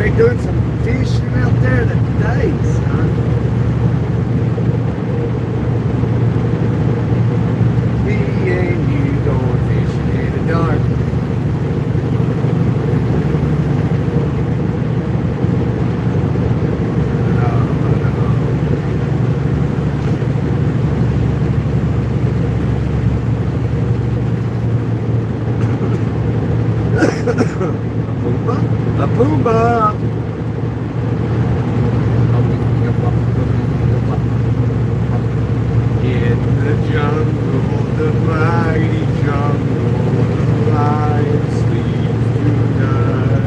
They doing some fishing out there today, son. Me and you going fishing in the dark. A Pumbaa. In the jungle, the mighty jungle, the lion sleeps tonight.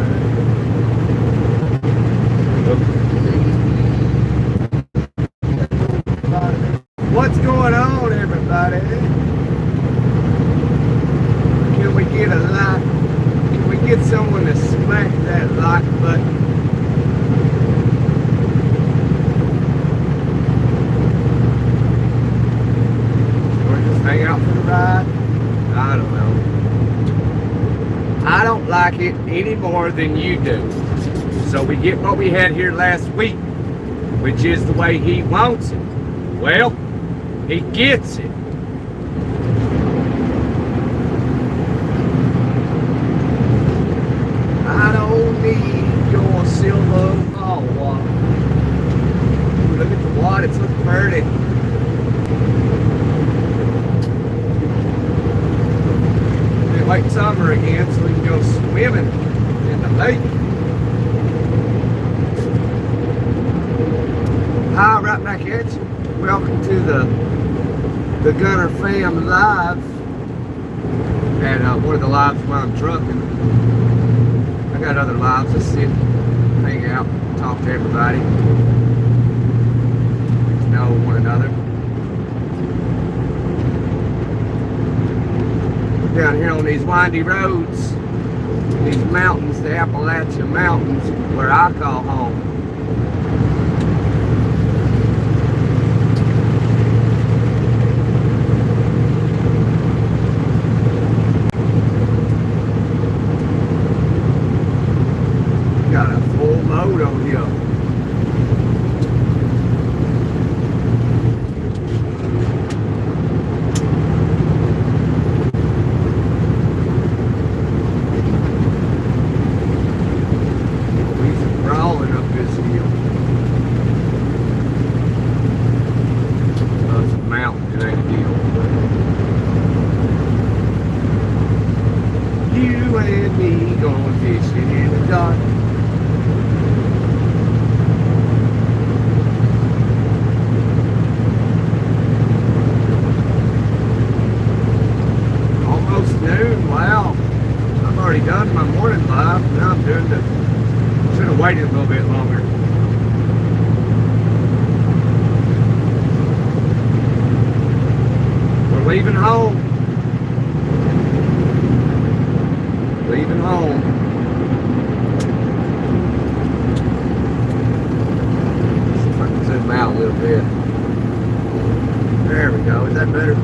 What's going on, everybody? Can we get a like? Can we get someone to smack that like button? Hang out for the ride? I don't know. I don't like it any more than you do. So we get what we had here last week, which is the way he wants it. Well, he gets it. I don't need your silver ball. Look at the water, it's looking pretty. Late summer again, so we can go swimming in the lake. Hi, right back at you. Welcome to the Gunner Fam Live. And one of the lives while I'm trucking. I got other lives. Let's sit, hang out, talk to everybody. Get to know one another. Down here on these windy roads, these mountains, the Appalachian Mountains, where I call home. Got a full load on here. Done my morning live. Now I'm doing the. Should have waited a little bit longer. We're leaving home. Leaving home. See if I can zoom out a little bit. There we go. Is that better?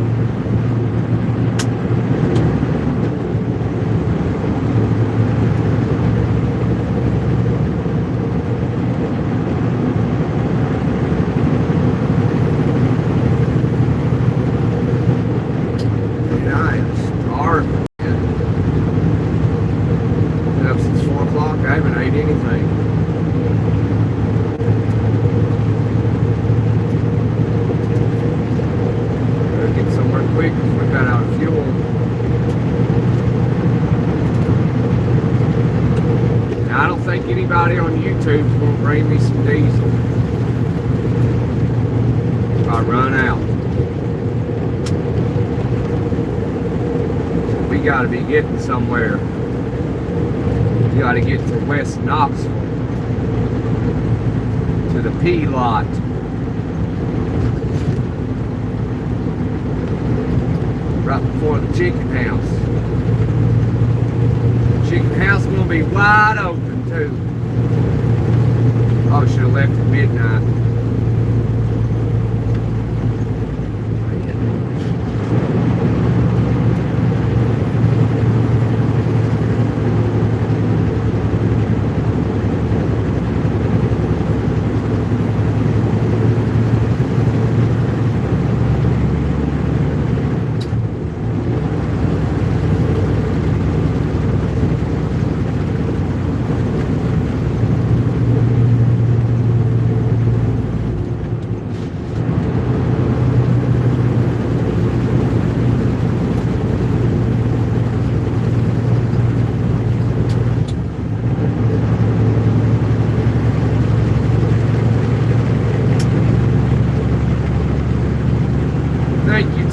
Anybody on YouTube's gonna bring me some diesel if I run out. We gotta be getting somewhere. We gotta get to West Knoxville, to the P lot. Right before the chicken house. Chicken house gonna be wide open too. Probably should have left at midnight.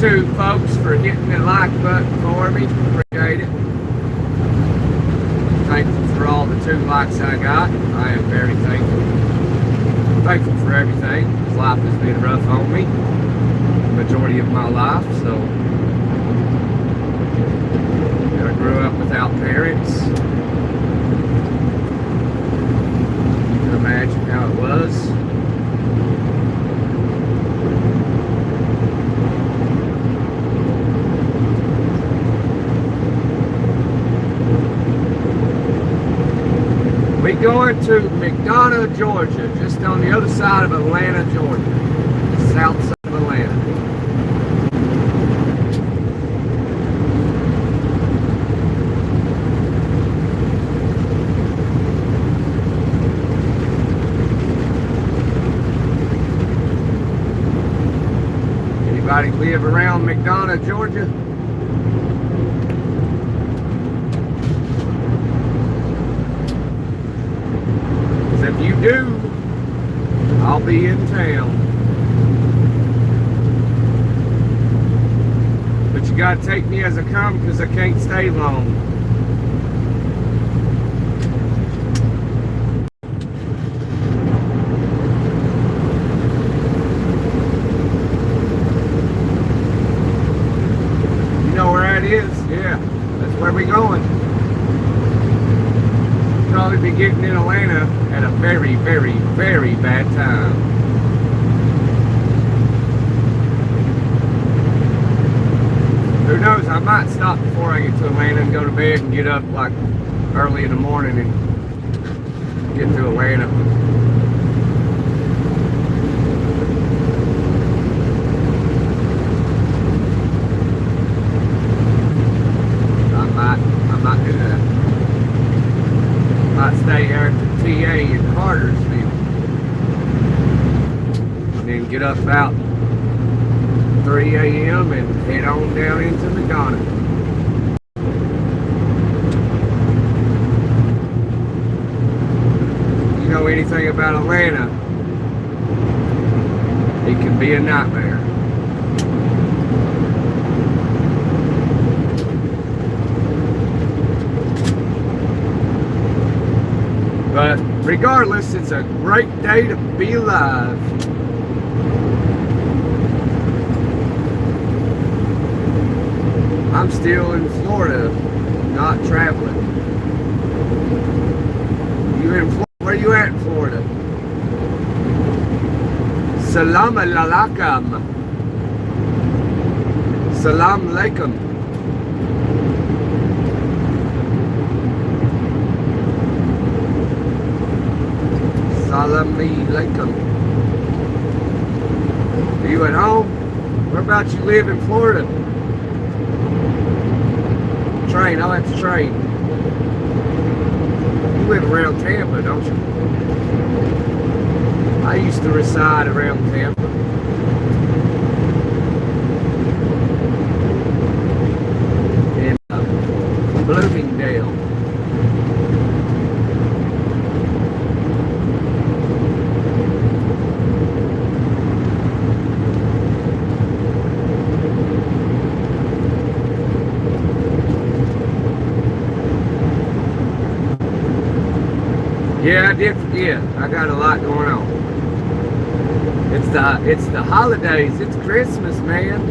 too, folks, for hitting the like button for me. Appreciate it. Thankful for all the 2 likes I got. I am very thankful. Thankful for everything. This life has been rough on me the majority of my life, so I grew up without parents. You can imagine how it was. We going to McDonough, Georgia, just on the other side of Atlanta, Georgia, south side of Atlanta. Anybody live around McDonough, Georgia? If you do, I'll be in town. But you gotta take me as I come because I can't stay long. You know where that is? Yeah, that's where we're going. Probably be getting in Atlanta at a very, very, very bad time. Who knows, I might stop before I get to Atlanta and go to bed and get up like early in the morning and get to Atlanta. I might do that. Might stay here at the TA in Cartersville and then get up about 3 a.m. and head on down into McDonough. You know anything about Atlanta, it can be a nightmare. But regardless, it's a great day to be alive. I'm still in Florida, not traveling. You in Florida? Where you at in Florida? Salam alaikum. Salam alaikum. Salam alaikum. Are you at home? Where about you live in Florida? Train, I'll have to train. You live around Tampa, don't you? I used to reside around Tampa. In Bloomingdale. Yeah, I did forget. I got a lot going on. It's the holidays. It's Christmas, man.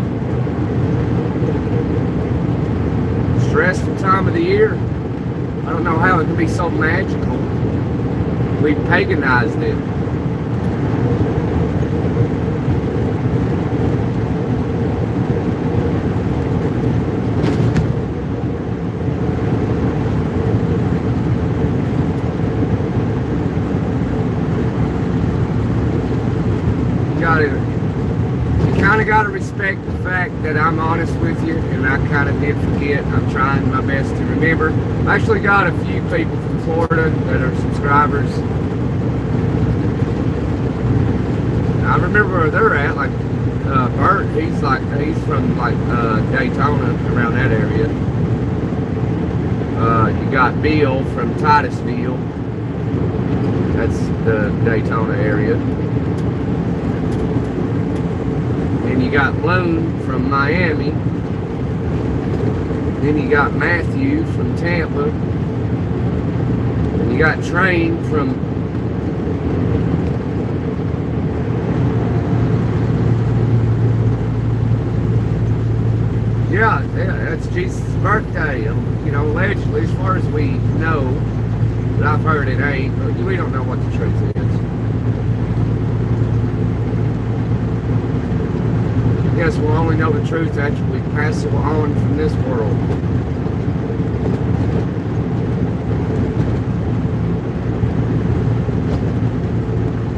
Stressful time of the year. I don't know how it can be so magical. We paganized it. You kind of got to respect the fact that I'm honest with you, and I kind of did forget. I'm trying my best to remember. I actually got a few people from Florida that are subscribers. I remember where they're at, like Bert, he's from Daytona, around that area. You got Bill from Titusville. That's the Daytona area. And Then you got Loon from Miami. Then you got Matthew from Tampa. Then you got Train from yeah, that's Jesus' birthday. You know, allegedly, as far as we know, but I've heard it ain't, but we don't know what the truth is. I guess we'll only know the truth after we pass it on from this world.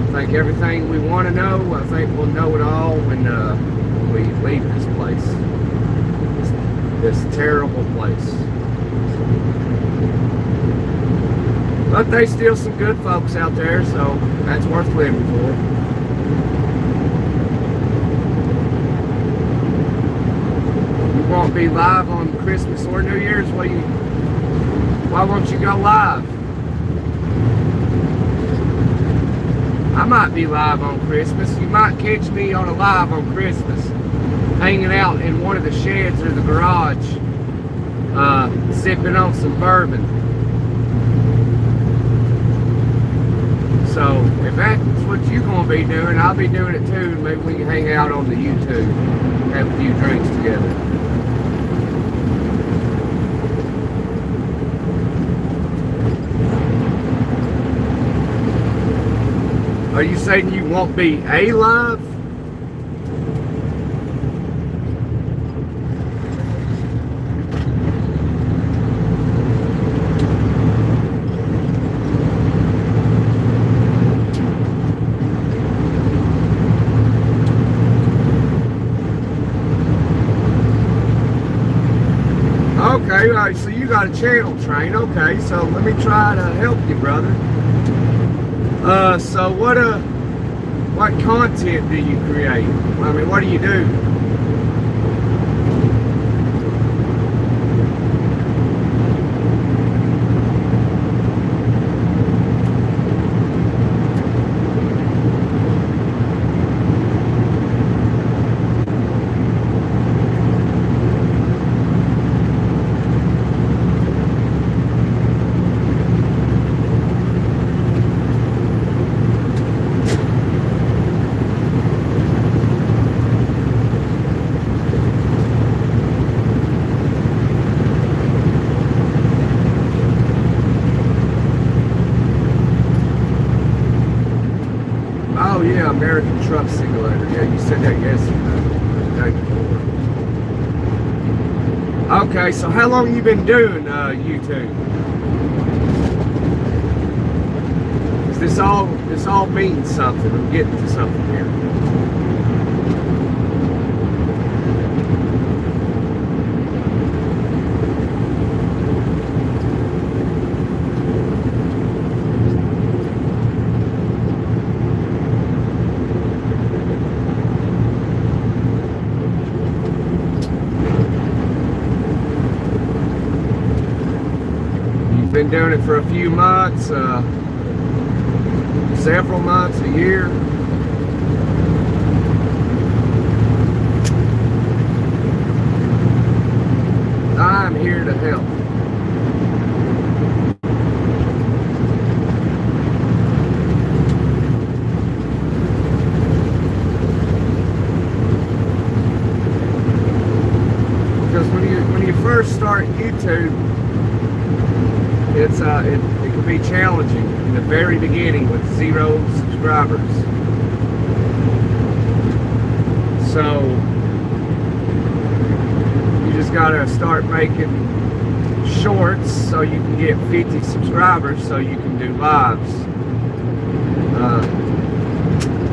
I think everything we want to know, I think we'll know it all when we leave this place. This terrible place. But there's still some good folks out there, so that's worth living for. You won't be live on Christmas or New Year's? Why won't you go live? I might be live on Christmas. You might catch me on a live on Christmas, hanging out in one of the sheds or the garage, sipping on some bourbon. So if that's what you're going to be doing, I'll be doing it too. Maybe we can hang out on the YouTube, have a few drinks together. Are you saying you won't be alive? Okay, all right, so you got a channel, Train. Okay, so let me try to help you, brother. So what content do you create? I mean, what do you do? Oh yeah, American Truck Simulator. Yeah, you said that yesterday. The day before. Okay, so how long have you been doing YouTube? This all means something. I'm getting to something here. Been doing it for a few months, several months, a year. I'm here to help. Because when you first start YouTube, it can be challenging in the very beginning with 0 subscribers. So you just gotta start making shorts so you can get 50 subscribers so you can do lives.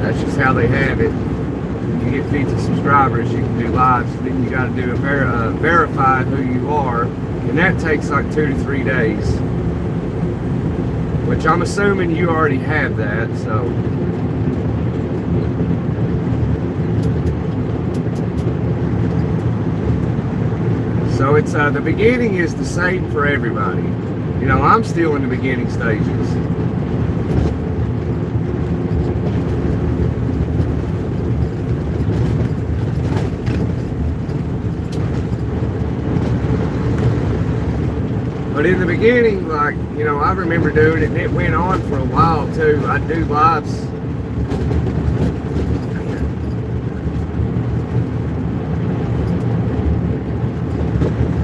That's just how they have it. When you get 50 subscribers, you can do lives. Then you gotta do verify who you are, and that takes like 2 to 3 days. Which I'm assuming you already have that, so. So it's, the beginning is the same for everybody. You know, I'm still in the beginning stages. beginning, like, you know, I remember doing it, and it went on for a while too. I'd do lives.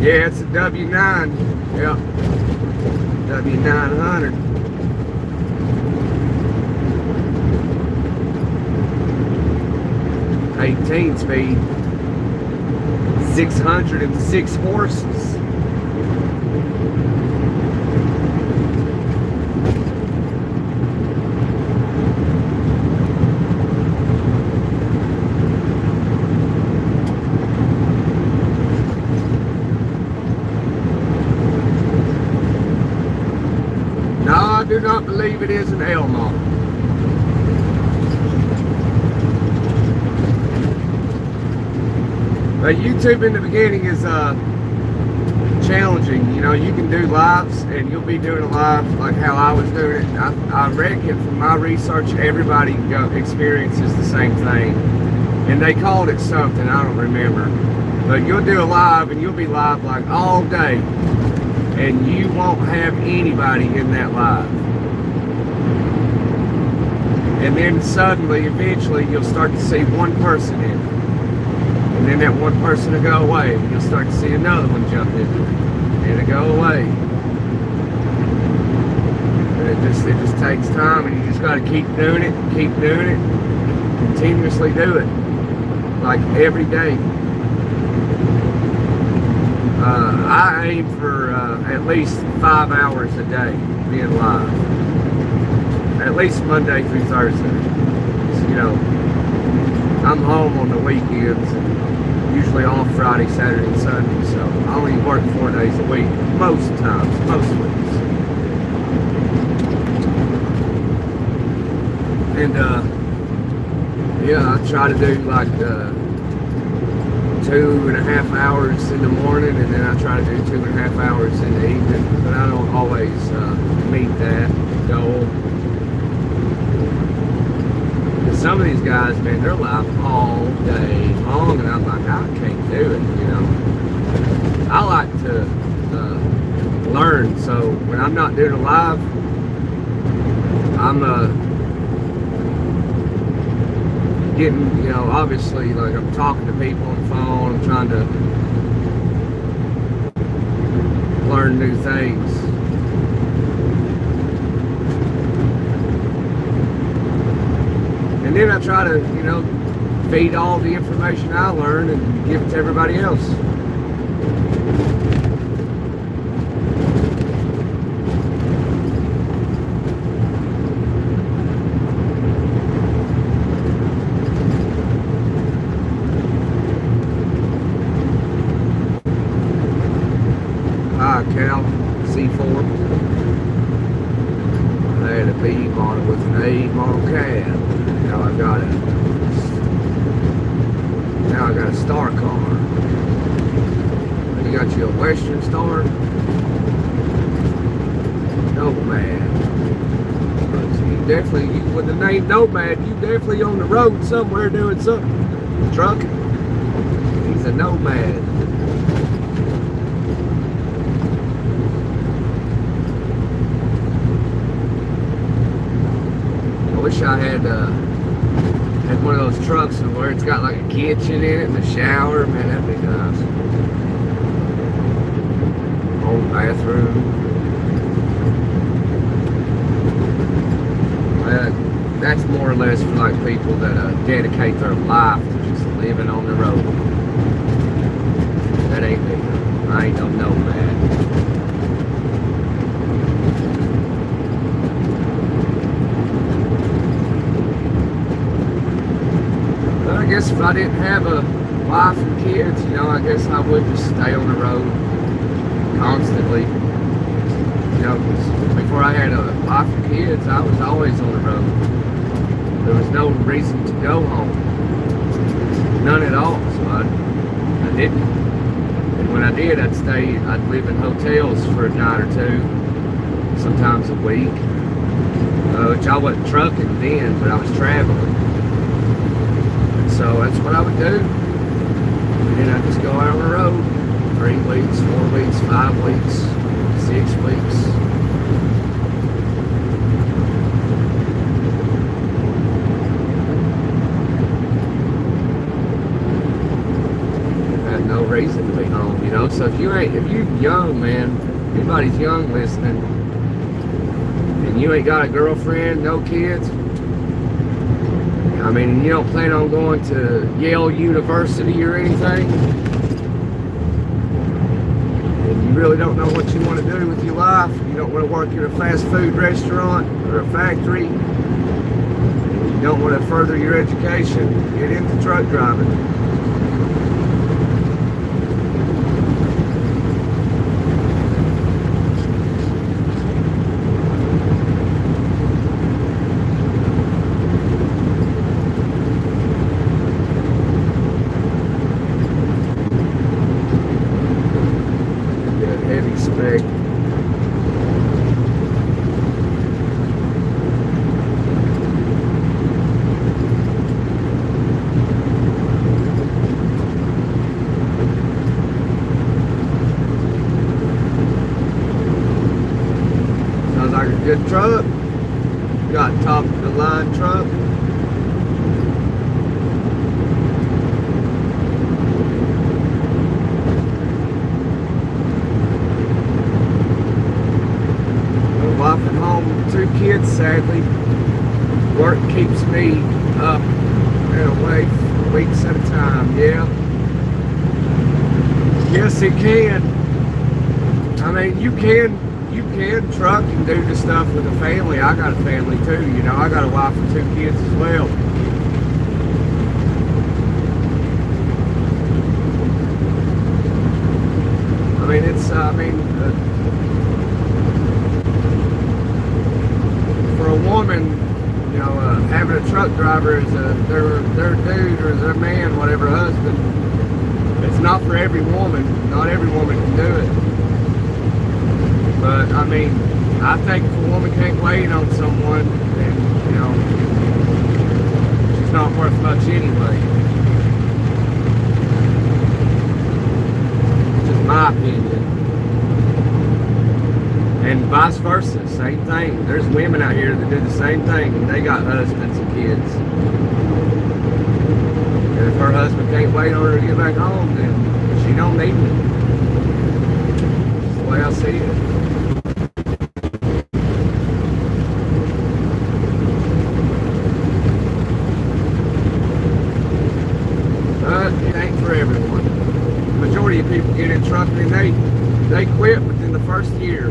Yeah, it's a W9. Yep. W900. 18 speed. 606 horses. No, I do not believe it is an L model. But YouTube in the beginning is challenging. You know, you can do lives, and you'll be doing a live like how I was doing it. I reckon from my research, everybody experiences the same thing. And they called it something, I don't remember. But you'll do a live, and you'll be live like all day, and you won't have anybody in that live. And then suddenly, eventually, you'll start to see one person in it. And then that one person will go away, and you'll start to see another one jump into it, and it'll go away. And it just takes time, and you just got to keep doing it, continuously do it, like every day. I aim for at least 5 hours a day being live, at least Monday through Thursday. So, you know, I'm home on the weekends, and usually off Friday, Saturday, and Sunday, so I only work 4 days a week, most times, most weeks. And, yeah, I try to do like 2.5 hours in the morning, and then I try to do 2.5 hours in the evening, but I don't always meet that goal. Some of these guys, man, they're live all day long, and I'm like, I can't do it, you know. I like to learn, so when I'm not doing a live, I'm getting, you know, obviously, like I'm talking to people on the phone, I'm trying to learn new things. And then I try to, you know, feed all the information I learn and give it to everybody else. Cal C4. I had a B model with an A model cab. Now I got a star car. You got you a Western Star. Nomad. You definitely, with the name Nomad, you definitely on the road somewhere doing something. Trucking. He's a nomad. I wish I had one of those trucks where it's got like a kitchen in it and a shower. Man, that'd be nice. Old bathroom. That's more or less for like people that dedicate their life to just living on the road. That ain't me. I ain't no nomad. I guess if I didn't have a wife and kids, you know, I guess I would just stay on the road constantly. You know, 'cause before I had a wife and kids, I was always on the road. There was no reason to go home. None at all, so I didn't. And when I did, I'd live in hotels for a night or two, sometimes a week. Which I wasn't trucking then, but I was traveling. So that's what I would do. And then I'd just go out on the road 3 weeks, 4 weeks, 5 weeks, 6 weeks. Had no reason to be home, you know. So if you're young, man, anybody's young listening, and you ain't got a girlfriend, no kids, I mean, you don't plan on going to Yale University or anything, and you really don't know what you want to do with your life, you don't want to work in a fast food restaurant or a factory, you don't want to further your education, get into truck driving. Good truck, got top of the line truck. My wife at home, 2 kids sadly. Work keeps me up and away for weeks at a time, yeah. Yes it can. I mean you can truck and do the stuff with a family. I got a family too, you know. I got a wife and 2 kids as well. I mean, for a woman, you know, having a truck driver as their dude or their man, whatever, husband, it's not for every woman. Not every woman can do it. But, I mean, I think if a woman can't wait on someone, then, you know, she's not worth much anyway. Just my opinion. And vice versa, same thing. There's women out here that do the same thing, and they got husbands and kids. And if her husband can't wait on her to get back home, then she don't need me. That's the way I see it. It ain't for everyone. The majority of people get in trucking and they quit within the first year.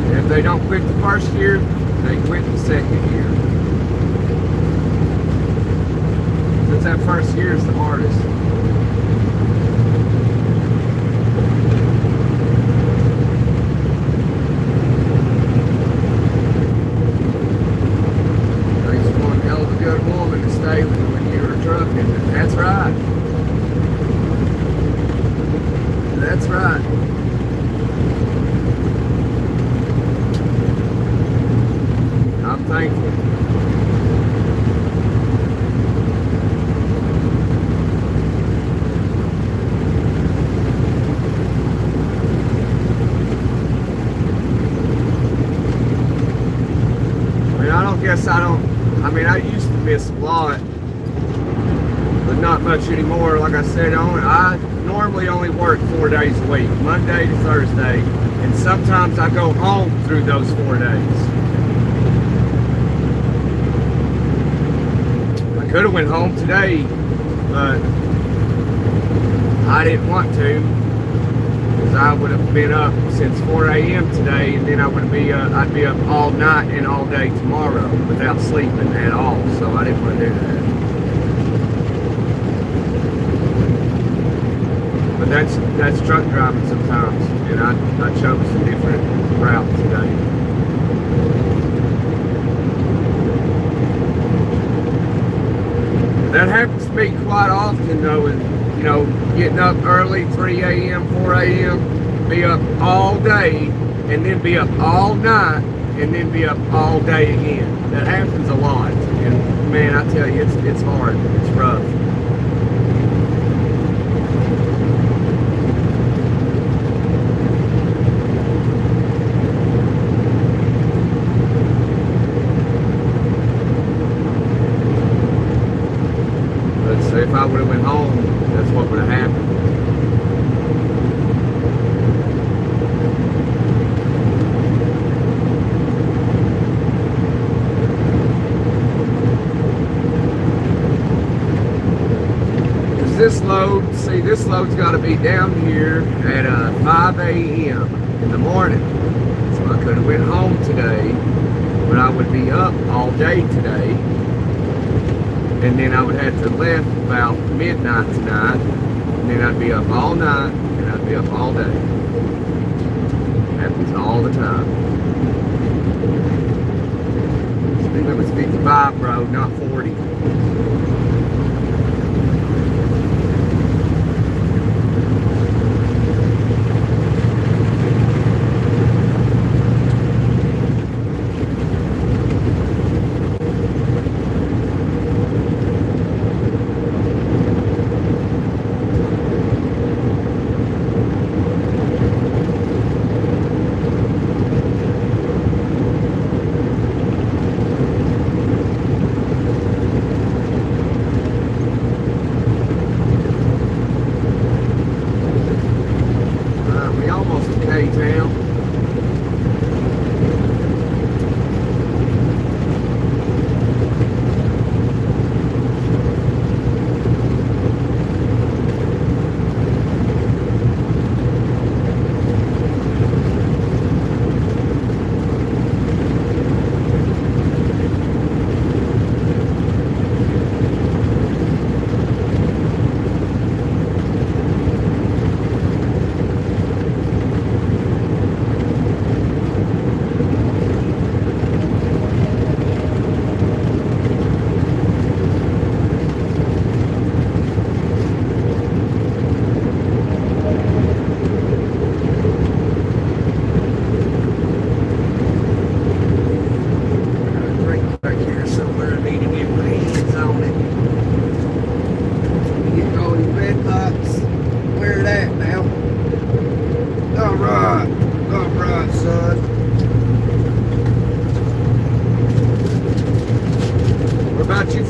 And if they don't quit the first year, they quit the second year. Since that first year is the hardest. That's right. That's right. I'm thankful. I mean, I used to miss a lot, but not much anymore. Like I said, I normally only work 4 days a week, Monday to Thursday, and sometimes I go home through those 4 days. I could have went home today, but I didn't want to, because I would have been up since 4 a.m. today, and then I'd be up all night and all day tomorrow without sleeping at all. So I didn't want to do that. But that's truck driving sometimes, and I chose a different route today. That happens to me quite often though, with, you know, getting up early, 3 a.m., 4 a.m., be up all day, and then be up all night, and then be up all day again. That happens a lot, and man, I tell you, it's hard, it's rough. would have went home, that's what would have happened. This load, see, this load's got to be down here at 5 a.m. in the morning. So I could have went home today, but I would be up all day today. And then I would have to left about midnight tonight. And then I'd be up all night, and I'd be up all day. Happens all the time. Speed limit's 55, bro, not 40.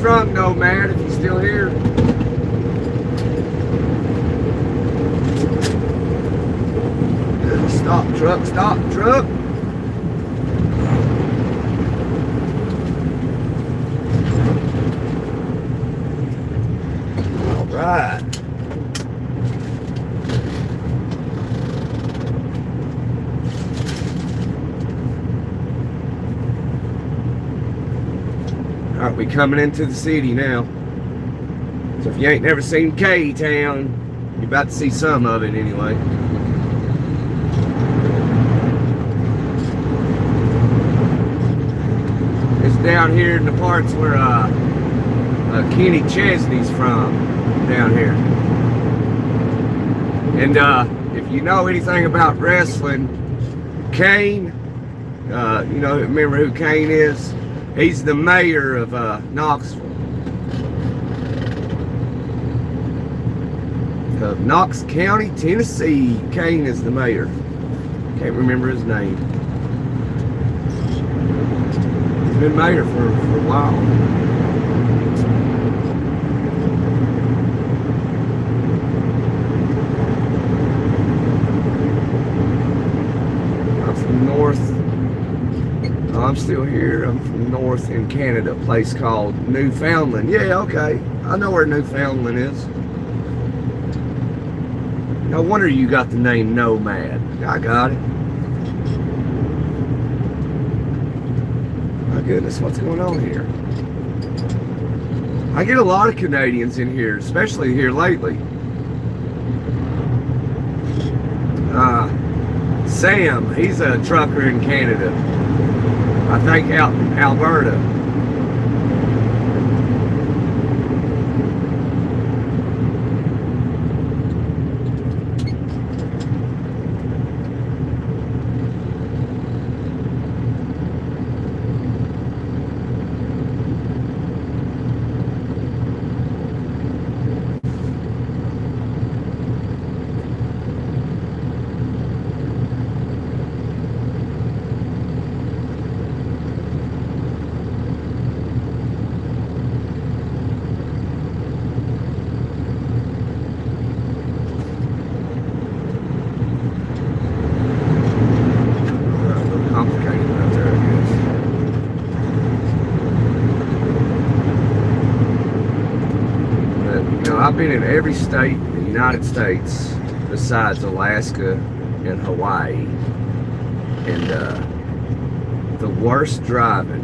From Nomad, if you're still here. Stop truck, stop truck. All right. Alright, we coming into the city now. So if you ain't never seen K-Town, you're about to see some of it anyway. It's down here in the parts where Kenny Chesney's from, down here. And if you know anything about wrestling, Kane, you know, remember who Kane is? He's the mayor of Knoxville. Of Knox County, Tennessee. Kane is the mayor. Can't remember his name. He's been mayor for a while. I'm from North. I'm still here. I'm from North in Canada, a place called Newfoundland. Yeah, okay. I know where Newfoundland is. No wonder you got the name Nomad. I got it. My goodness, what's going on here? I get a lot of Canadians in here, especially here lately. Sam, he's a trucker in Canada. I think out in Alberta. been in every state in the United States besides Alaska and Hawaii. And the worst driving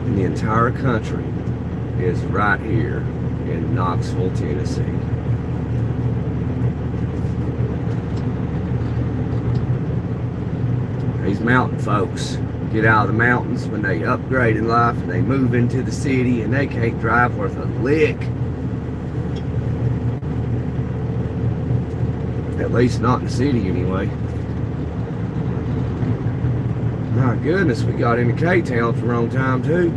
in the entire country is right here in Knoxville, Tennessee. These mountain folks get out of the mountains when they upgrade in life and they move into the city and they can't drive worth a lick. At least not in the city anyway. My goodness, we got into K-Town at the wrong time too.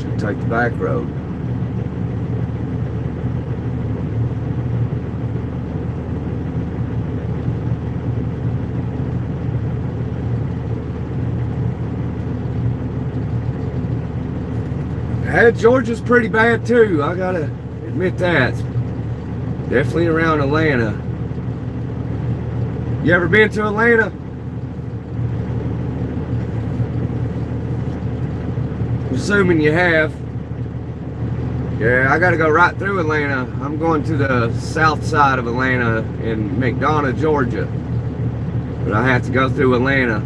Should take the back road. Georgia's pretty bad too, I gotta admit that. Definitely around Atlanta. You ever been to Atlanta? I'm assuming you have. Yeah, I gotta go right through Atlanta. I'm going to the south side of Atlanta in McDonough, Georgia. But I have to go through Atlanta.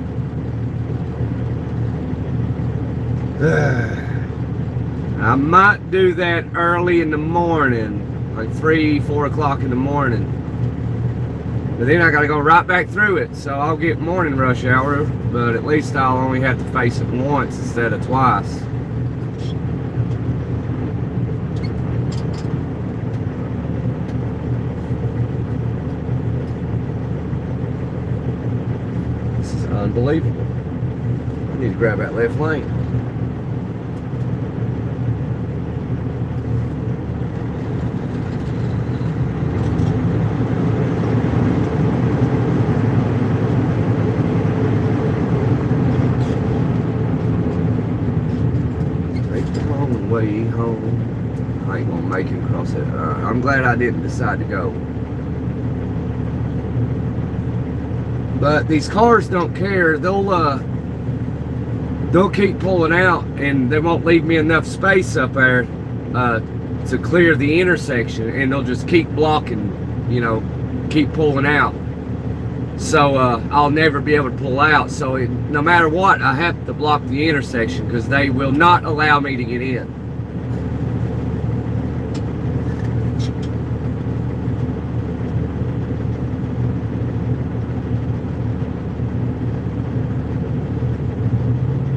I might do that early in the morning, like 3, 4 o'clock in the morning. But then I gotta go right back through it, so I'll get morning rush hour, but at least I'll only have to face it once instead of twice. This is unbelievable. I need to grab that left lane. Way home. I ain't gonna make him cross it. I'm glad I didn't decide to go. But these cars don't care. They'll keep pulling out, and they won't leave me enough space up there to clear the intersection, and they'll just keep blocking. You know, keep pulling out. So I'll never be able to pull out. So no matter what, I have to block the intersection because they will not allow me to get in.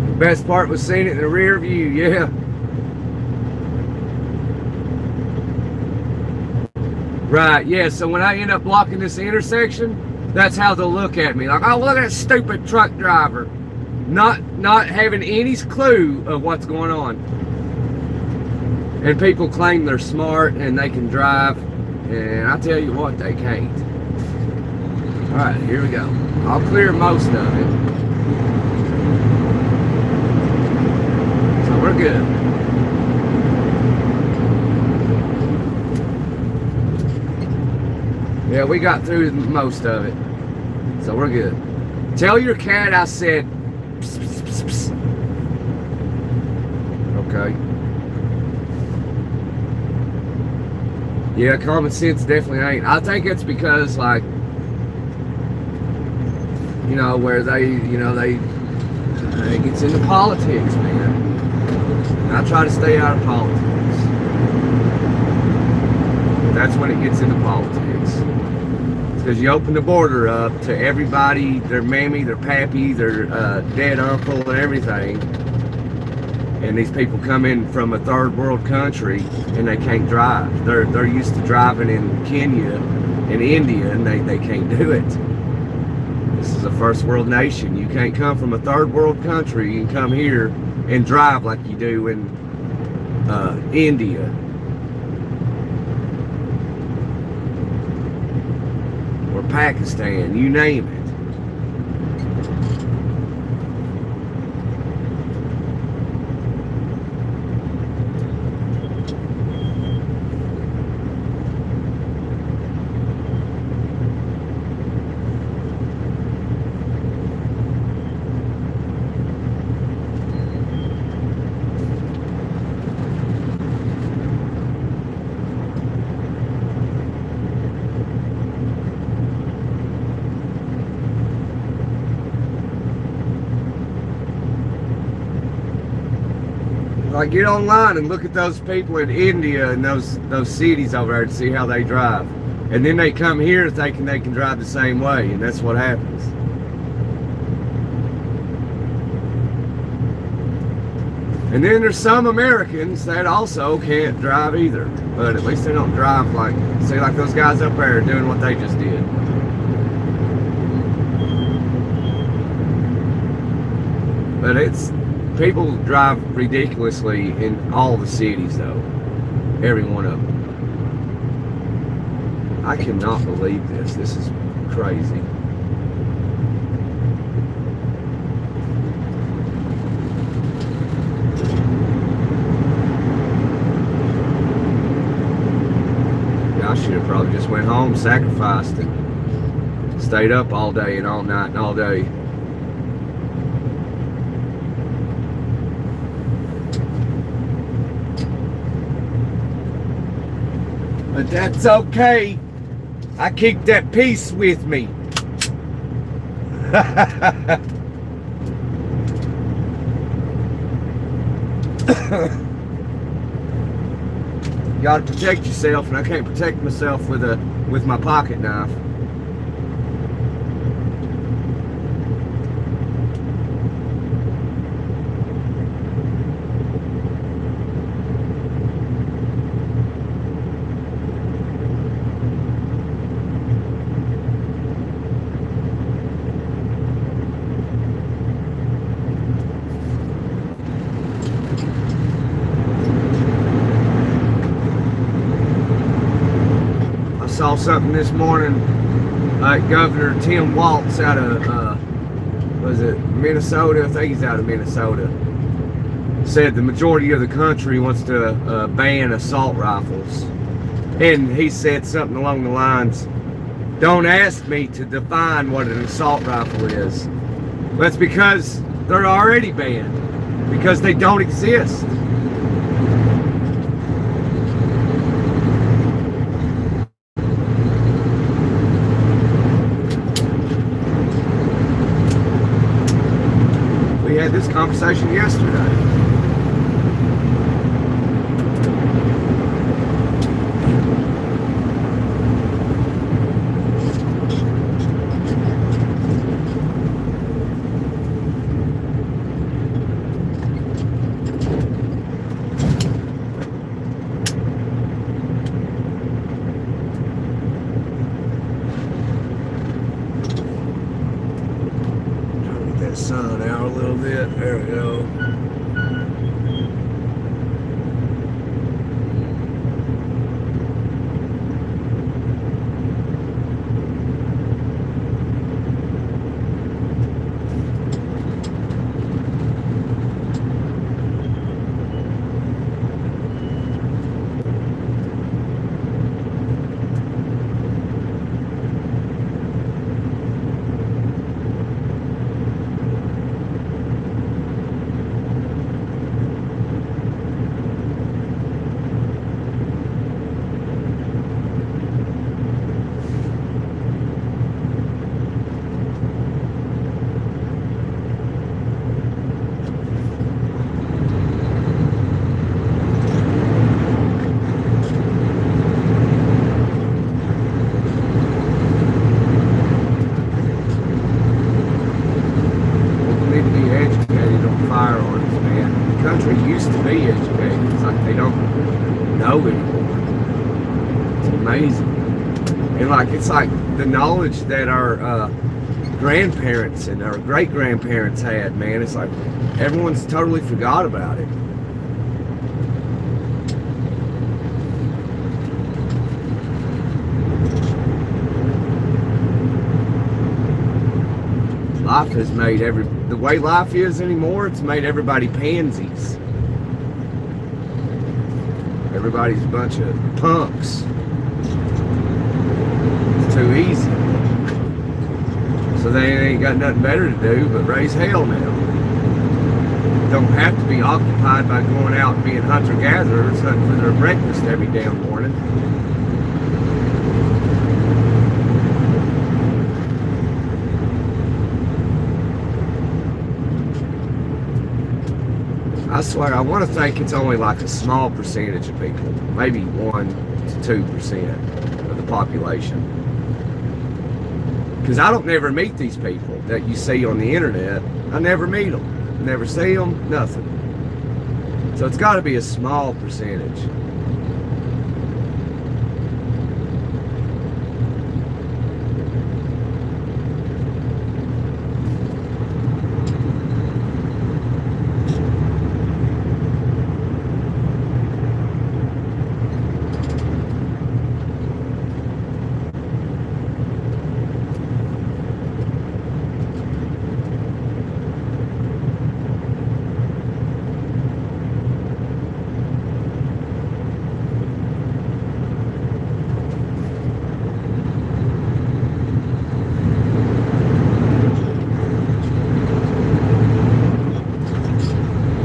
The best part was seeing it in the rear view, yeah. Right, yeah, so when I end up blocking this intersection, that's how they'll look at me. Like, oh, look at that stupid truck driver. Not having any clue of what's going on. And people claim they're smart and they can drive. And I tell you what, they can't. Alright, here we go. I'll clear most of it. So we're good. Yeah, we got through most of it. So we're good. Tell your cat I said pss, pss, pss, pss. Okay. Yeah, common sense definitely ain't. I think it's because, like, you know, where they gets into politics, man. And I try to stay out of politics. That's when it gets into politics. Because you open the border up to everybody, their mammy, their pappy, their dead uncle, and everything. And these people come in from a third world country and they can't drive. They're used to driving in Kenya and India, and they can't do it. This is a first world nation. You can't come from a third world country and come here and drive like you do in India. Pakistan, you name it. Like, get online and look at those people in India and those cities over there to see how they drive. And then they come here thinking they can drive the same way, and that's what happens. And then there's some Americans that also can't drive either. But at least they don't drive like, see, like those guys up there doing what they just did. But people drive ridiculously in all the cities though. Every one of them. I cannot believe this. This is crazy. I should have probably just went home, sacrificed, and stayed up all day and all night and all day. But that's okay. I keep that peace with me. You gotta protect yourself, and I can't protect myself with my pocket knife. Saw something this morning, like Governor Tim Walz out of, was it Minnesota? I think he's out of Minnesota. Said the majority of the country wants to ban assault rifles. And he said something along the lines, don't ask me to define what an assault rifle is. That's because they're already banned, because they don't exist. We had this conversation yesterday. Sun out a little bit. There we go. Used to be educated. It's like they don't know anymore. It's amazing. And like it's like the knowledge that our grandparents and our great-grandparents had, man, it's like everyone's totally forgot about it. Life has made the way life is anymore, it's made everybody pansies. Everybody's a bunch of punks. It's too easy. So they ain't got nothing better to do but raise hell now. Don't have to be occupied by going out and being hunter-gatherers hunting for their breakfast every damn morning. I swear, I want to think it's only like a small percentage of people, maybe 1 to 2% of the population. Because I don't never meet these people that you see on the internet. I never meet them, never see them, nothing. So it's got to be a small percentage.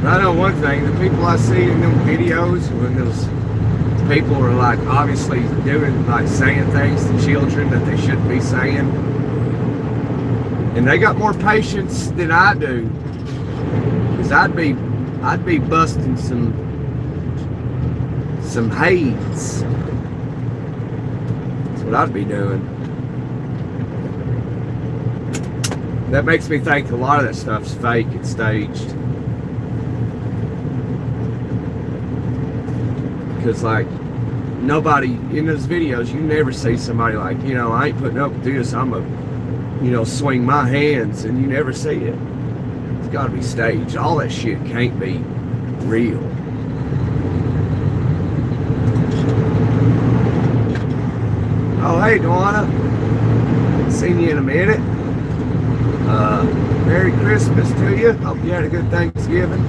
I know one thing, the people I see in them videos, when those people are like obviously doing, like saying things to children that they shouldn't be saying, and they got more patience than I do, because I'd be busting some hates. That's what I'd be doing. That makes me think a lot of that stuff's fake, it's staged. Because like nobody in those videos, you never see somebody like, you know, I ain't putting up with this, I'm a, you know, swing my hands, and you never see it. It's got to be staged. All that shit can't be real. Oh, hey, Dwana. Seen you in a minute. Merry Christmas to you. Hope you had a good Thanksgiving.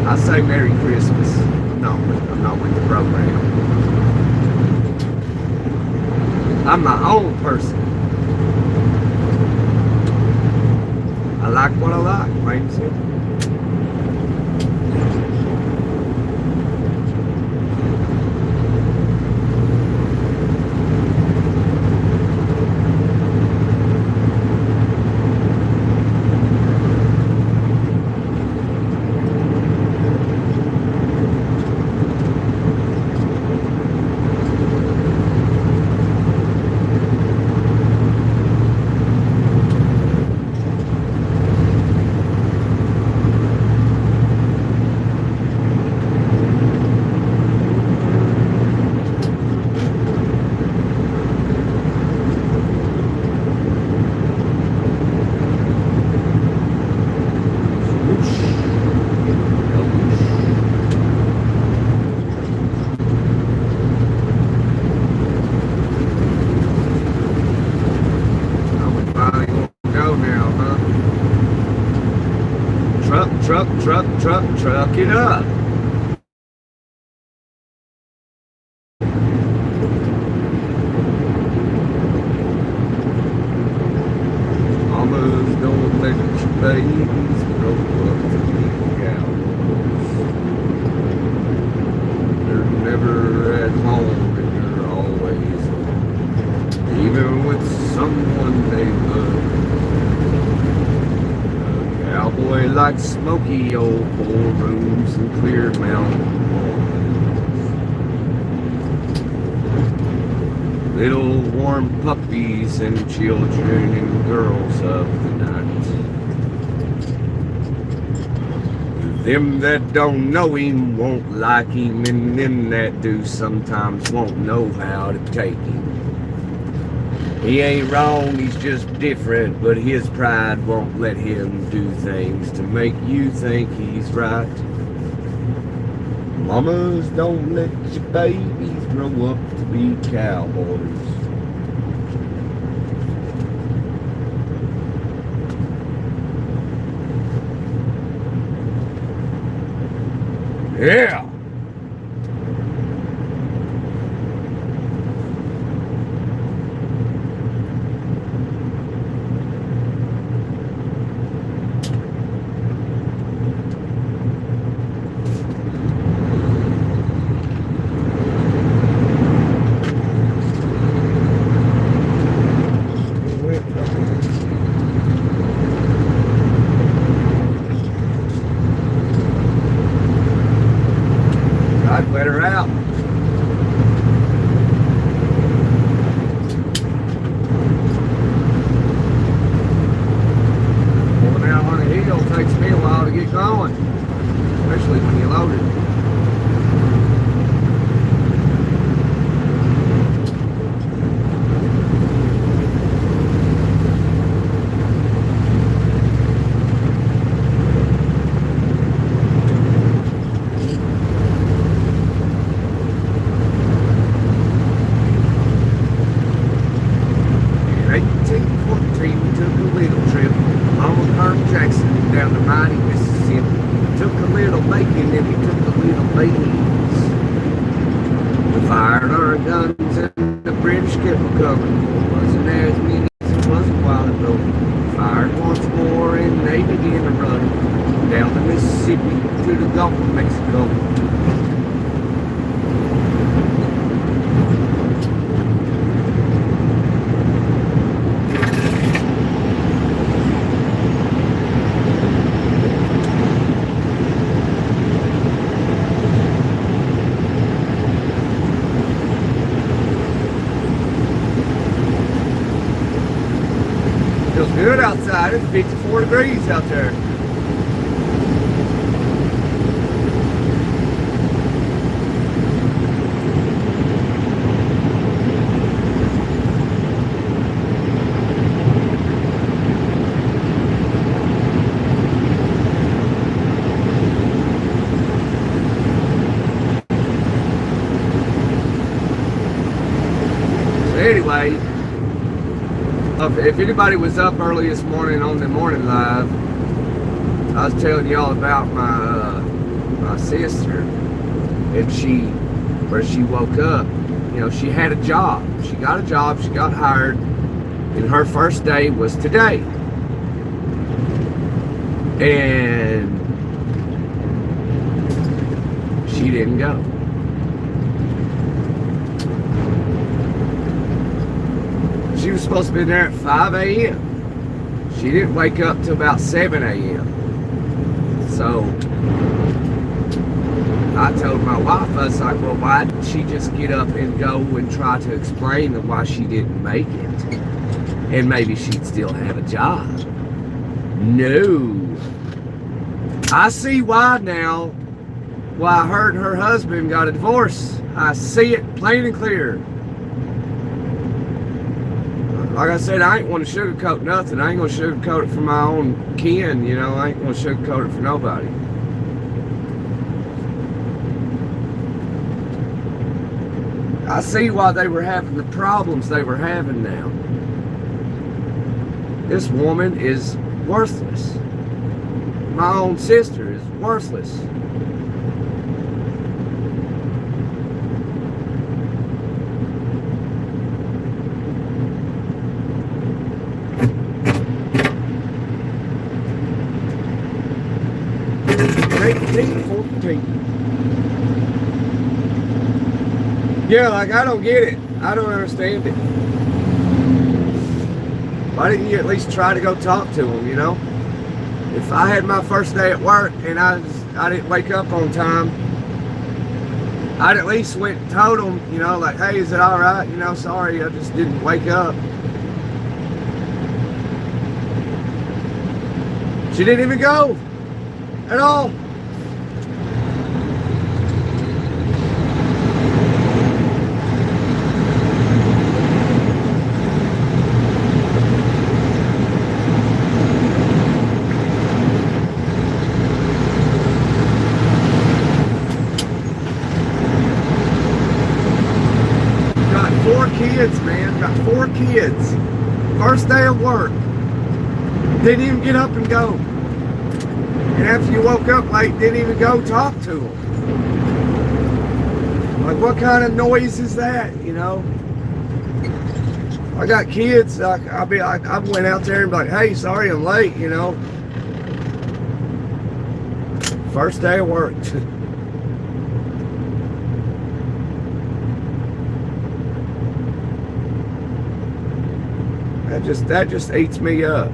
I say Merry Christmas. No, I'm not with the program. I'm my own person. I like what I like, plain and simple. Truck it up. Mamas don't let your babies grow up to be cowboys. They're never at home and they're always home, even with someone they love. Cowboy like smoky old ballrooms and clear mountain walls. Little warm puppies and children and girls of the night. Them that don't know him won't like him, and them that do sometimes won't know how to take him. He ain't wrong, he's just different, but his pride won't let him do things to make you think he's right. Mamas, don't let your babies grow up to be cowboys. Yeah! mighty Mississippi. Took a little bacon and we took a little beans. We fired our guns and the British kept coming. Wasn't as many as it was a while ago. Fired once more and they began to run down the Mississippi to the Gulf of Mexico. Feels good outside. It's 54 degrees out there. So anyway, if anybody was up early this morning on the morning live, I was telling y'all about my sister, and where she woke up. You know, she had a job. She got a job. She got hired, and her first day was today. And she didn't go. She was supposed to be there at 5 a.m. She didn't wake up till about 7 a.m. So I told my wife, I was like, well, why didn't she just get up and go and try to explain why she didn't make it? And maybe she'd still have a job. No. I see why now, why her and her husband got a divorce. I see it plain and clear. Like I said, I ain't want to sugarcoat nothing. I ain't going to sugarcoat it for my own kin, you know. I ain't going to sugarcoat it for nobody. I see why they were having the problems they were having now. This woman is worthless. My own sister is worthless. Yeah, like I don't get it. I don't understand it. Why didn't you at least try to go talk to him, you know? If I had my first day at work and I didn't wake up on time, I'd at least went and told him, you know, like, hey, is it all right? You know, sorry, I just didn't wake up. She didn't even go at all. Kids, man, got 4 kids. First day of work, didn't even get up and go. And after you woke up late, didn't even go talk to them. Like, what kind of noise is that, you know? I got kids. I went out there and be like, hey, sorry I'm late, you know. First day of work. That just eats me up.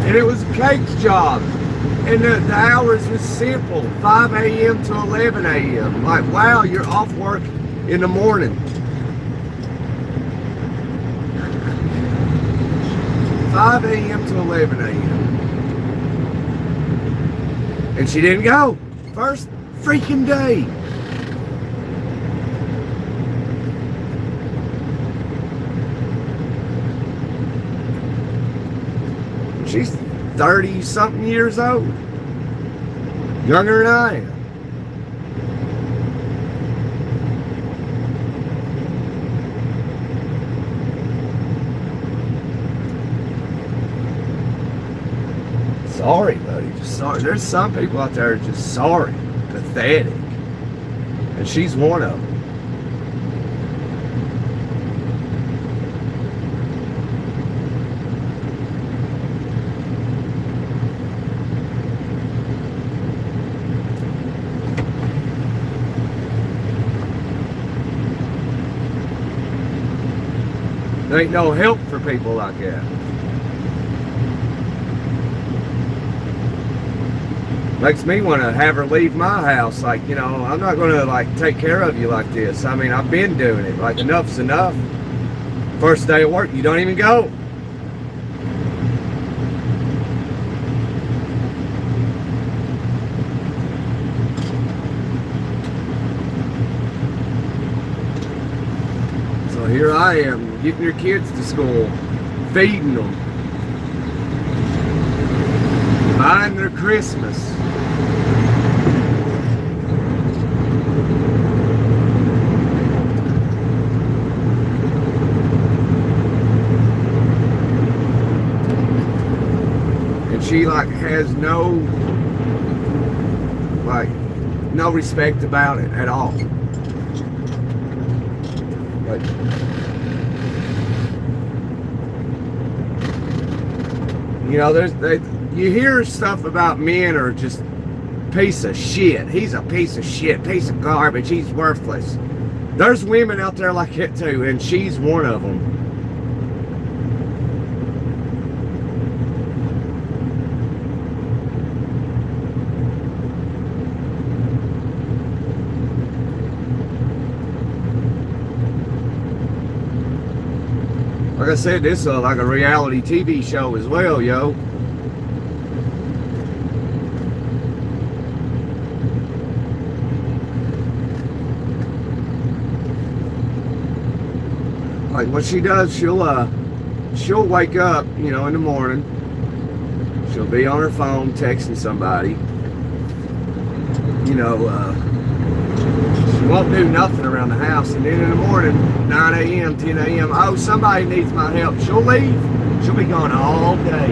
And it was a cake's job. And the hours was simple. 5 a.m. to 11 a.m. Like, wow, you're off work in the morning. 5 a.m. to 11 a.m. And she didn't go. First freaking day. She's 30-something years old. Younger than I am. Sorry, buddy. Just sorry. There's some people out there just sorry, pathetic. And she's one of them. There ain't no help for people like that. Makes me want to have her leave my house. Like, you know, I'm not going to like take care of you like this. I mean, I've been doing it. Like, enough's enough. First day of work, you don't even go. So here I am, getting your kids to school, feeding them, buying their Christmas. And she like has no respect about it at all. Like, you know, you hear stuff about men are just piece of shit. He's a piece of shit, piece of garbage. He's worthless. There's women out there like it too, and she's one of them. Like I said, this is like a reality TV show as well, yo. Like what she does, she'll wake up, you know, in the morning. She'll be on her phone texting somebody. You know, she won't do nothing around the house, and then in the morning, 9 a.m., 10 a.m., oh, somebody needs my help. She'll leave. She'll be gone all day.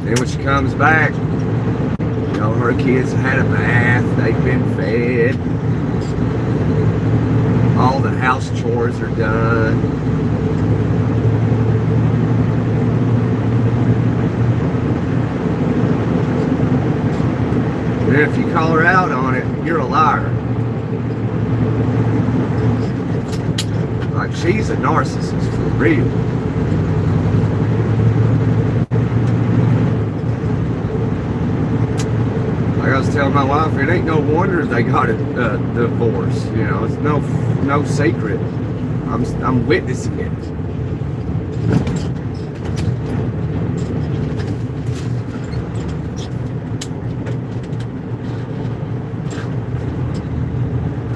Then when she comes back, you know, her kids have had a bath, they've been fed, all the house chores are done. And if you call her out on it, you're a liar. Like, she's a narcissist for real. Like I was telling my wife, it ain't no wonder they got a divorce. You know, it's no secret. I'm witnessing it.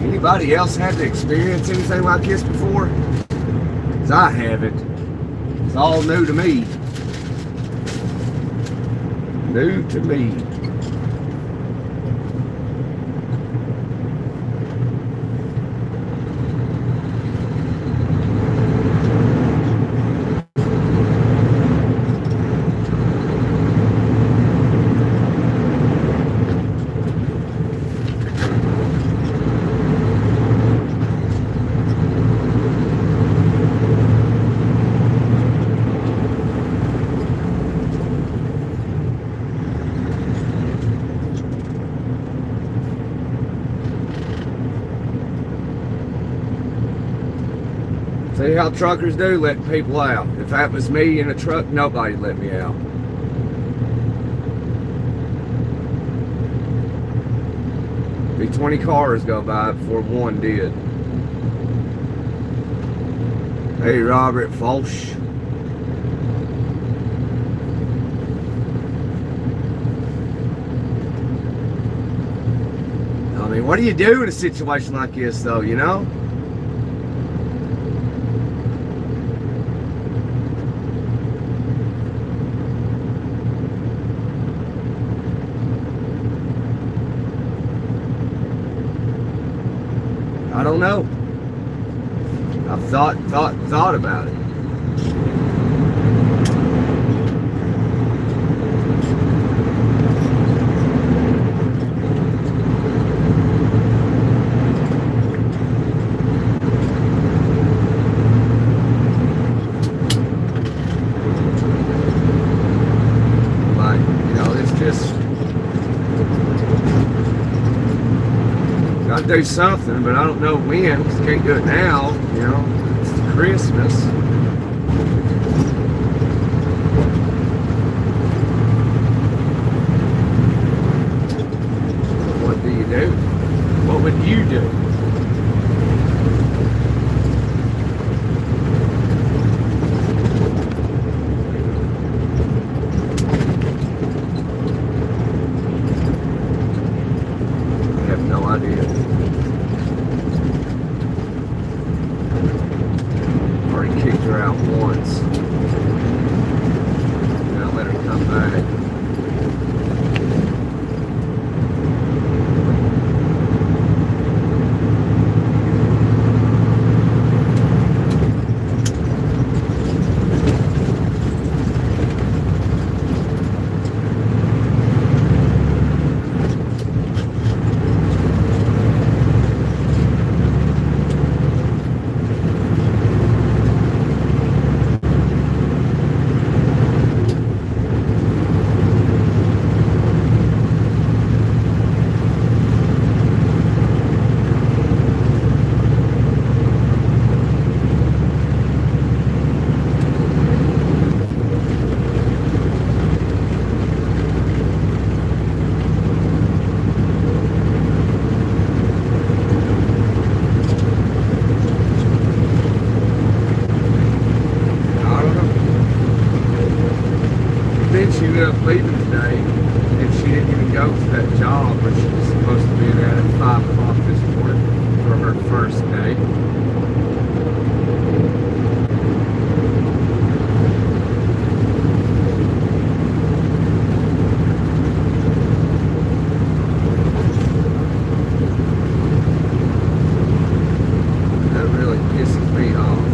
Anybody else had to experience anything like this before? 'Cause I haven't. It's all new to me. New to me. See how truckers do, let people out. If that was me in a truck, nobody'd let me out. Be 20 cars go by before one did. Hey, Robert Falsh. mean, what do you do in a situation like this, though, you know? I don't know. I've thought about it. Like, you know, it's just gotta do something, but I don't know when, because can't do it now, you know. It's Christmas. What do you do? What would you do? I have no idea. Already kicked her out once. Now let her come back. Then she ended up leaving today, and she didn't even go to that job where she was supposed to be there at 5 o'clock this morning for her first day. That really pisses me off.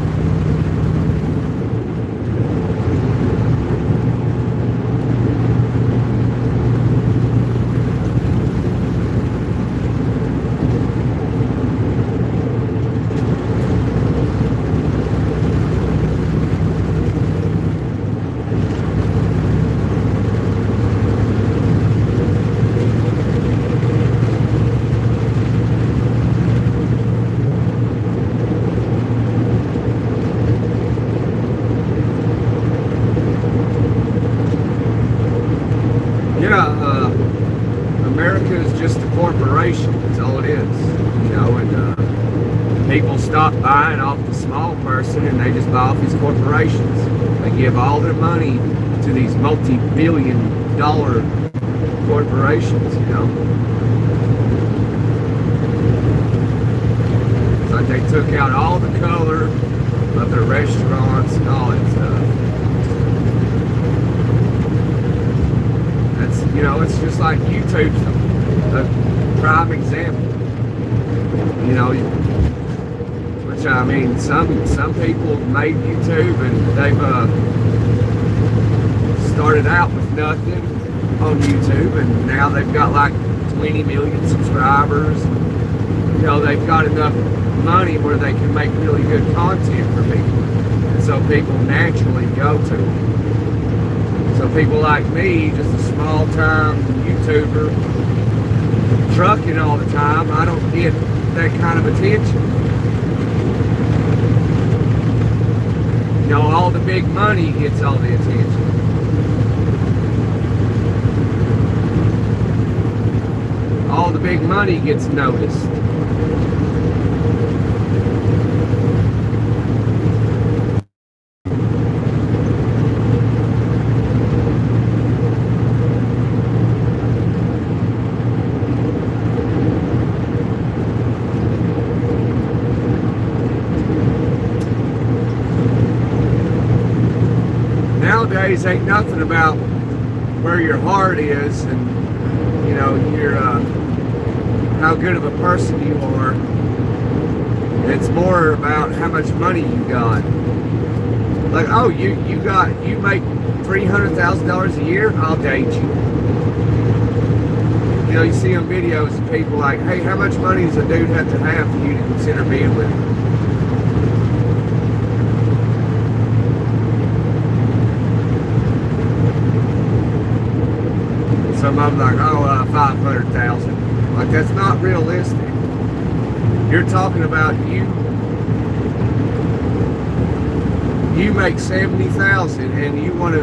Yeah, America is just a corporation. That's all it is, you know. And people stop buying off the small person, and they just buy off these corporations. They give all their money to these multi-billion-dollar corporations, you know. It's like they took out all the color of their restaurants and all that stuff. You know, it's just like YouTube's a prime example. You know, which I mean, some people made YouTube and they've started out with nothing on YouTube, and now they've got like 20 million subscribers. You know, they've got enough money where they can make really good content for people, and so people naturally go to them. So people like me, just a small-time YouTuber, trucking all the time, I don't get that kind of attention. You know, all the big money gets all the attention. All the big money gets noticed. nowadays ain't nothing about where your heart is and, you know, your how good of a person you are. It's more about how much money you got. Like, oh, you make $300,000 a year, I'll date you. You know, you see on videos of people like, hey, how much money does a dude have to have for you to consider being with him? Some of them like, oh, 500,000. Like, that's not realistic. You're talking about you make 70,000 and you want to,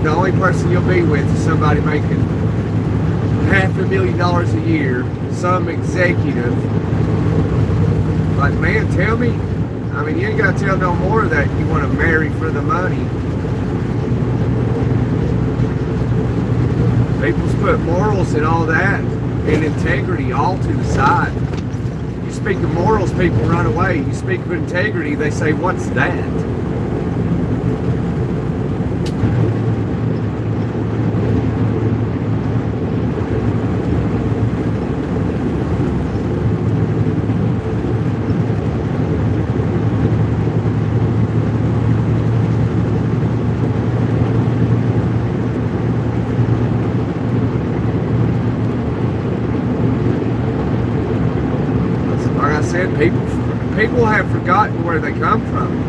the only person you'll be with is somebody making $500,000 a year, some executive. Like, man, tell me, I mean, you ain't got to tell no more that you want to marry for the money. People's put morals and all that and integrity all to the side. You speak of morals, people run away. You speak of integrity, they say, what's that? People have forgotten where they come from.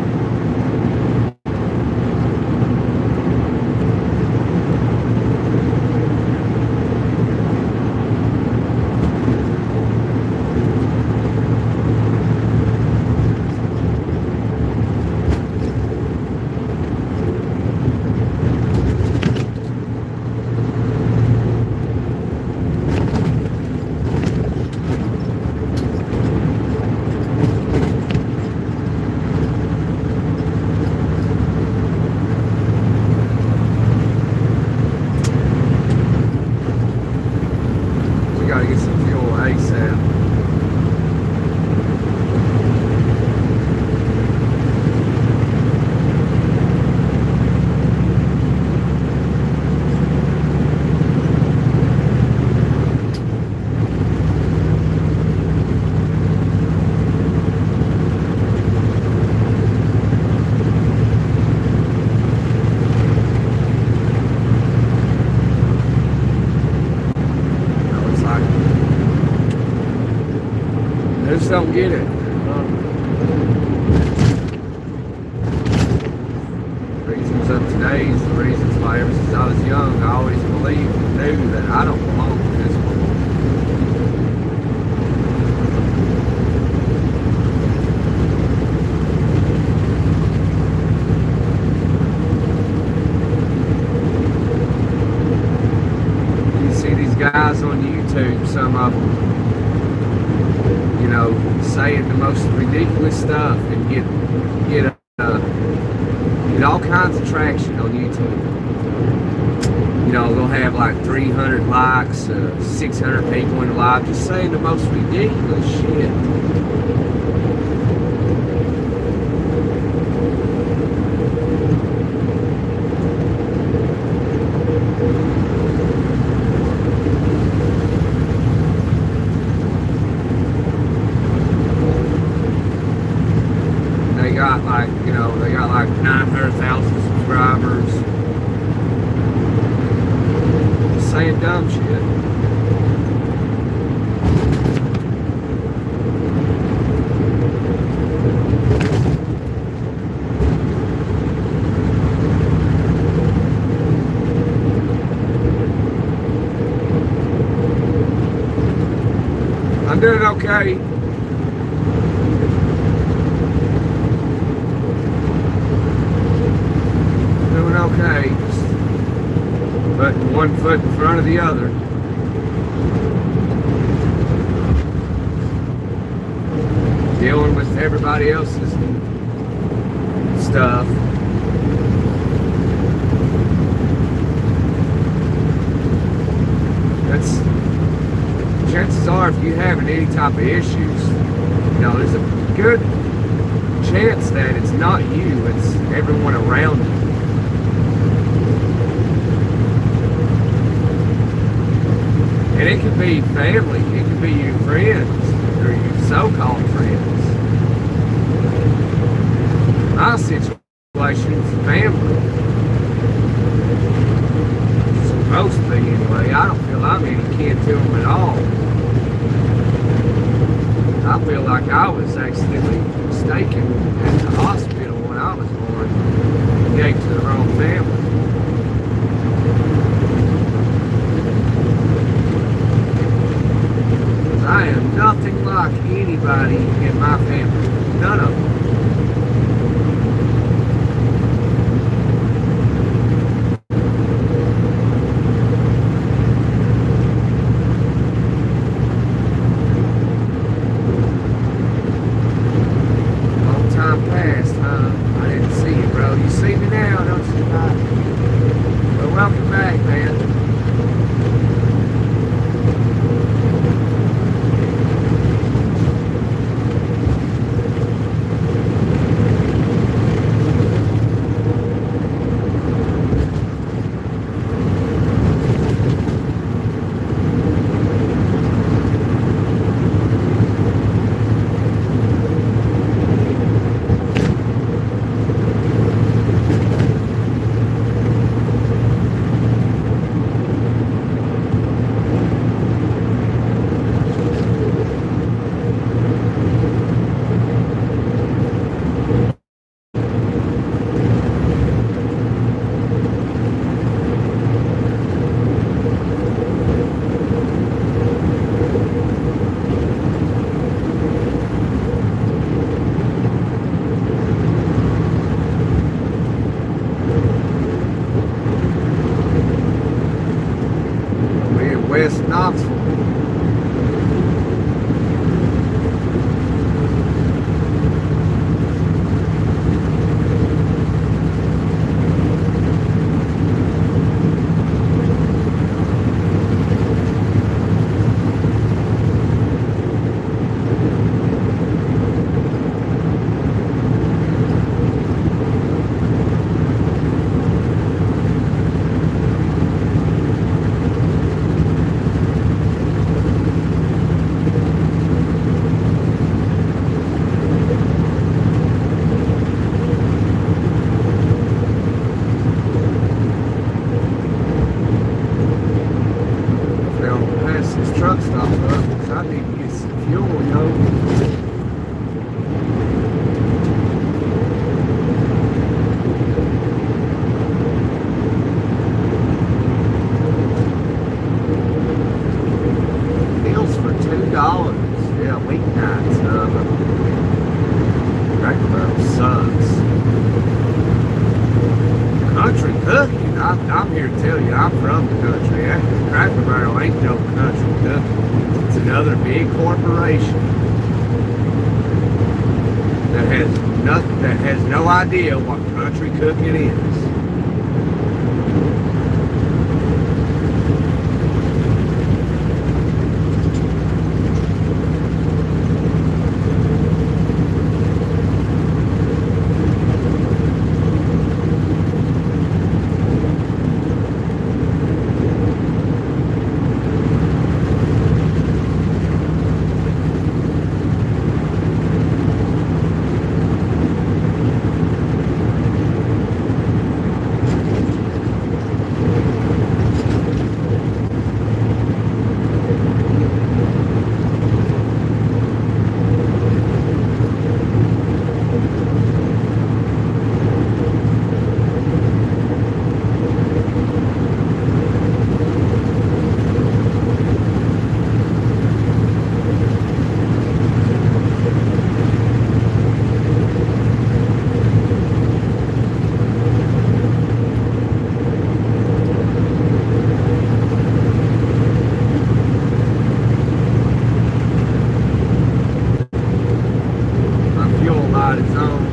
Don't get it. Reasons of today is the reasons why ever since I was young I always believed and knew that I don't belong to this world. You see these guys on YouTube, some of them, you know, saying the most ridiculous stuff and get all kinds of traction on YouTube. You know, they'll have like 300 likes, 600 people in the live just saying the most ridiculous shit. They got like 900,000 subscribers. Saying dumb shit. I'm doing okay. Okay, but one foot in front of the other. Dealing with everybody else's stuff. That's, chances are, if you're having any type of issues, you know, there's a good chance that it's not you, it's everyone around you. And it could be family, it could be your friends, or your so-called friends. My situation's family. Supposed to be anyway. I don't feel I'm any kin to them at all. I feel like I was accidentally mistaken at the hospital when I was born. Gave to the wrong family. I am nothing like anybody in my family. None of them. Long time past, huh? I didn't see you, bro. You see me now, don't you? Well, welcome back, man. West Knoxville. This truck stop up because I need to get some fuel, Deals for $2. Yeah, weeknights. Cracker Barrel sucks. Country cooking. I'm here to tell you, I'm from the country. Cracker Barrel ain't no country cooking. It's another big corporation that has no idea what country cooking is.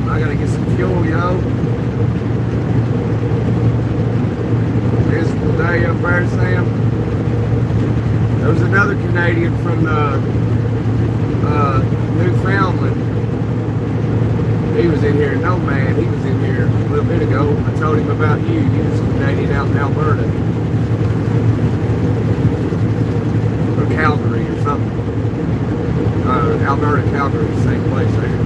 I gotta get some fuel, Miserable day up there, Sam. There was another Canadian from Newfoundland. He was in here. No, man, he was in here a little bit ago. I told him about you. He was a Canadian out in Alberta. Calgary or something. Alberta, Calgary, same place there.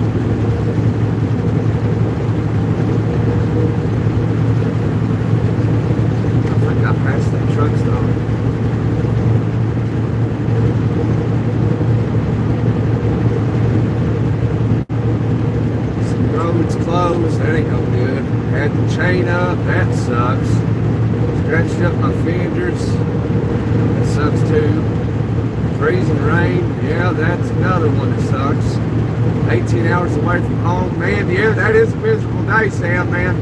I think I passed that truck stop. Some roads closed, that ain't no good. Had the chain up, that sucks. Scratched up my fenders, that sucks too. Freezing rain, yeah, that's another one that sucks. 18 hours away from home, man, yeah, that is a miserable day, Sam, man.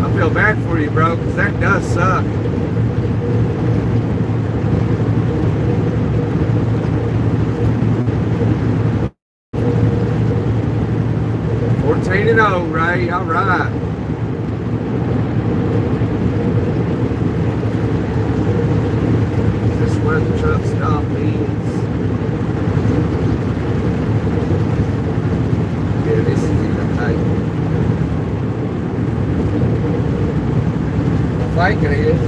I feel bad for you, bro, because that does suck. And 0, Ray, all right. Is this where the truck stop is? Yeah, this is even tight. I think it is.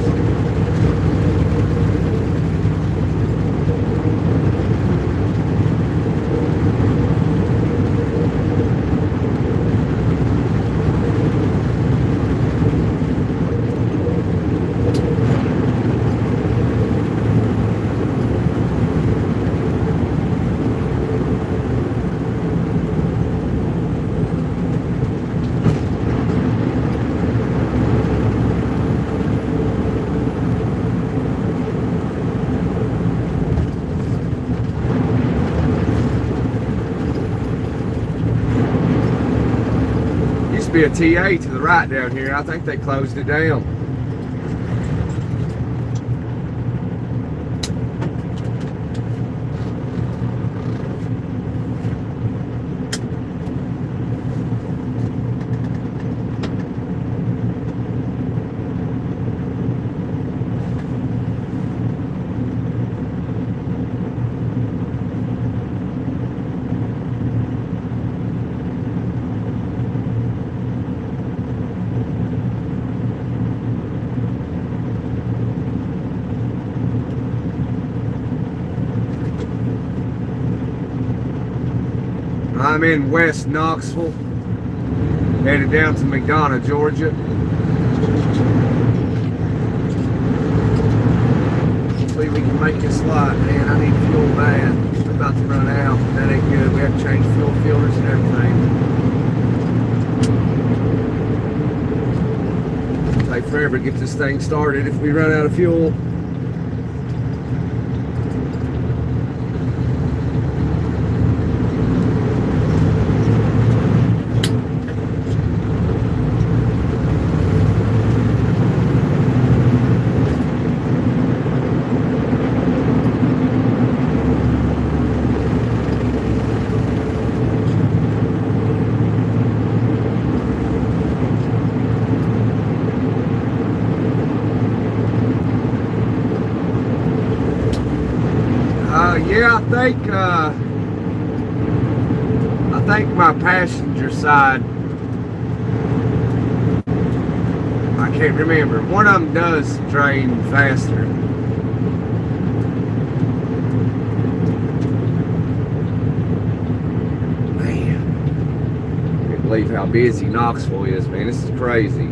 Be a TA to the right down here. I think they closed it down. I'm in West Knoxville, headed down to McDonough, Georgia. Hopefully we can make this light, man. I need fuel bad. We're about to run out. That ain't good. We have to change fuel filters and everything. It'll take forever to get this thing started if we run out of fuel. Yeah, I think my passenger side, I can't remember. One of them does drain faster. Man, I can't believe how busy Knoxville is, man. This is crazy.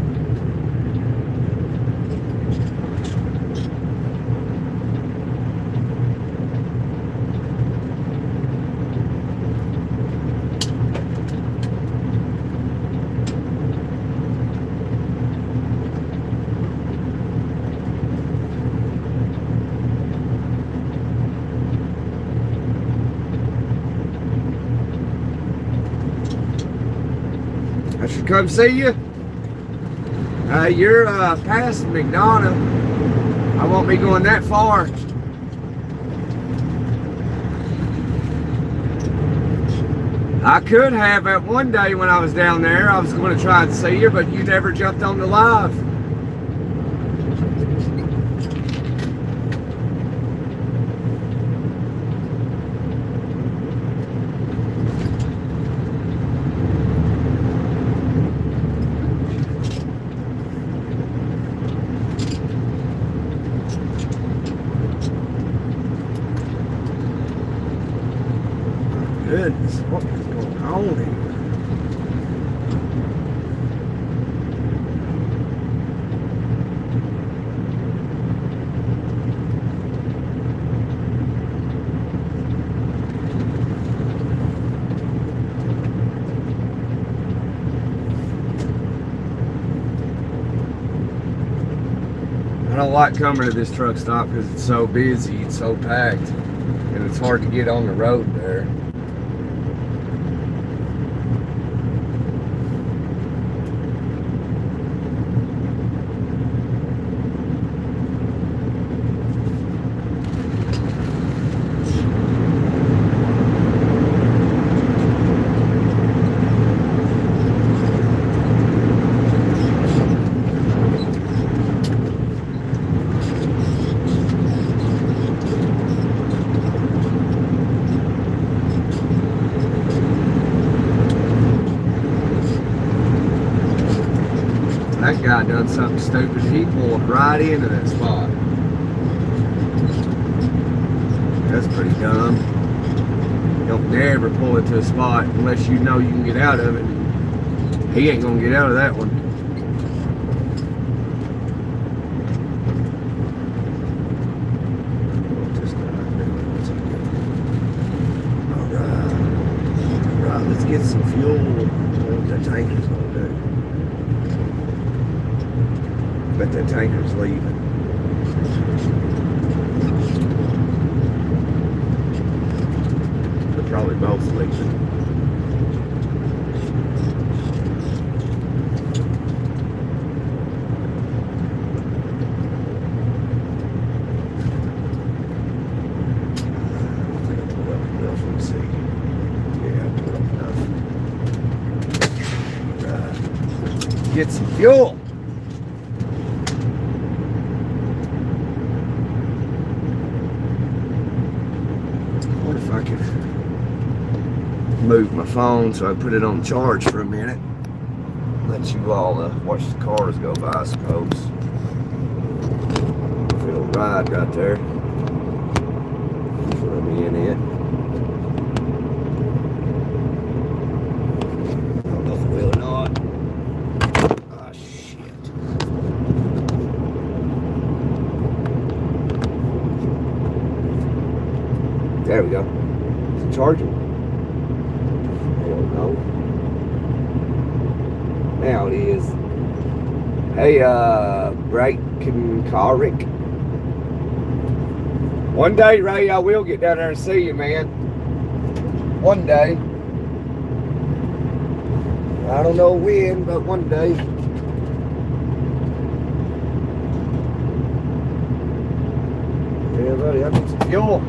I should come see you. You're past McDonough. I won't be going that far. I could have at one day when I was down there. I was going to try and see you, but you never jumped on the live. don't like coming to this truck stop because it's so busy, it's so packed, and it's hard to get on the road there. That guy done something stupid. He pulled right into that spot. That's pretty dumb. Don't never pull into a spot unless you know you can get out of it. He ain't gonna get out of that one. Alright, let's get some fuel. What that tanker's gonna do. Bet that tanker's leaving. They're probably both leaving. I think I pulled up enough. Let's see. Yeah, I pulled up enough. Right. Get some fuel. If I could move my phone so I put it on charge for a minute, let you all watch the cars go by, I suppose. If it'll ride right there for me in it. I don't know if it will or not. Ah, shit. There we go. Is it charging? Hell no. Now it is. Hey, Bracken Carrick. One day, Ray, I will get down there and see you, man. One day. I don't know when, but one day. Yeah, buddy, I need some fuel.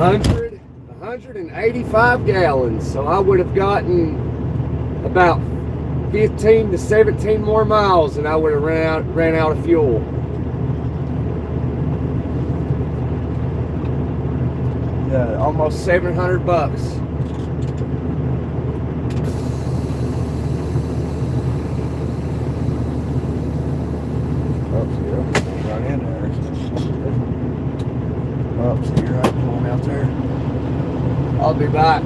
185 gallons. So I would have gotten about 15 to 17 more miles and I would have ran out of fuel. Yeah, almost 700 bucks. Oh, see, I'm right in there. Oh, see, you're right going out there. I'll be back.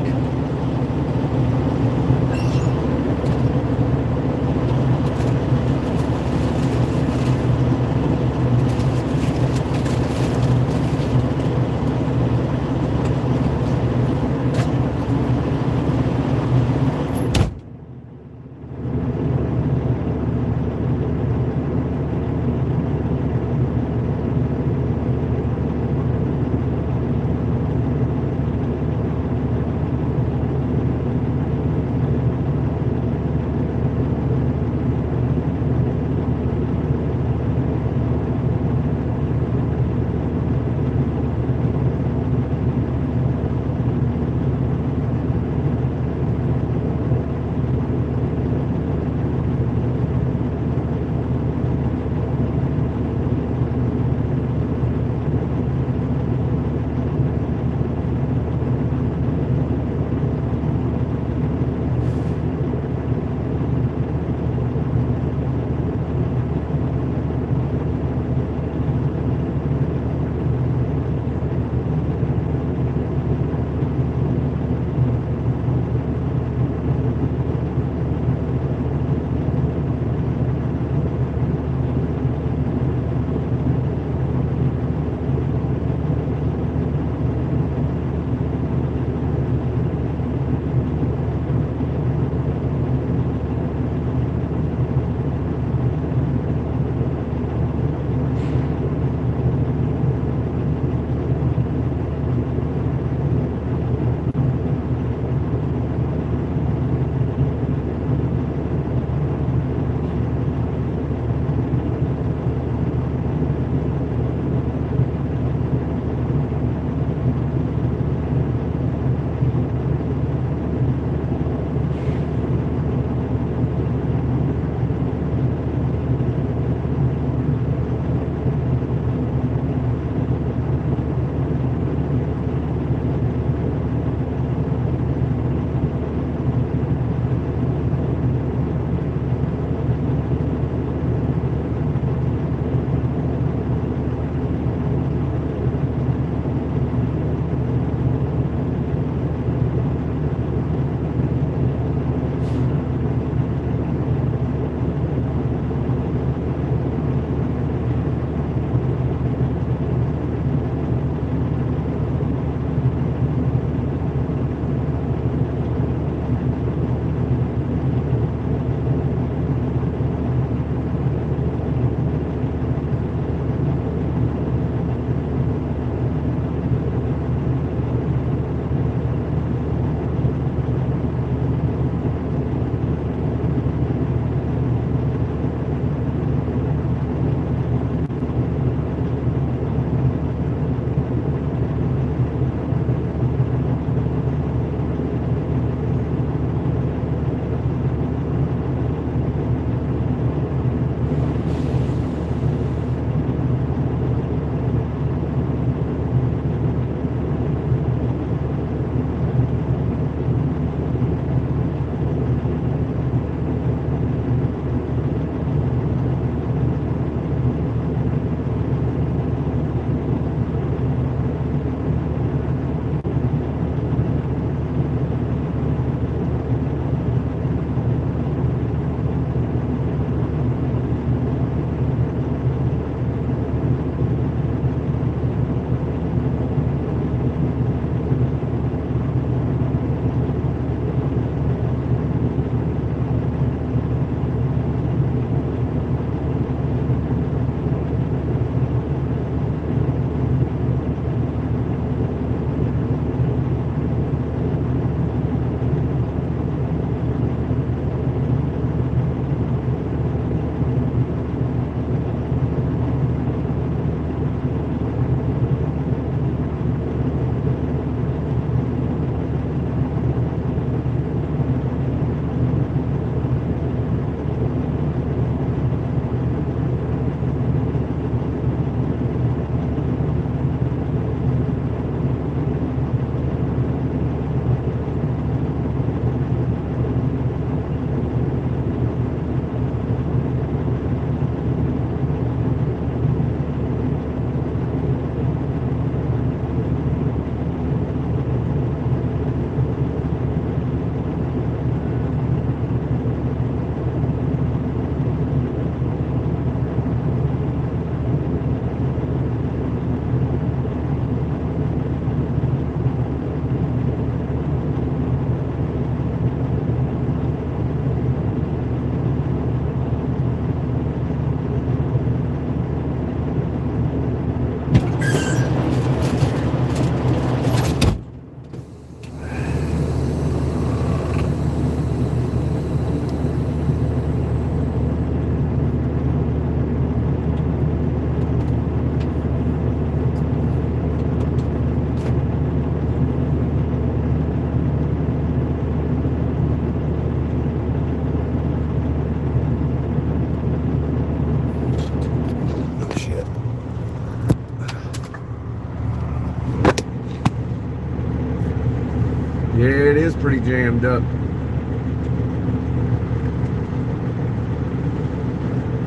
is pretty jammed up.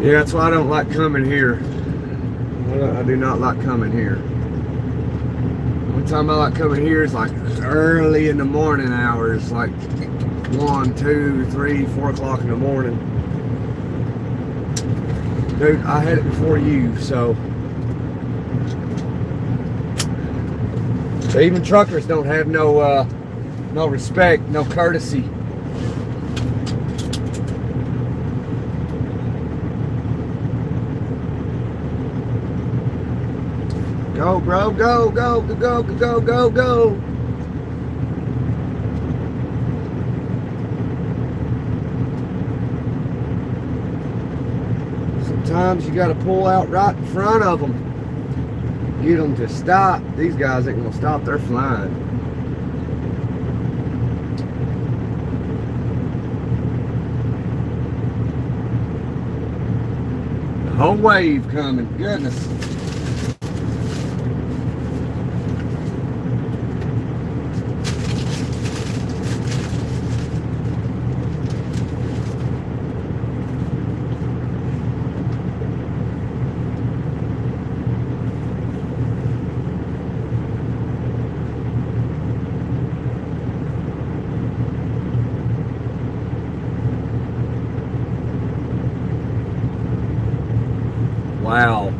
Yeah, that's why I don't like coming here. I do not like coming here. The only time I like coming here is like early in the morning hours, like 1, 2, 3, 4 o'clock in the morning. Dude, I had it before you, so. Even truckers don't have no respect, no courtesy. Go, bro, go, go, go, go, go, go. Sometimes you got to pull out right in front of them. Get them to stop. These guys ain't gonna stop, they're flying. The whole wave coming, goodness. Wow.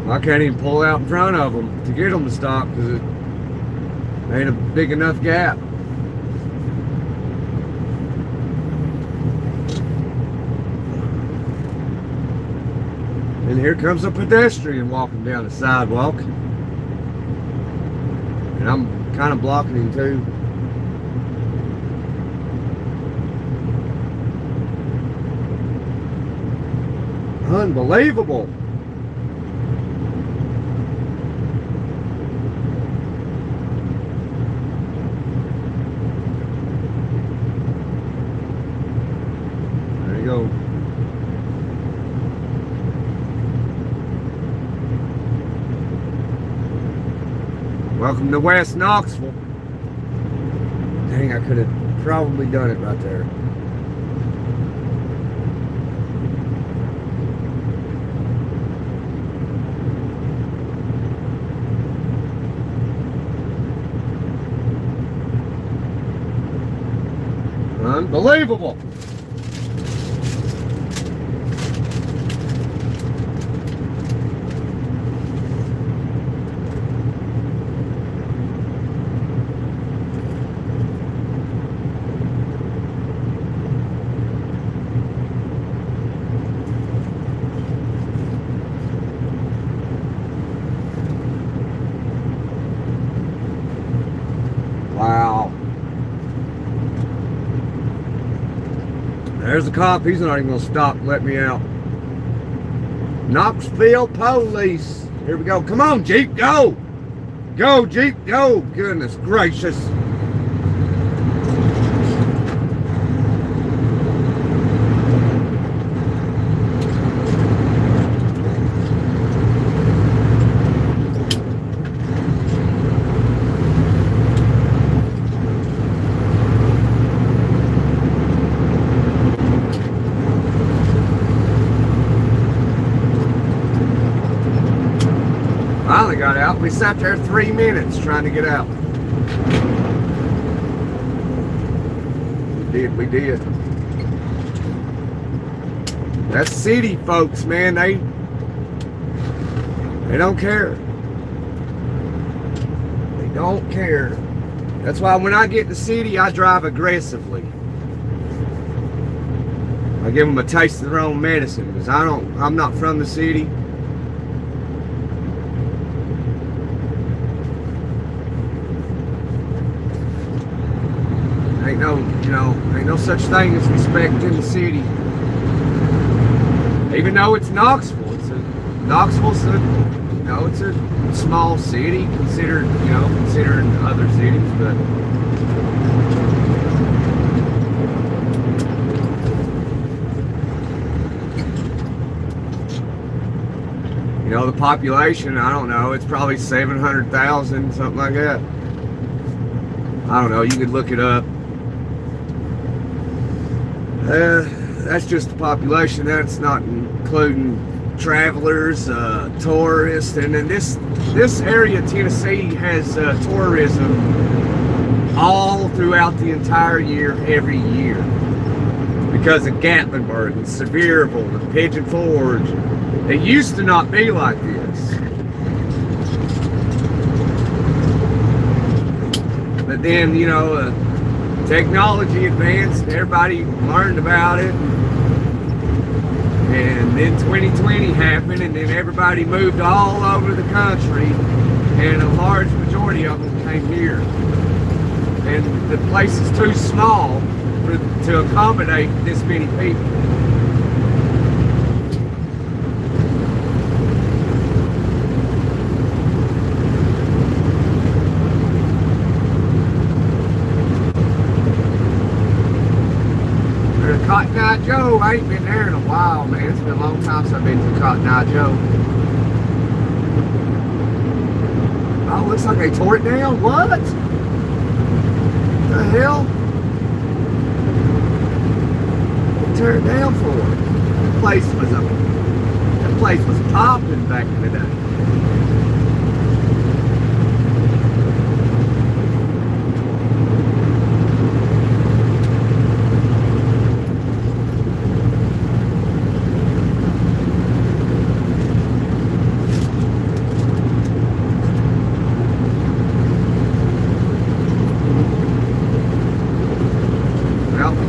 I can't even pull out in front of them to get them to stop because it ain't a big enough gap. And here comes a pedestrian walking down the sidewalk. And I'm kind of blocking him too. Unbelievable. There you go. Welcome to West Knoxville. Dang, I could have probably done it right there. Unbelievable. Wow. There's the cop. He's not even going to stop and let me out. Knoxville police. Here we go. Come on, Jeep. Go. Go, Jeep. Go. Goodness gracious. Finally got out. We sat there 3 minutes trying to get out. We did. That's city folks, man. They don't care. They don't care. That's why when I get in the city, I drive aggressively. I give them a taste of their own medicine because I'm not from the city. Ain't no such thing as respect in the city. Even though it's Knoxville, it's a small city considering other cities, but the population, I don't know, it's probably 700,000, something like that. I don't know, you could look it up. That's just the population. That's not including travelers, tourists, and then this area of Tennessee has tourism all throughout the entire year, every year, because of Gatlinburg and Sevierville and Pigeon Forge. It used to not be like this, but then, you know, technology advanced and everybody learned about it, and then 2020 happened, and then everybody moved all over the country, and a large majority of them came here, and the place is too small to accommodate this many people. Cotton Eye Joe, I ain't been there in a while, man. It's been a long time since I've been to Cotton Eye Joe. Oh, looks like they tore it down. What? The hell? They tore it down for? That place was popping back in the day.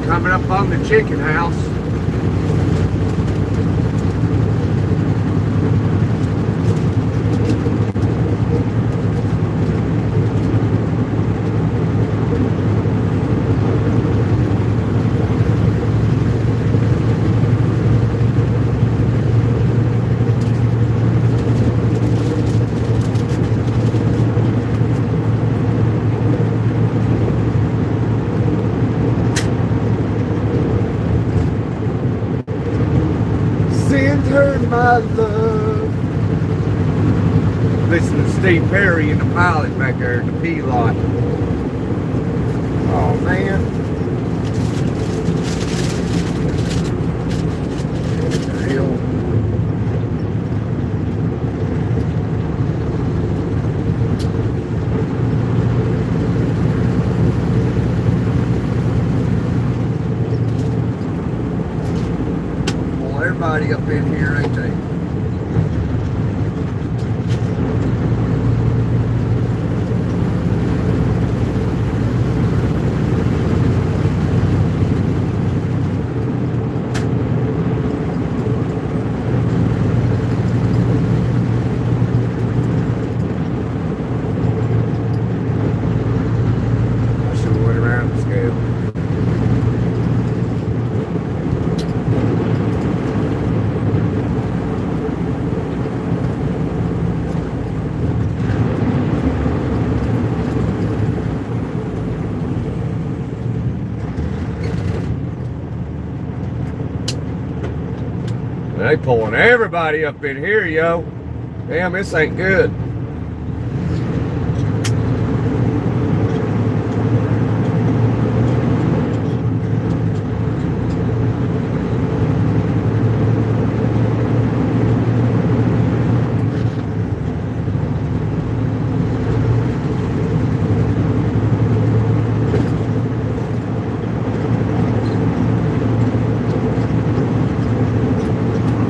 Coming up on the chicken house. My love. Listen to Steve Perry and the Pilot back there in the P lot. Oh man. What the hell? Well, everybody up in here, ain't they? They pulling everybody up in here, yo. Damn, this ain't good.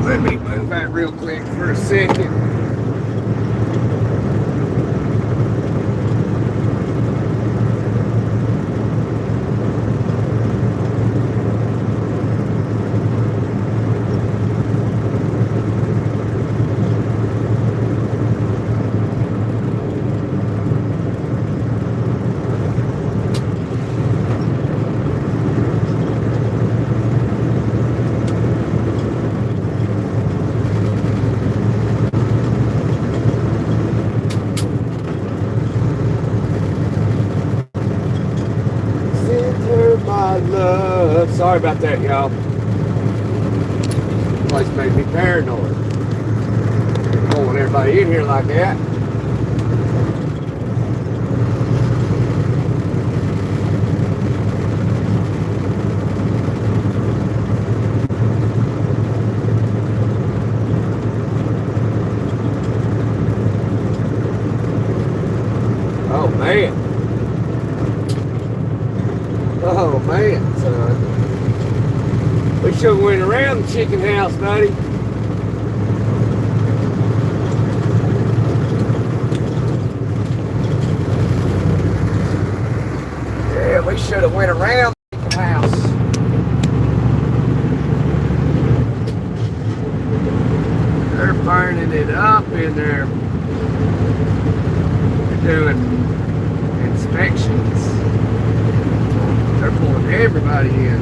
Let me move that real quick for a second. Love. Sorry about that, y'all. This place made me paranoid. pulling everybody in here like that. Oh man. Oh man, son. We should have went around the chicken house, buddy. Yeah, we should have went around the chicken house. They're burning it up in there. They're doing inspections. They're pulling everybody in.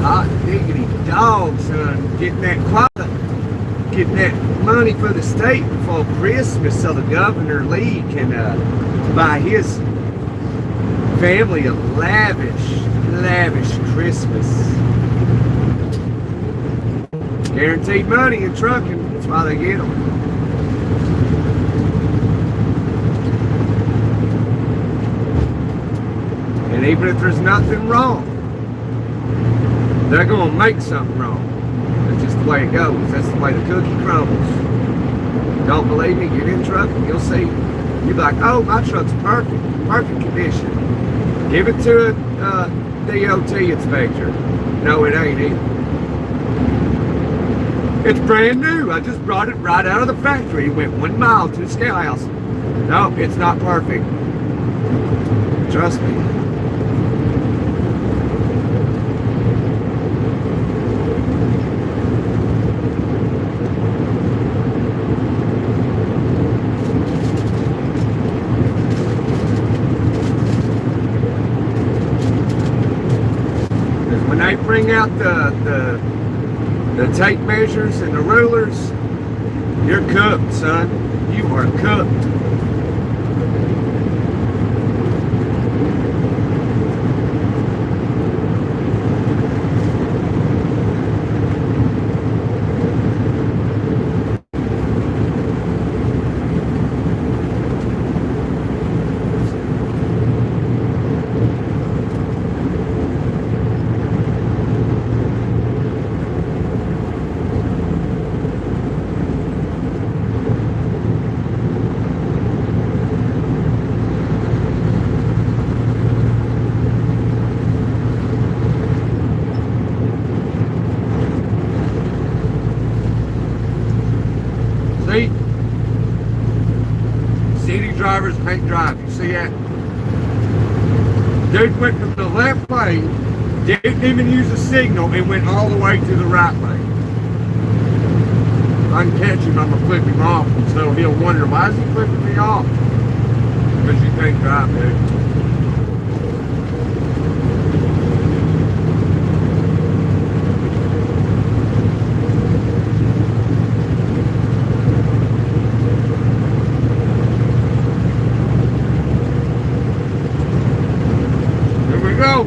Hot diggity dog, son. Getting that money for the state before Christmas so the Governor Lee can buy his family a lavish Christmas. Guaranteed money in trucking. That's why they get them. And even if there's nothing wrong, they're going to make something wrong. That's just the way it goes. That's the way the cookie crumbles. Don't believe me? Get in truck and you'll see. You'll be like, oh, my truck's perfect condition. Give it to a DOT inspector. No, it ain't either. It's brand new. I just brought it right out of the factory. It went 1 mile to the scale house. No, it's not perfect. Trust me. When they bring out the tape measures and the rulers, you're cooked, son. You are cooked. See? City drivers can't drive. You see that? Dude went to the left lane, didn't even use a signal, and went all the way to the right lane. If I can catch him, I'm going to flip him off. So he'll wonder, why is he flipping me off? Because you can't drive, dude. Go.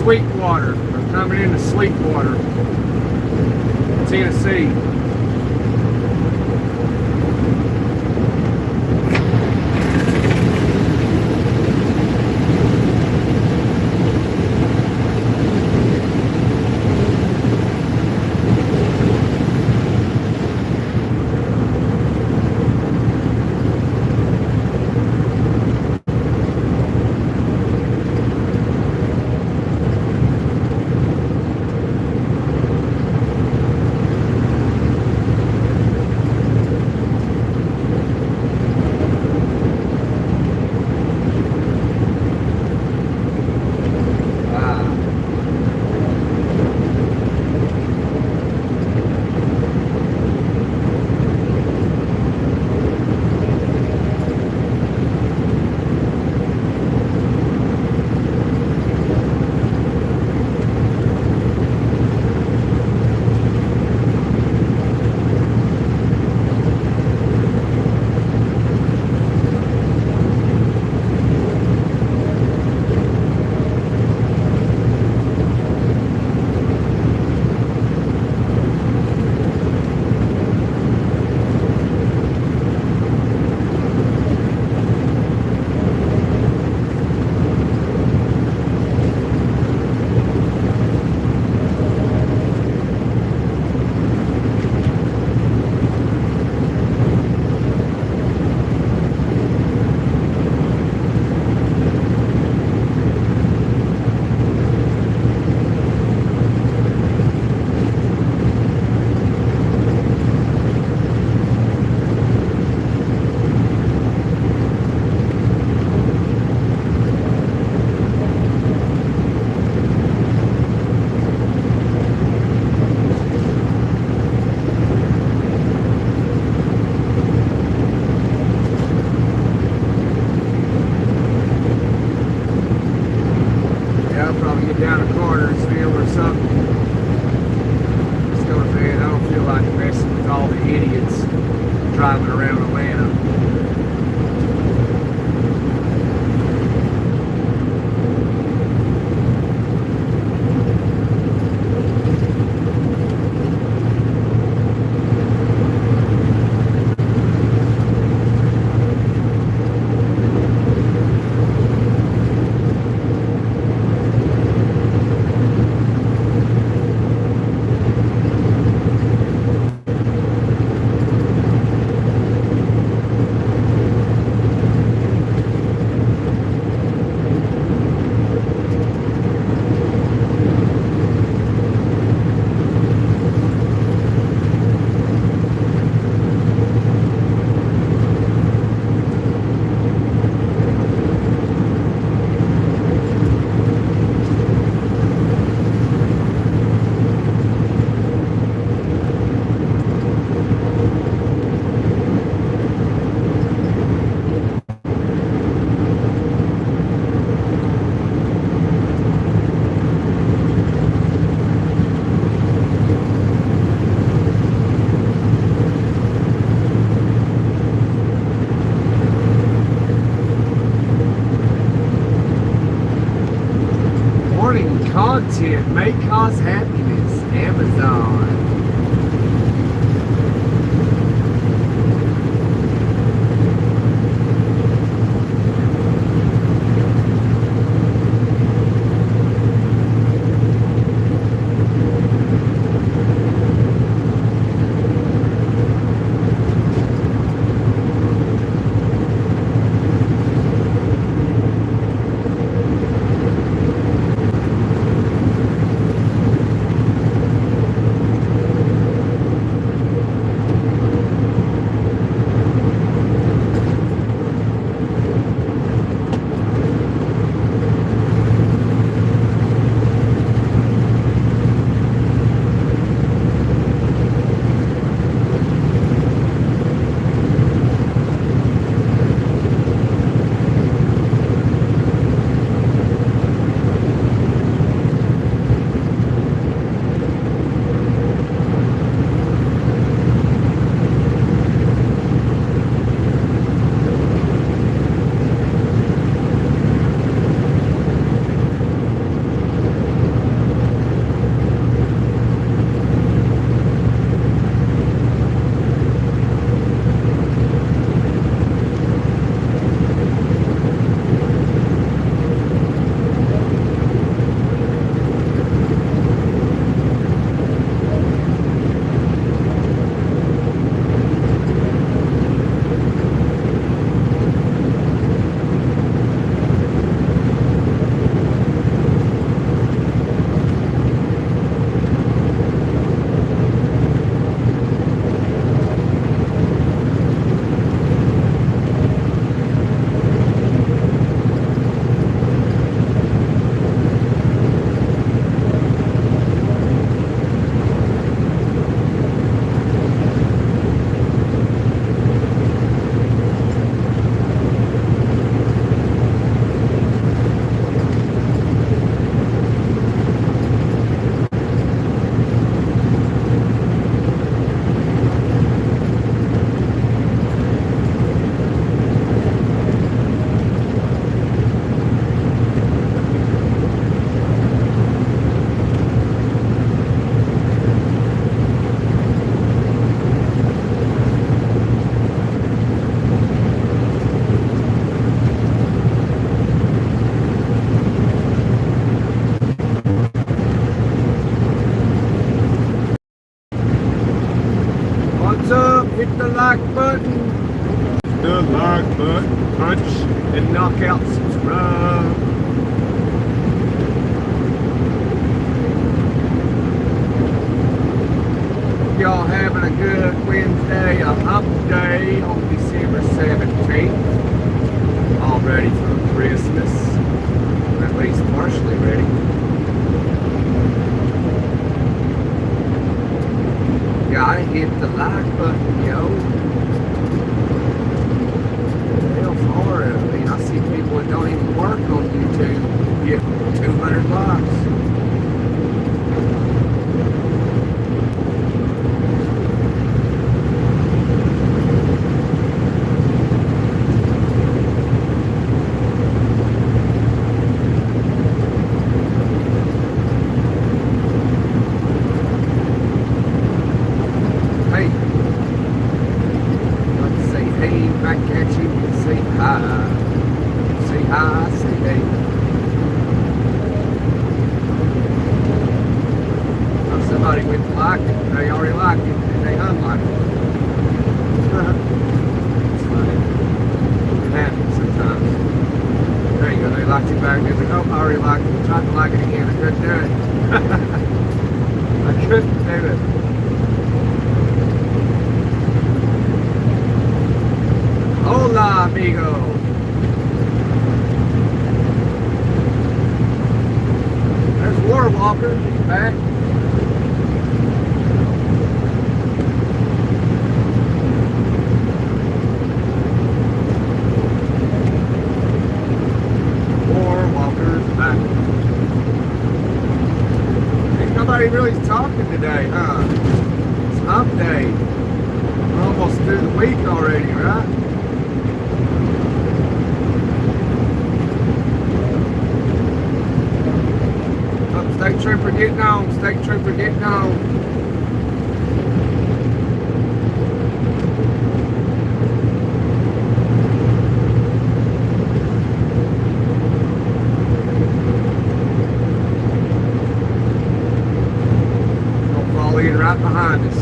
Sweetwater, or coming into Sweetwater, Tennessee. Down to Cartersville or something. Just go to bed. I don't feel like messing with all the idiots driving around Atlanta. Content may cause happiness. Amazon. up, hit the like button. The like button, punch and knock out subscribe. Y'all having a good Wednesday, a hump day on December 17th. All ready for Christmas. At least partially ready. Gotta hit the like button, yo. Hell for it. I mean, I see people that don't even work on YouTube get 200 likes. Somebody went to like it, they already liked it, and they unliked it. It's funny. It happens sometimes. There you go, they liked it back there. Like, oh, I already liked it. I tried to like it again. I couldn't do it. I couldn't do it. Hola, amigo. There's Warwalker. He's back. Nobody really's talking today, huh? It's hump day. We're almost through the week already, right? Oh, State Trooper getting on. State Trooper getting on. Right behind us.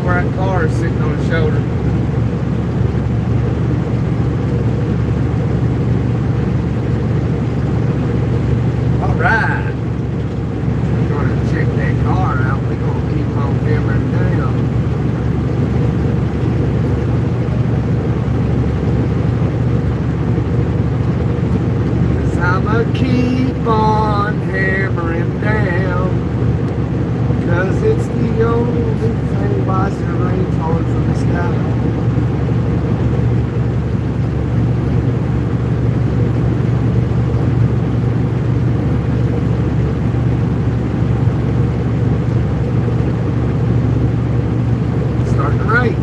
Where that car is sitting on his shoulder. Alright. We're going to check that car out. We're going to keep on hammering down. 'Cause I'ma keep on hammering down. 'Cause it's the only thing. Why is there rain falling from the sky? It's starting to rain.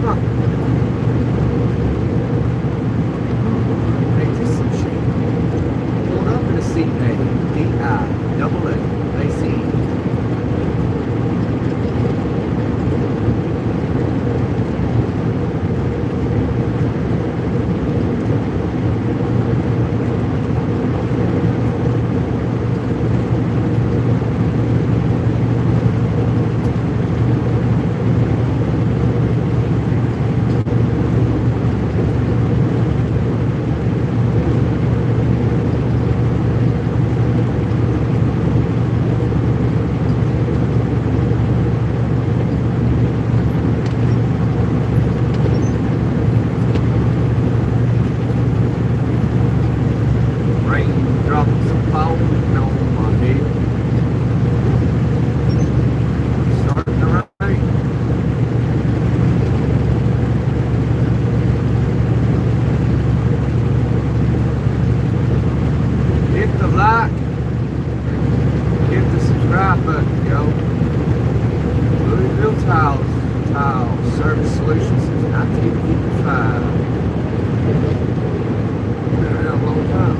Huh. Hey, just some shit. Pulled up in a C-A-D-I-double-A. They see. hit the subscribe button, yo. Louisville Tile Service Solutions since 1955. Been around a long time.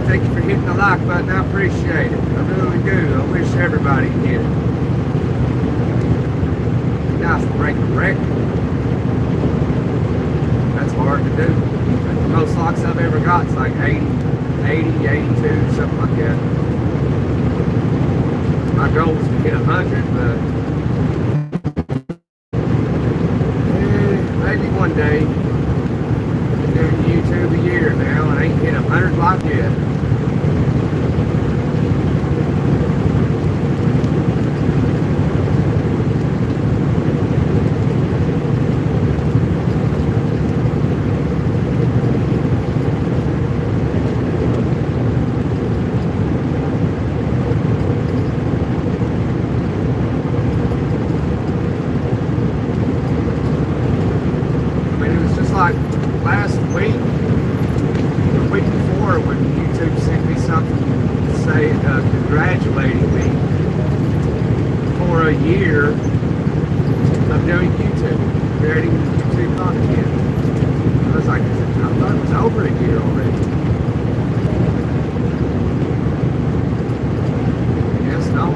Thank you for hitting the like button. I appreciate it. I really do. I wish everybody did it. Nice to break a record. That's hard to do. The most likes I've ever got is like 80, 82, something like that. My goal is to hit 100, but maybe one day. Been doing YouTube a year now and ain't hit 100 likes yet. Like last week, the week before, when YouTube sent me something to say congratulating me for a year of doing YouTube, creating YouTube content. I was like, I thought it was over a year already. Yes, no.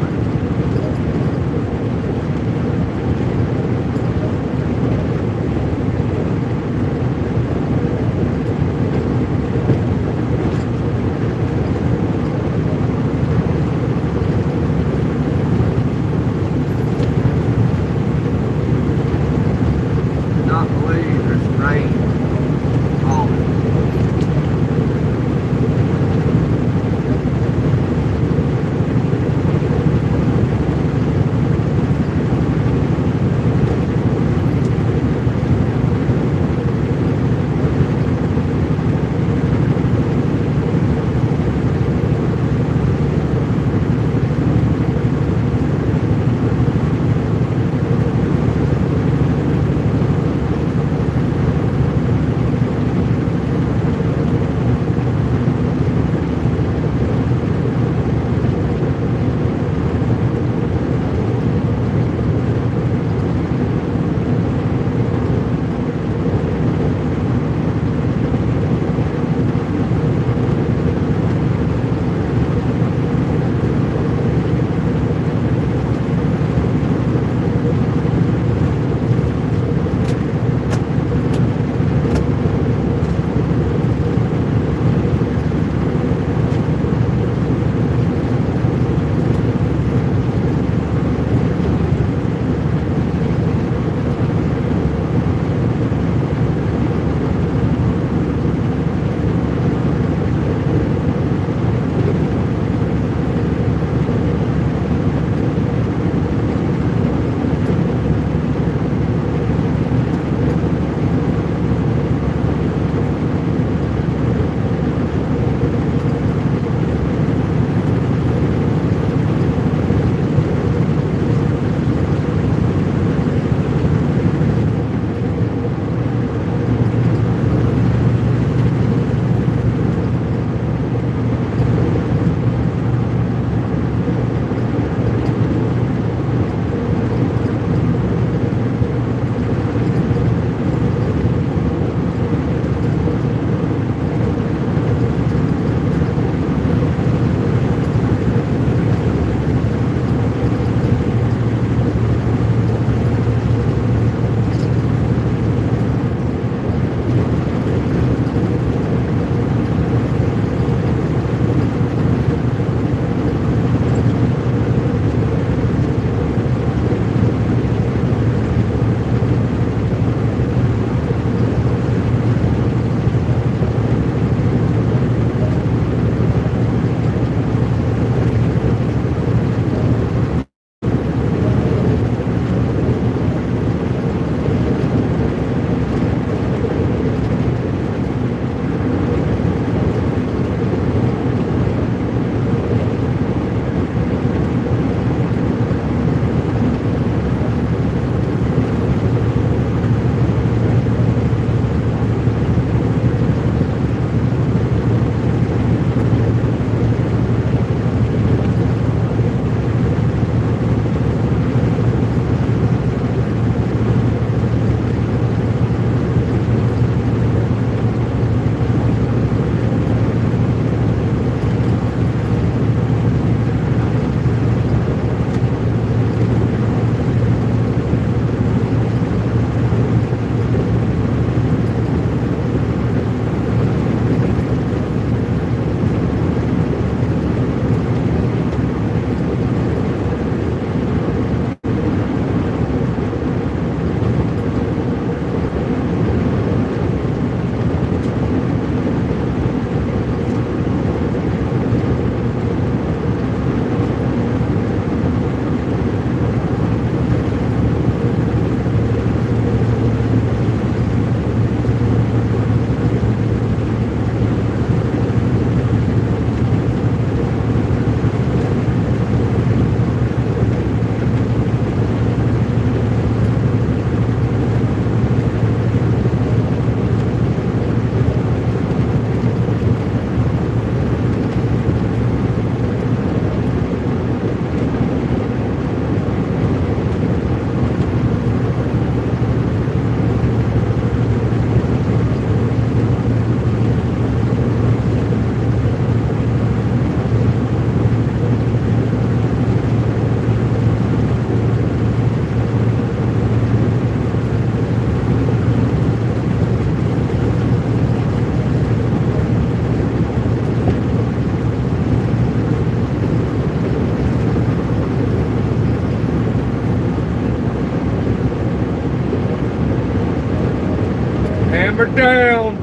Hammer down.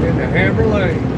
In the hammer lane.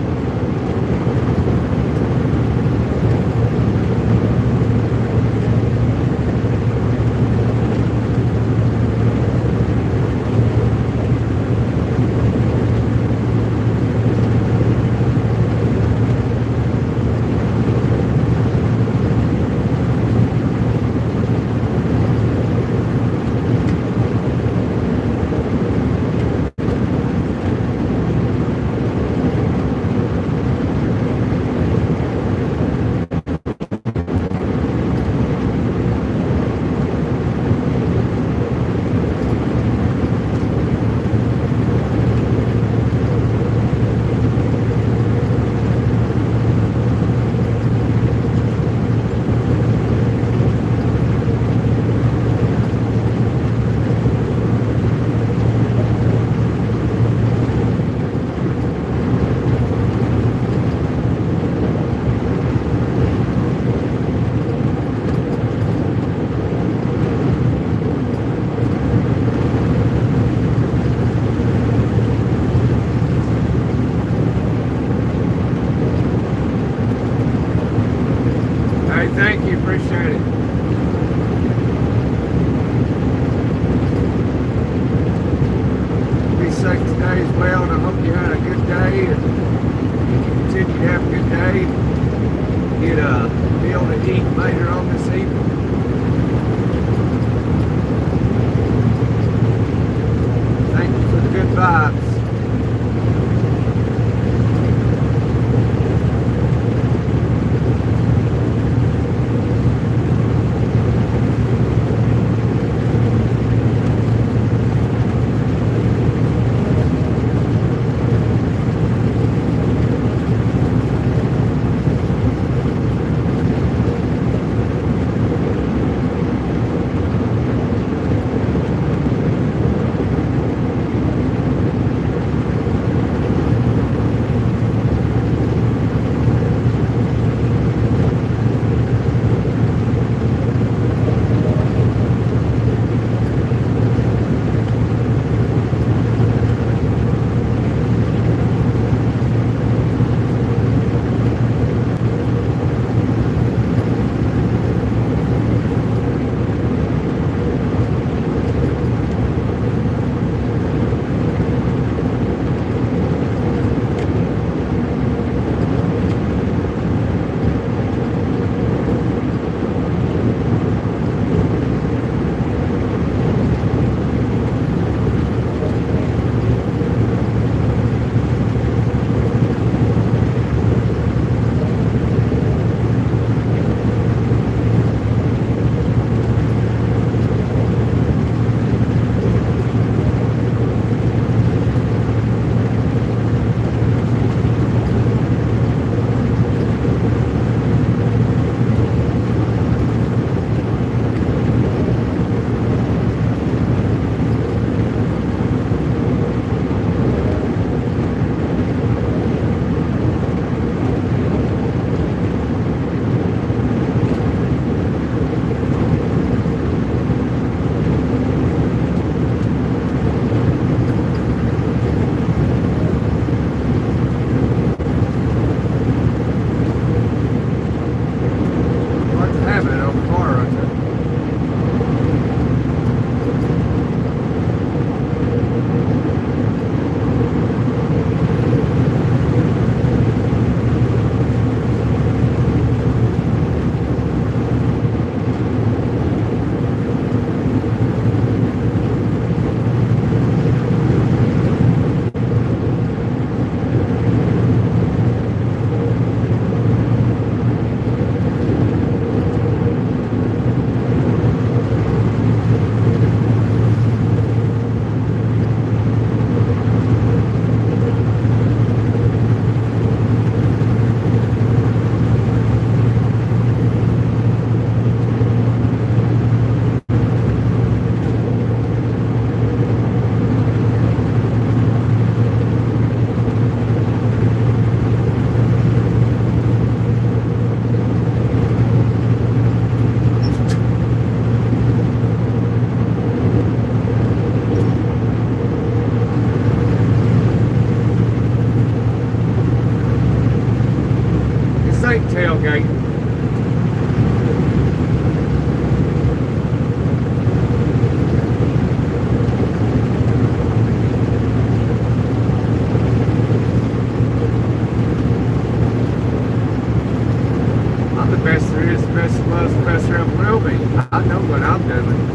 will be. I know what I'm doing.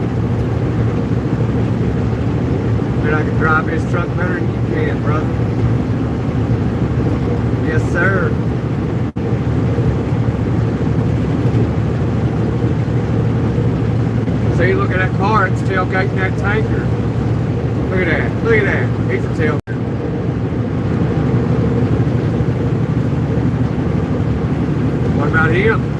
But I can drive this truck better than you can, brother. Yes, sir. See, look at that car. It's tailgating that tanker. Look at that. Look at that. He's a tailgater. What about him?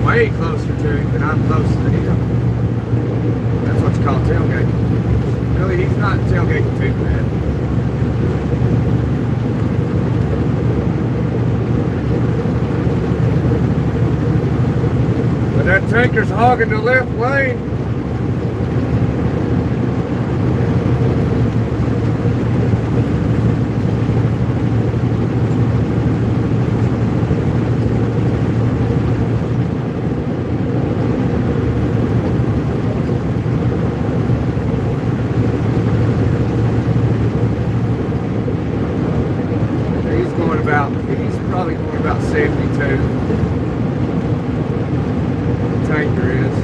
Way closer to him than I'm close to him. That's what's called tailgating. Really, he's not tailgating too bad. But that tanker's hogging the left lane. He's probably going about 72. The tanker is.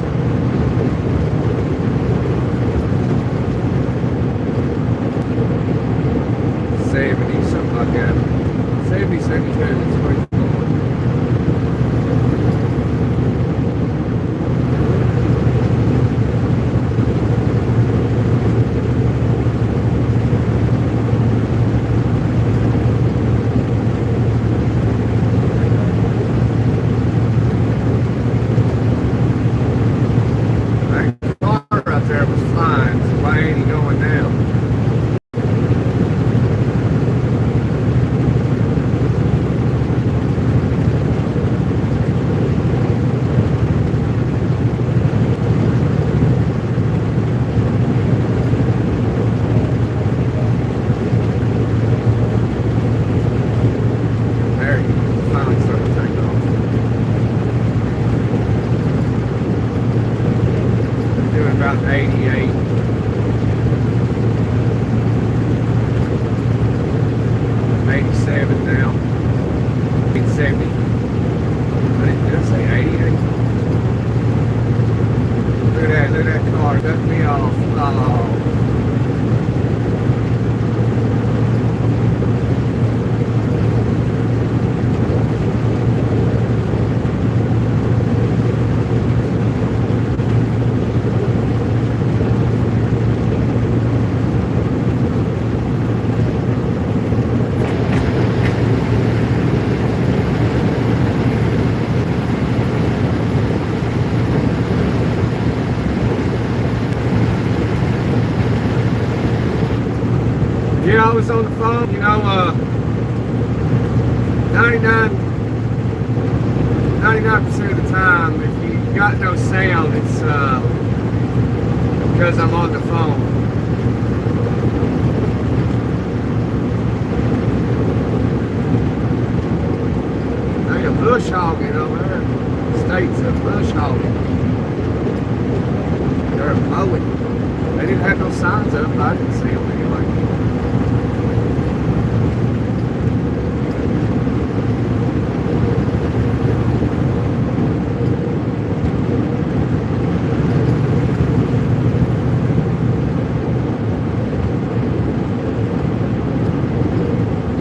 70, something like that. 70, 72, that's where he's going. About 88. 87 now. 70. But it does say 88. Look at that car. Cut me off. Oh. Yeah, I was on the phone, 99% of the time, if you got no sound, it's because I'm on the phone. They a bush hogging over there. The state's a bush hogging. They're mowing. They didn't have no signs up. I didn't see them anyway.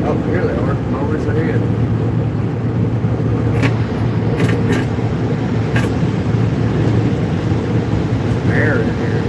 Oh, here they are. Mowers ahead. Air in here.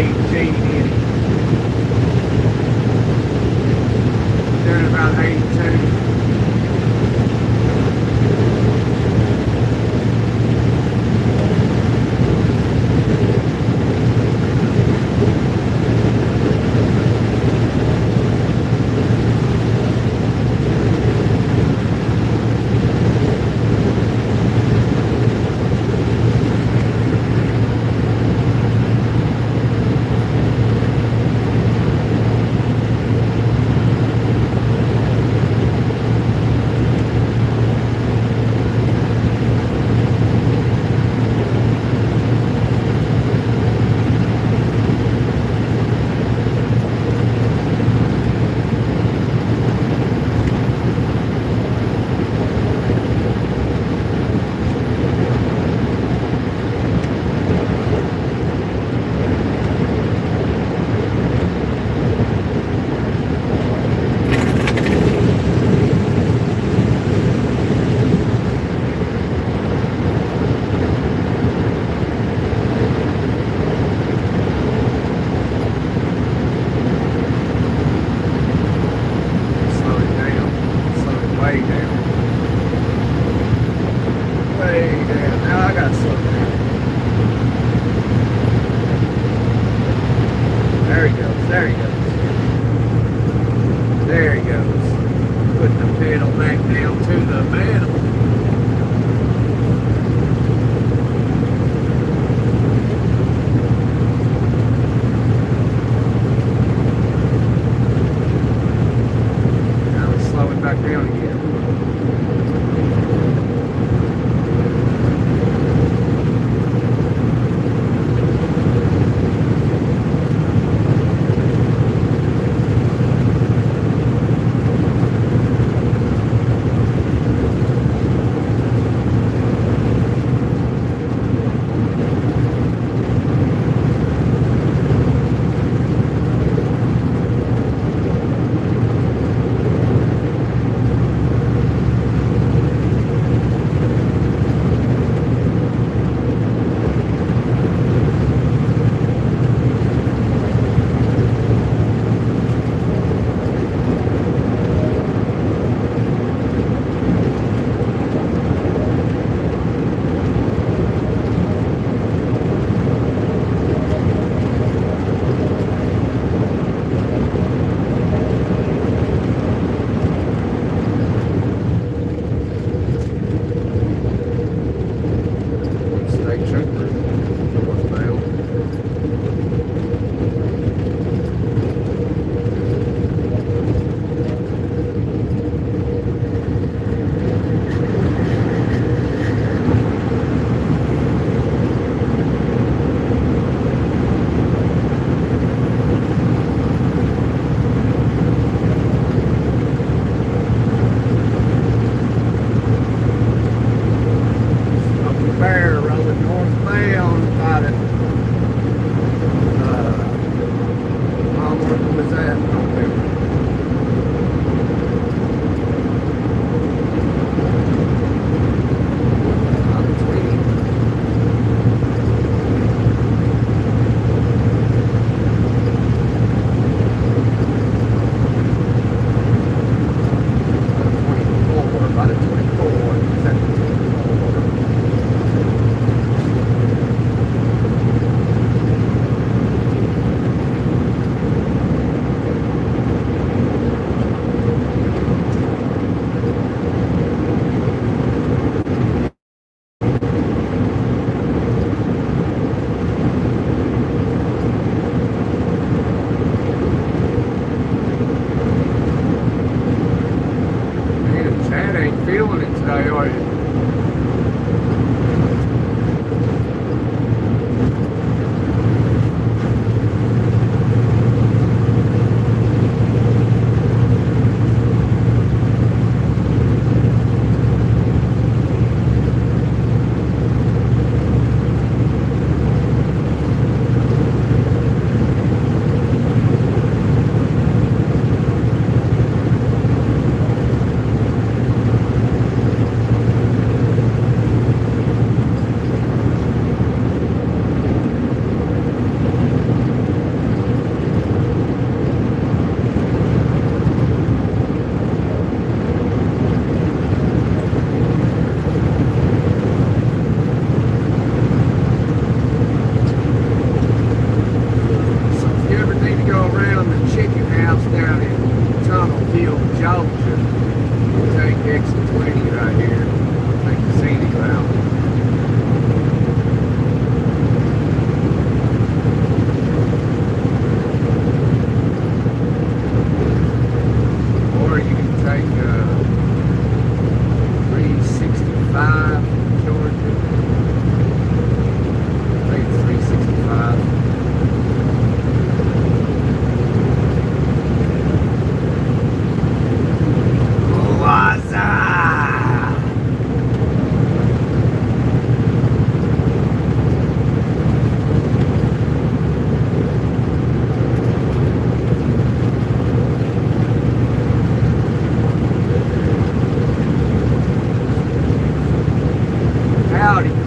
18 in it. Doing about 82.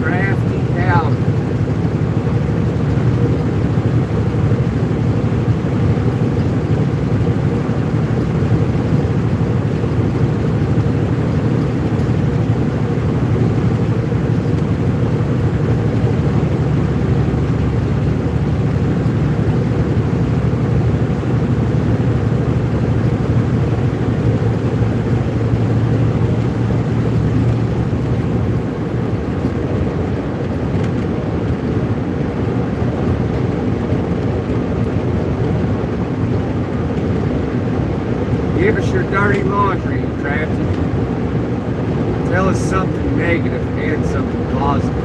Crafty Calvin. Give us your dirty laundry, Crafty. Tell us something negative and something positive.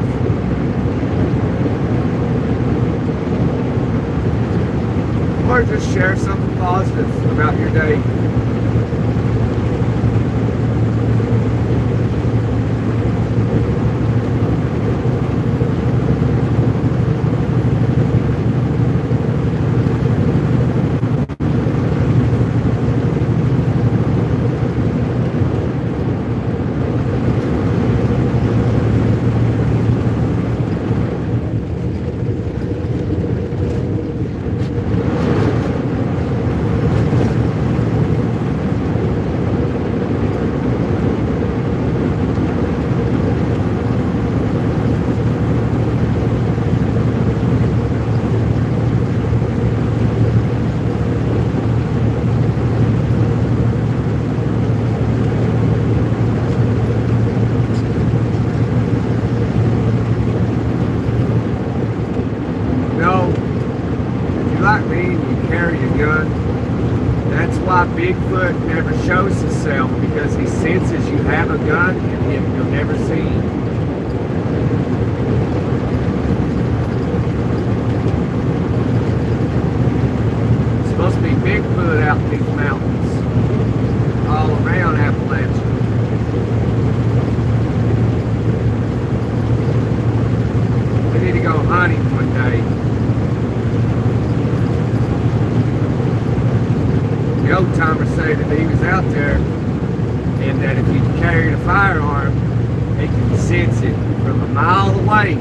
Or just share something positive about your day. Like me and you carry a gun, that's why Bigfoot never shows himself, because he senses you have a gun and he'll never see you. It's supposed to be Bigfoot out in these mountains all around Appalachia. We need to go hunting one day. The old timer said that he was out there and that if you carried a firearm, he can sense it from a mile away.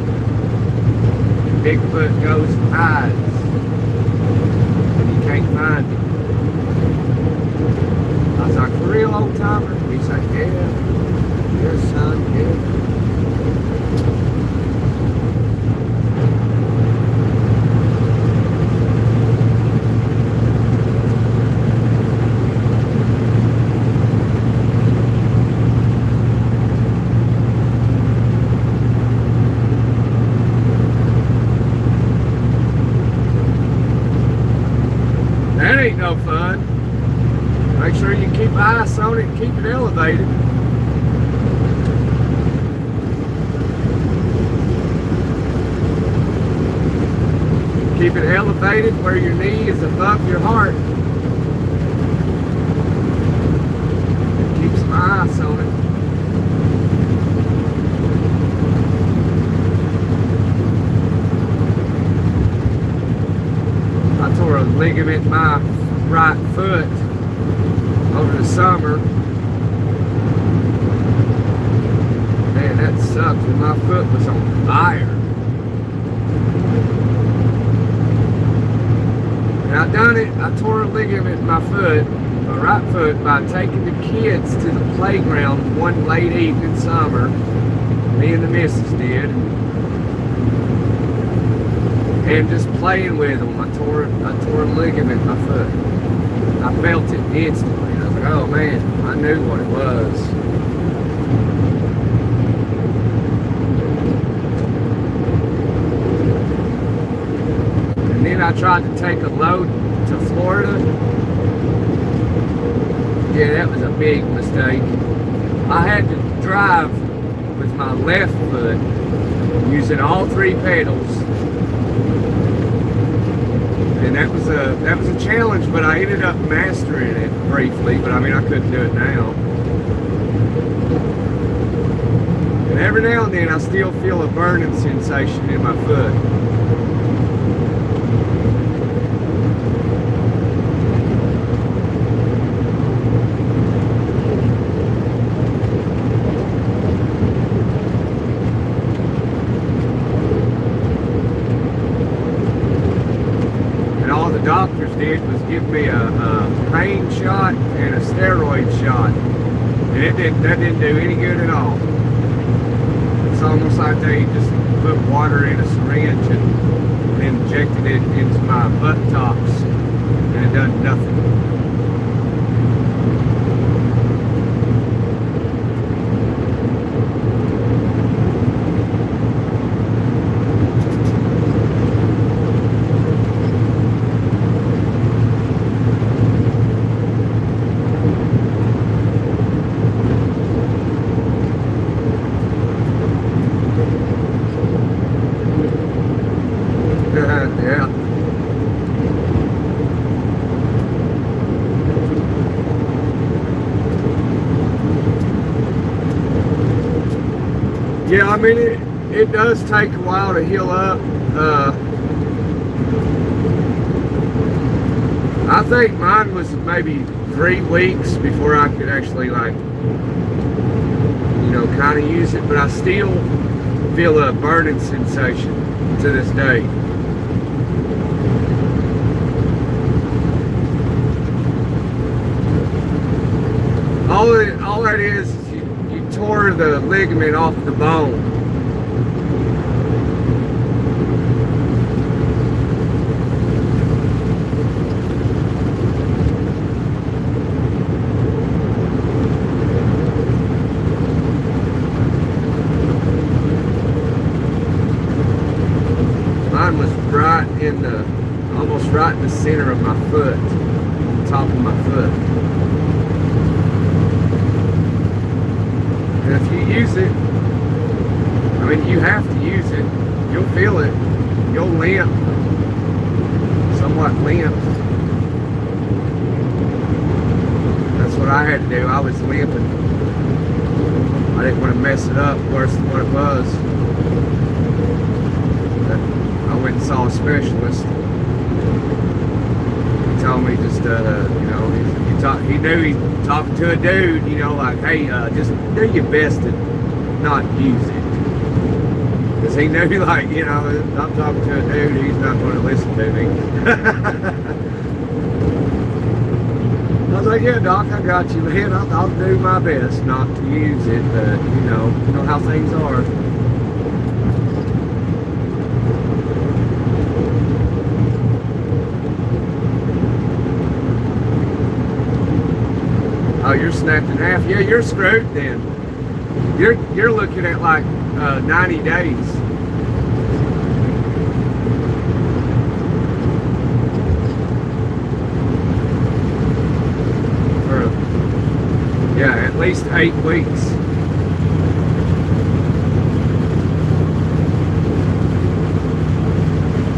Bigfoot goes and hides and you can't find him. I was like, for real, old timer? He's like, yeah, son, yeah. That ain't no fun. Make sure you keep ice on it and keep it elevated. Keep it elevated where your knee is above your heart. Keep some ice on it. I tore a ligament in my right foot over the summer. Man, that sucked when my foot was on fire. And I done it, I tore a ligament in my foot, my right foot, by taking the kids to the playground one late evening summer. Me and the missus did. And just playing with them, I tore a ligament in my foot. I felt it instantly. I was like, oh man, I knew what it was. And then I tried to take a load to Florida. Yeah, that was a big mistake. I had to drive with my left foot using all three pedals. And that was a challenge, but I ended up mastering it briefly. But I mean, I couldn't do it now. And every now and then, I still feel a burning sensation in my foot. did was give me a pain shot and a steroid shot, and that didn't do any good at all. It's almost like they just put water in a syringe and injected it into my buttocks, and it done nothing. Yeah, I mean, it does take a while to heal up. I think mine was maybe 3 weeks before I could actually, like, you know, kind of use it, but I still feel a burning sensation to this day. All that is you tore the ligament off the bone. Mine was right in the, almost right in the center of my foot, on top of my foot. And if you use it, I mean, you have to use it. You'll feel it. You'll limp. Somewhat limp. That's what I had to do. I was limping. I didn't want to mess it up worse than what it was. But I went and saw a specialist. He told me just, you know, he knew he was talking to a dude, you know, like, hey, just do your best to not use it. Because he knew, like, you know, I'm talking to a dude, he's not going to listen to me. I was like, yeah, doc, I got you, man. I'll do my best not to use it, but, you know how things are. Oh, you're snapped in half. Yeah, you're screwed then. You're looking at like 90 days. Or, yeah, at least 8 weeks.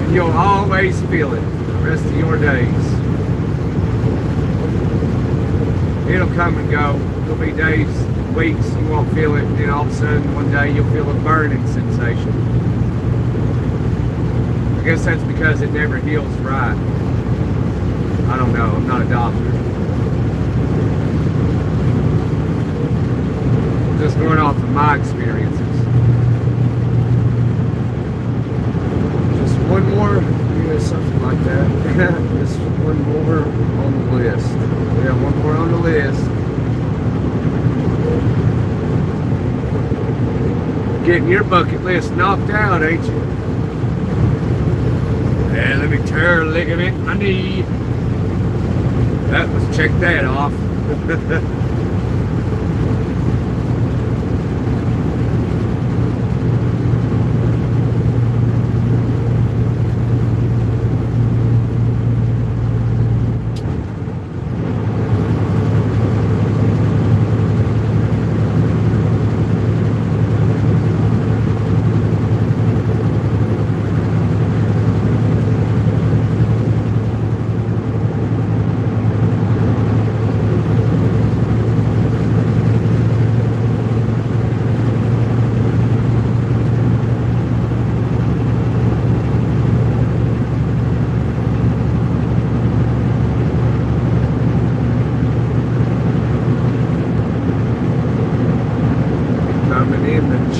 And you'll always feel it the rest of your days. It'll come and go. There'll be days, weeks, you won't feel it, and then all of a sudden one day you'll feel a burning sensation. I guess that's because it never heals right. I don't know, I'm not a doctor. Just going off of my experiences. Just one more, yeah, something like that. Just one more on the list. Yeah, one more on the list. Getting your bucket list knocked out, ain't you? Yeah, let me tear a ligament in my knee. Let's check that off.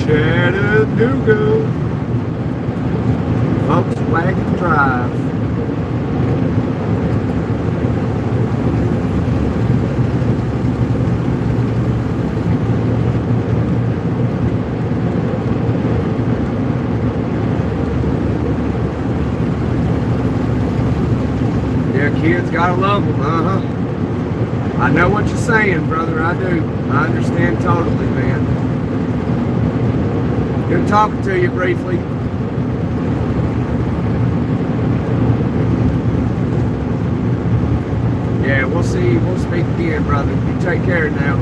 Chattanooga, Volkswagen Drive. kids gotta love them. I know what you're saying, brother. I do. I understand totally, man. Good talking to you briefly. Yeah, we'll see. We'll speak again, brother. You take care now.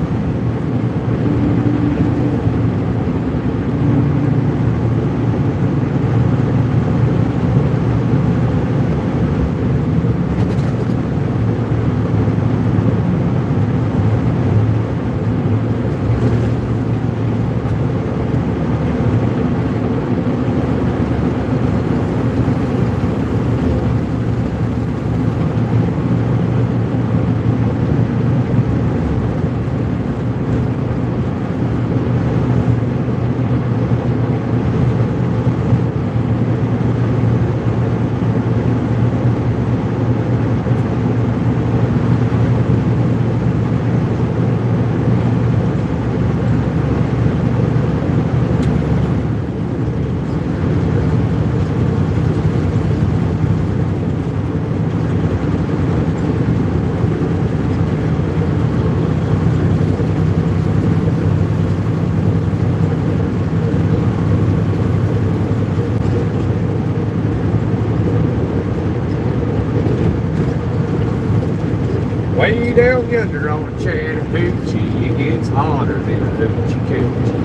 Way down yonder on Chattahoochee, it gets hotter than a hoochie coochie.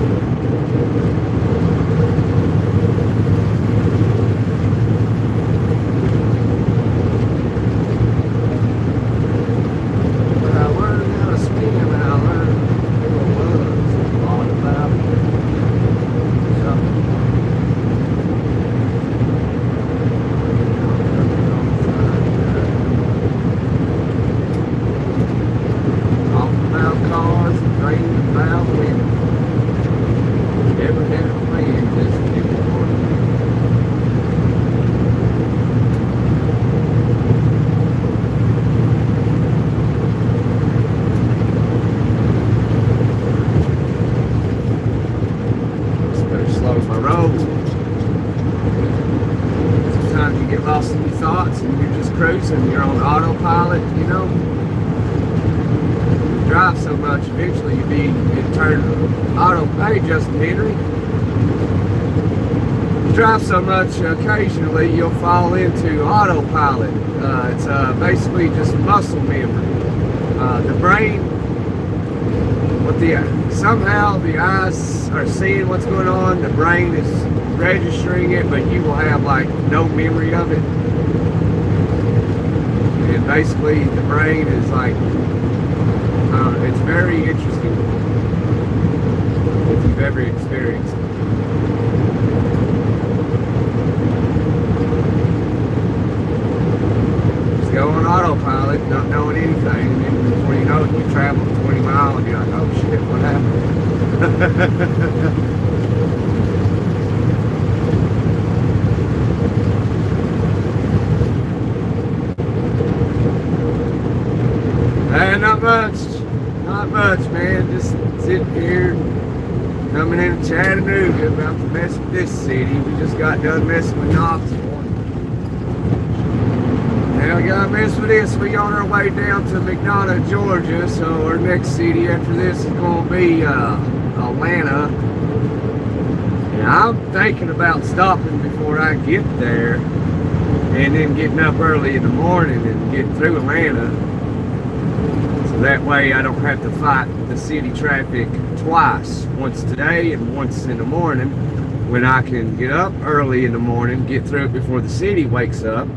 But I learned how to swim and I learned who I was and a lot about something. Cars and dreaming about women. Never had a plan just anymore. Just better slow my roll. Sometimes you get lost in your thoughts and you're just cruising, you're on autopilot, you know. Drive so much, eventually you be in turn auto. Hey, Justin Henry. You drive so much, occasionally you'll fall into autopilot. It's basically just muscle memory. The brain, somehow the eyes are seeing what's going on. The brain is registering it, but you will have like no memory of it. And basically, the brain is like. It's very interesting if you've ever experienced it. Just go on autopilot, not knowing anything, and then before you know it, you travel 20 miles and you're like, oh shit, what happened? Not much, man. Just sitting here, coming into Chattanooga, about to mess with this city. We just got done messing with Knoxville. Now we gotta mess with this. We on our way down to McDonough, Georgia. So our next city after this is gonna be Atlanta. And I'm thinking about stopping before I get there, and then getting up early in the morning and getting through Atlanta. That way I don't have to fight the city traffic twice, once today and once in the morning, when I can get up early in the morning, get through it before the city wakes up,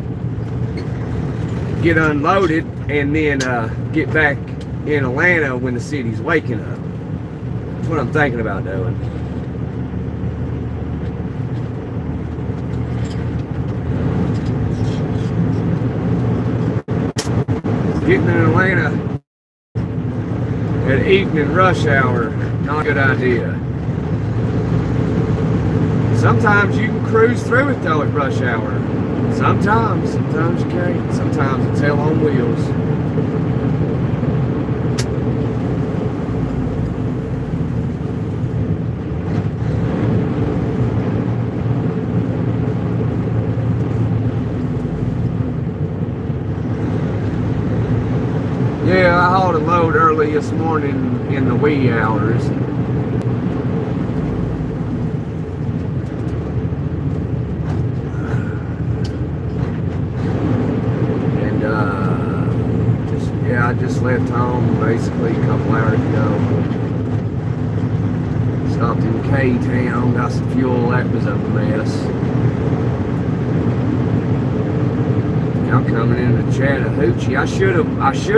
get unloaded, and then get back in Atlanta when the city's waking up. That's what I'm thinking about doing. Getting in Atlanta at evening rush hour, not a good idea. Sometimes you can cruise through it though at rush hour. Sometimes you can't. Sometimes it's hell on wheels. road early this morning in the wee hours. And I just left home basically a couple hours ago. Stopped in K-Town, got some fuel. That was a mess. I'm coming into Chattahoochee. I should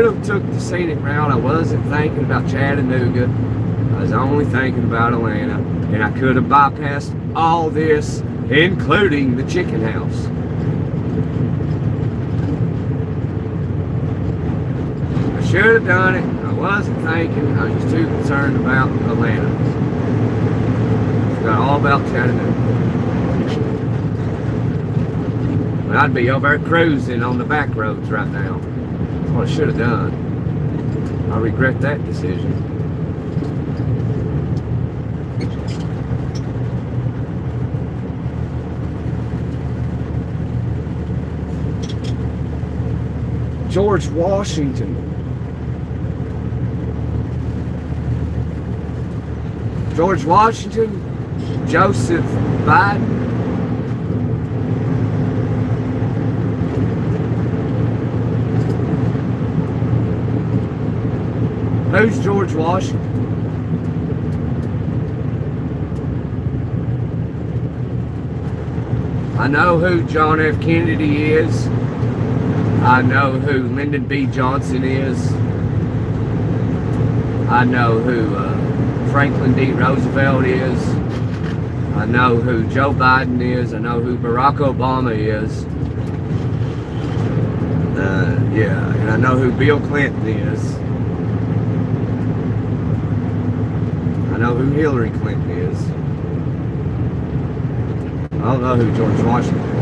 have took the scenic route. I wasn't thinking about Chattanooga. I was only thinking about Atlanta, and I could have bypassed all this, including the chicken house. I should have done it. I wasn't thinking. I was too concerned about Atlanta. Forgot all about Chattanooga. I'd be over there cruising on the back roads right now. That's what I should have done. I regret that decision. George Washington. George Washington, Joseph Biden. Who's George Washington? I know who John F. Kennedy is. I know who Lyndon B. Johnson is. I know who Franklin D. Roosevelt is. I know who Joe Biden is. I know who Barack Obama is. And I know who Bill Clinton is. I know who Hillary Clinton is. I don't know who George Washington is.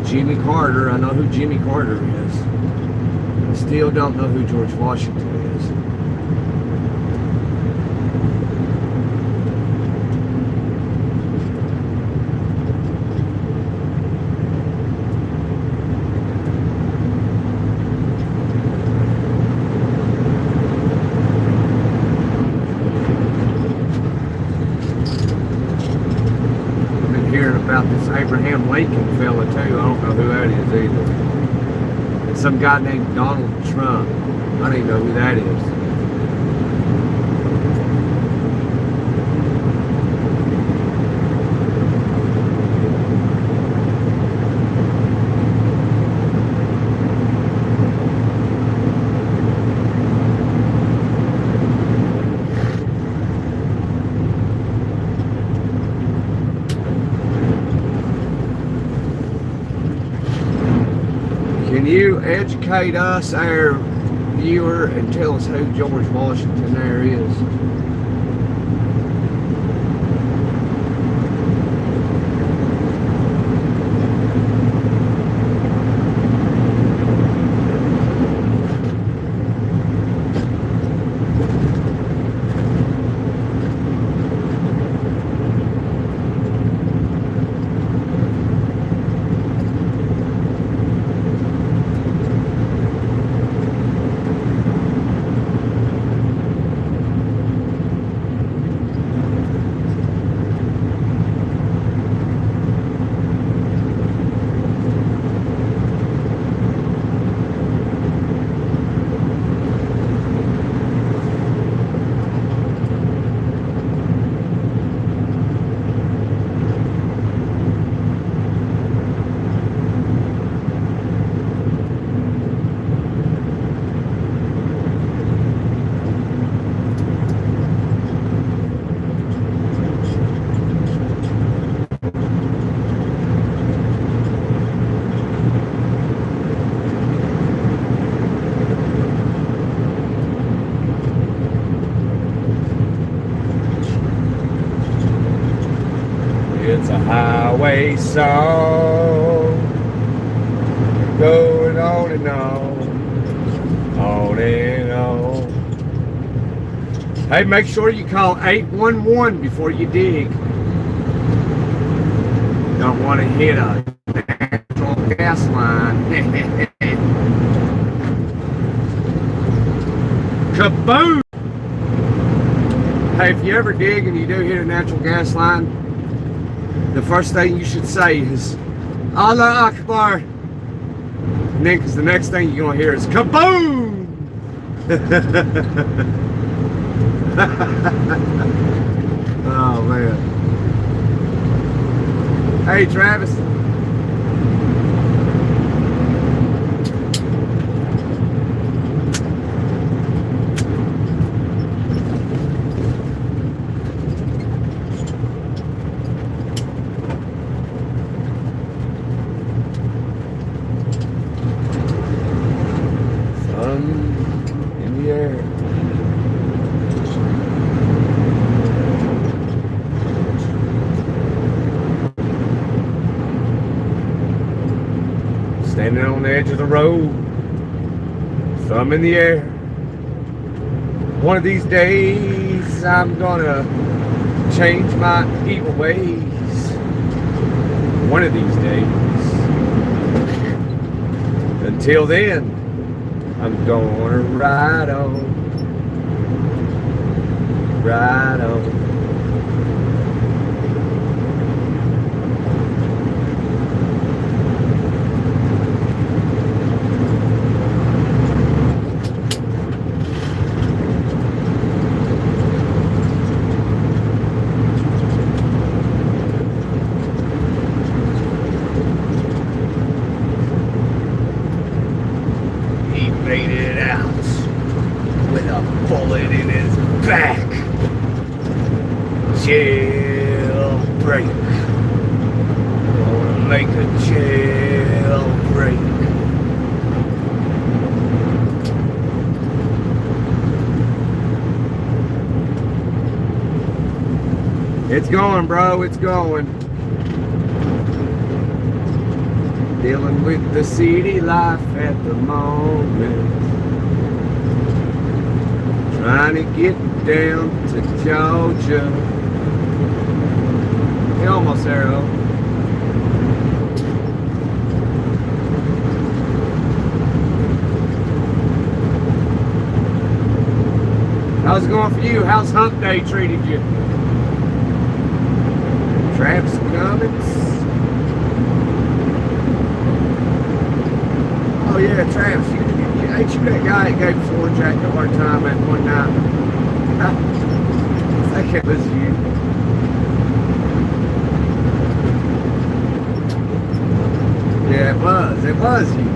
Jimmy Carter, I know who Jimmy Carter is. I still don't know who George Washington is. About this Abraham Lincoln fella too. I don't know who that is either. And some guy named Donald Trump. I don't even know who that is. Can you educate us, our viewer, and tell us who George Washington there is? highway song going on and on and on. Hey, make sure you call 811 before you dig. Don't want to hit a natural gas line. Kaboom! Hey, if you ever dig and you do hit a natural gas line, the first thing you should say is Allah Akbar. And then, because the next thing you're going to hear is kaboom! Oh, man. Hey, Travis. Sun in the air. Standing on the edge of the road, thumb in the air. One of these days, I'm gonna change my evil ways. One of these days. Until then, I'm gonna ride on, ride on. Made it out with a bullet in his back. Jailbreak. Gonna make a jailbreak. It's going, bro. It's going. Dealing with the city life at the moment. Trying to get down to Georgia. You're almost there, though. How's it going for you? How's Hump Day treated you? Travis Cummins. Oh yeah, Travis, ain't you that guy that gave Floor Jack a hard time that one night? I think it was you. Yeah, it was you.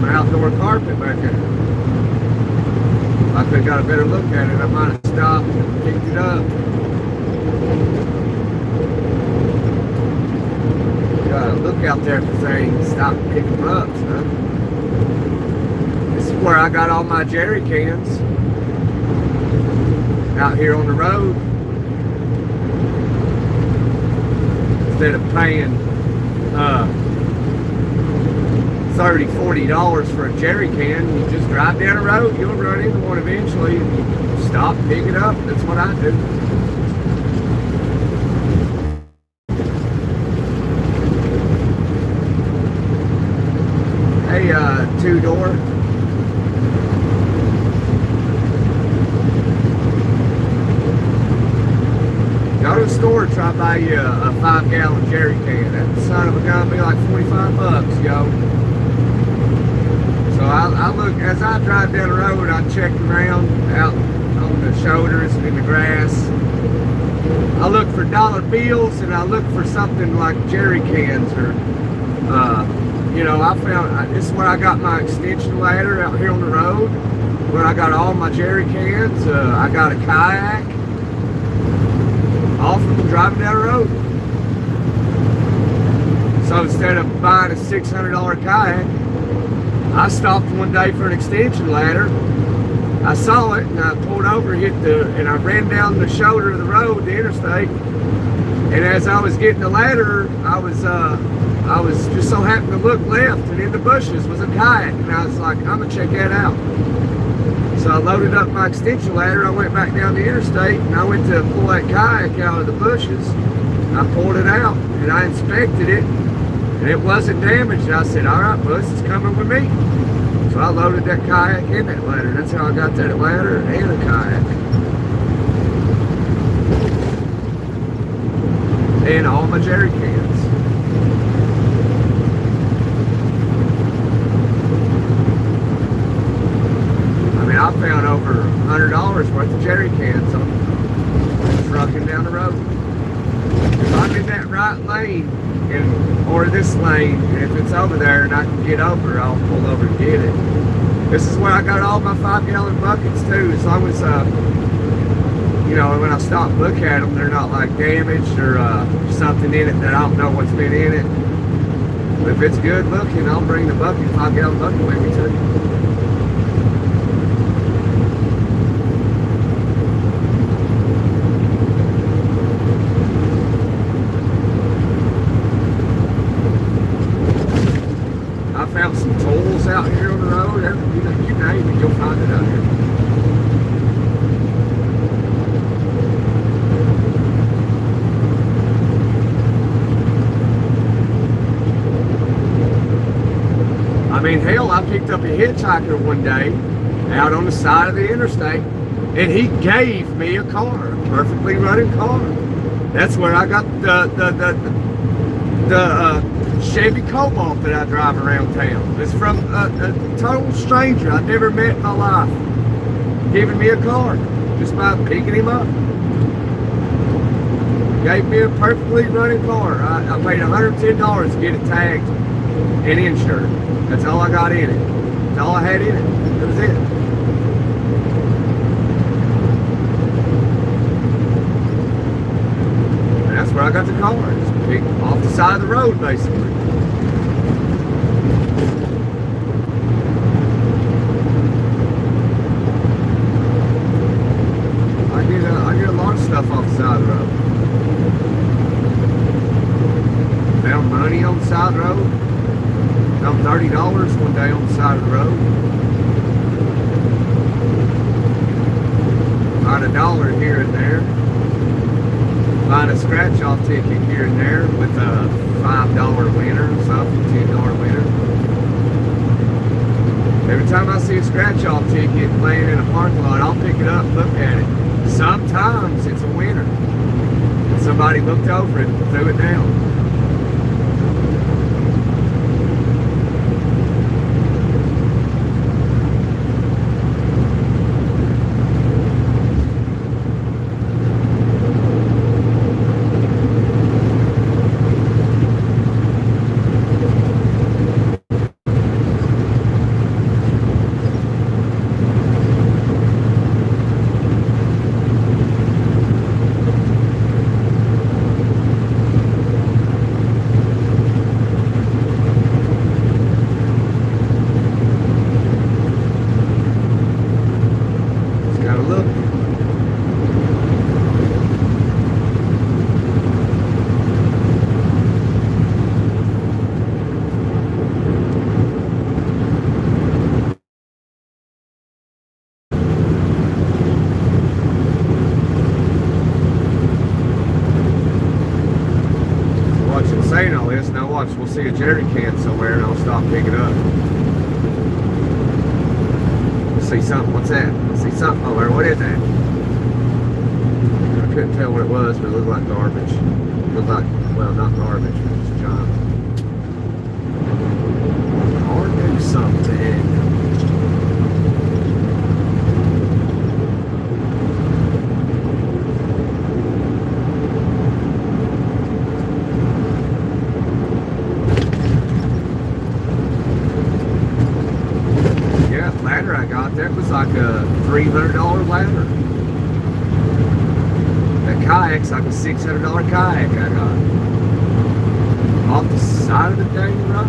Outdoor carpet back there. I could have got a better look at it. I might have stopped and picked it up. Gotta look out there for things. Stop and pick them up, son. This is where I got all my jerry cans. Out here on the road. Instead of paying $30, $40 for a jerry can, you just drive down the road, you'll run into one eventually, and you stop, pick it up. That's what I do. Hey, two-door. to the store and try to buy you a 5-gallon jerry can. That son of a gun be like 45 bucks, yo. So I look, as I drive down the road, I check around out on the shoulders and in the grass. I look for dollar bills and I look for something like jerry cans or, you know, I found, this is where I got my extension ladder out here on the road, where I got all my jerry cans. I got a kayak, all from driving down the road. So instead of buying a $600 kayak, I stopped one day for an extension ladder. I saw it and I pulled over, and I ran down the shoulder of the road, the interstate. And as I was getting the ladder, I was just so happened to look left, and in the bushes was a kayak, and I was like, I'm gonna check that out. So I loaded up my extension ladder. I went back down the interstate, and I went to pull that kayak out of the bushes. I pulled it out, and I inspected it, and it wasn't damaged. I said, all right, well, this is coming with me. So I loaded that kayak in that ladder. That's how I got that ladder and a kayak. And all my jerry cans. I mean, I found over $100 worth of jerry cans on trucking down the road. If I'm in that right lane, or this lane, and if it's over there and I can get over, I'll pull over and get it. This is where I got all my 5-gallon buckets too. As long as, you know, when I stop and look at them, they're not like damaged or something in it that I don't know what's been in it. But if it's good looking, I'll bring the bucket, 5-gallon bucket with me too. Found some tools out here on the road. You name it, you'll find it out here. I mean, hell, I picked up a hitchhiker one day out on the side of the interstate, and he gave me a car, a perfectly running car. That's where I got the Chevy Cobalt that I drive around town. It's from a total stranger I'd never met in my life, giving me a car just by picking him up. Gave me a perfectly running car. I paid $110 to get it tagged and insured. That's all I got in it. That's all I had in it. That was it. And that's where I got the car. Just picked off the side of the road, basically. I get a lot of stuff off the side of the road. Found money on the side of the road. Found $30 one day on the side of the road. Find $1 here and there. Find a scratch-off ticket here and there with a $5 winner or something, $10 winner. Every time I see a scratch-off ticket laying in a parking lot, I'll pick it up and look at it. Sometimes it's a winner. And somebody looked over it and threw it down. Saying all this, now watch, we'll see a jerry can somewhere and I'll stop picking up. We'll see something, what's that? We'll see something over there, what is that? couldn't tell what it was, but it looked like garbage. It looked like, well, not garbage, but it's junk. Or do something. Ladder I got, that was like a $300 ladder. That kayak's like a $600 kayak I got. Off the side of the dang road.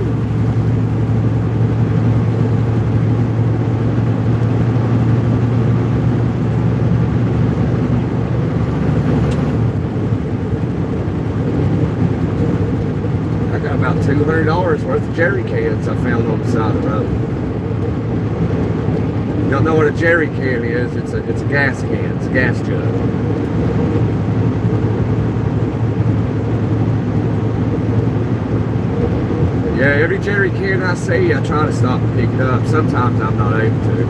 I got about $200 worth of jerry cans I found on the side of the road. Don't know what a jerry can is. It's a gas can. It's a gas jug. Yeah, every jerry can I see, I try to stop and pick it up. Sometimes I'm not able to.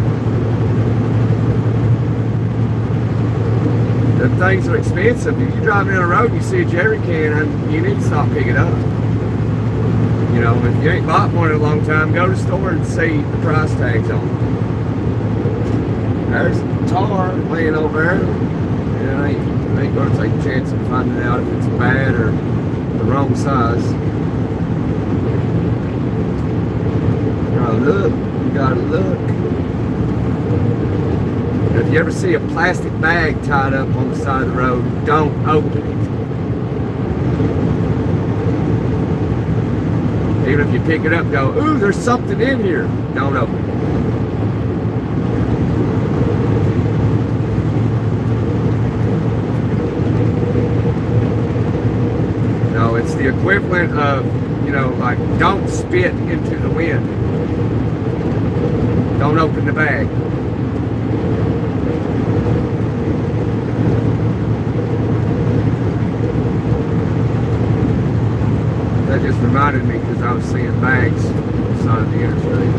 The things are expensive. If you're driving down the road and you see a jerry can, you need to stop and pick it up. You know, if you ain't bought one in a long time, go to the store and see the price tags on them. There's tar laying over there. And I ain't going to take a chance of finding out if it's bad or the wrong size. You gotta look. You gotta look. And if you ever see a plastic bag tied up on the side of the road, don't open it. Even if you pick it up and go, ooh, there's something in here. Don't open it. It's the equivalent of, you know, like, don't spit into the wind. Don't open the bag. That just reminded me because I was seeing bags on the side of the interstate.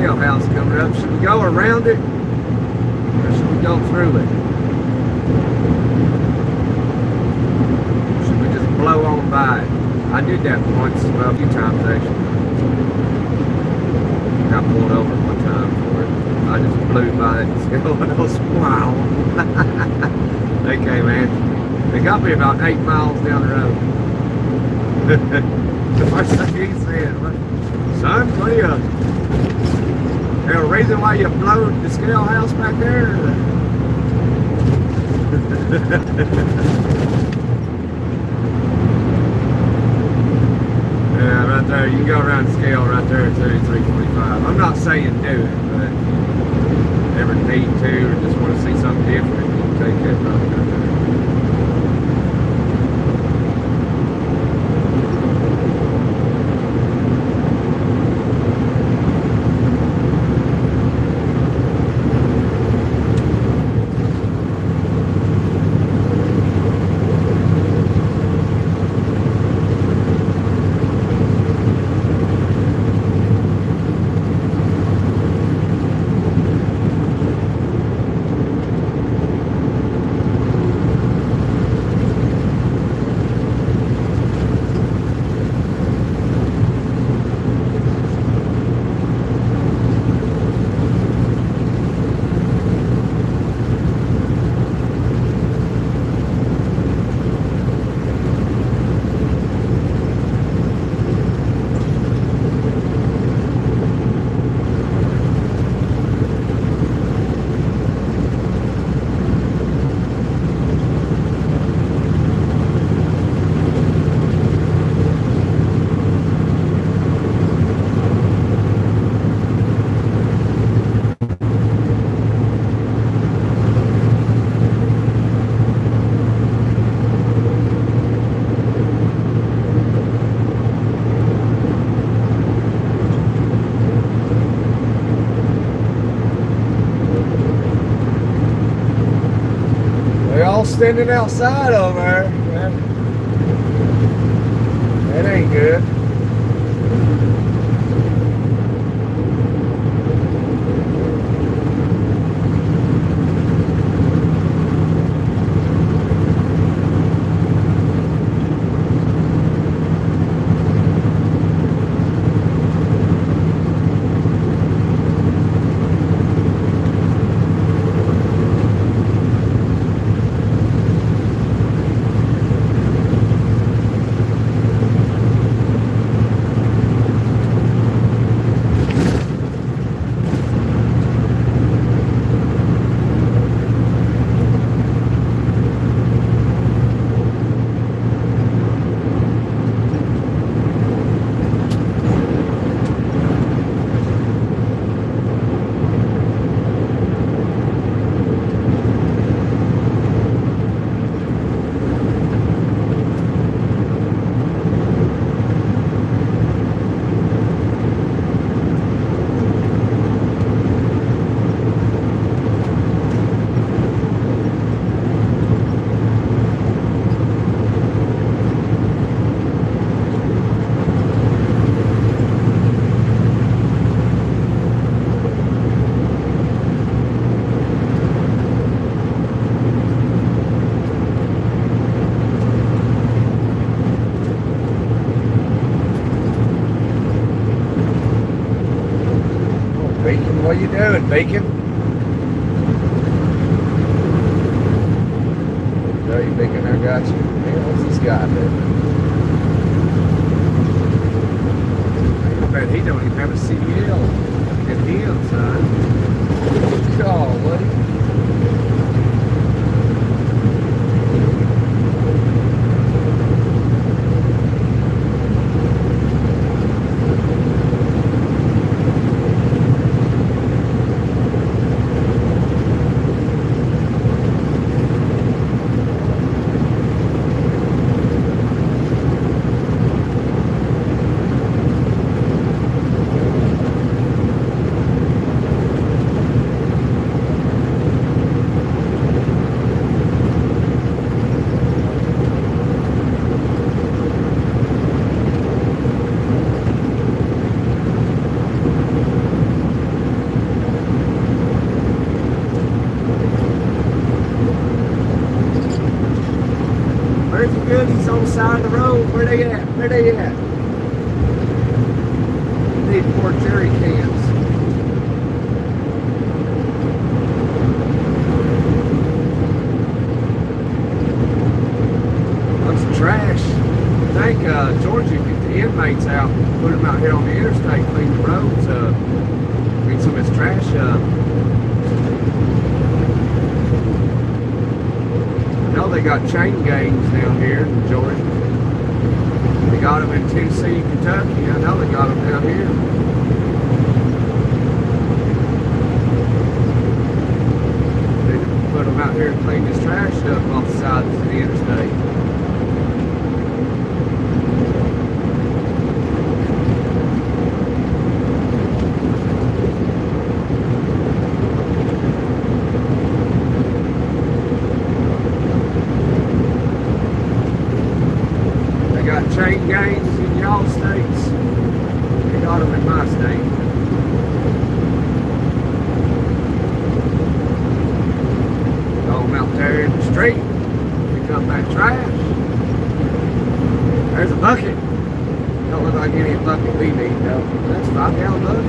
House coming up. Should we go around it or should we go through it? Should we just blow on by it? I did that once, well, a few times actually. Got pulled over one time for it. I just blew by that Scale House. Wow. Okay, man. They got me about 8 miles down the road. The first thing he said, son, what are you? There's a reason why you blowed the Scale House back there? Yeah, right there. You can go around the scale right there at 33.45. I'm not saying do it, but if you ever need to or just want to see something different, you can take that road right there. Standing outside over there. That ain't good. What you doing, Bacon? There you, Bacon, I got you. Man, what's this guy doing? I bet he don't even have a CDL. Look at him, son. Golly. Where's the goodies on the side of the road? Where they at? Where they at? Need more jerry cans. Bunch of trash. I think Georgia get the inmates out, put them out here on the interstate, clean the roads up, clean some of this trash up. I know they got chain gangs down here in Georgia. They got them in Tennessee, Kentucky. I know they got them down here. They put them out here and clean this trash up off the sides of the interstate. Chain gangs in y'all states. They got them in my state. Throw them out there in the street. Pick up that trash. There's a bucket. Don't look like any bucket we need though. That's a 5-gallon bucket.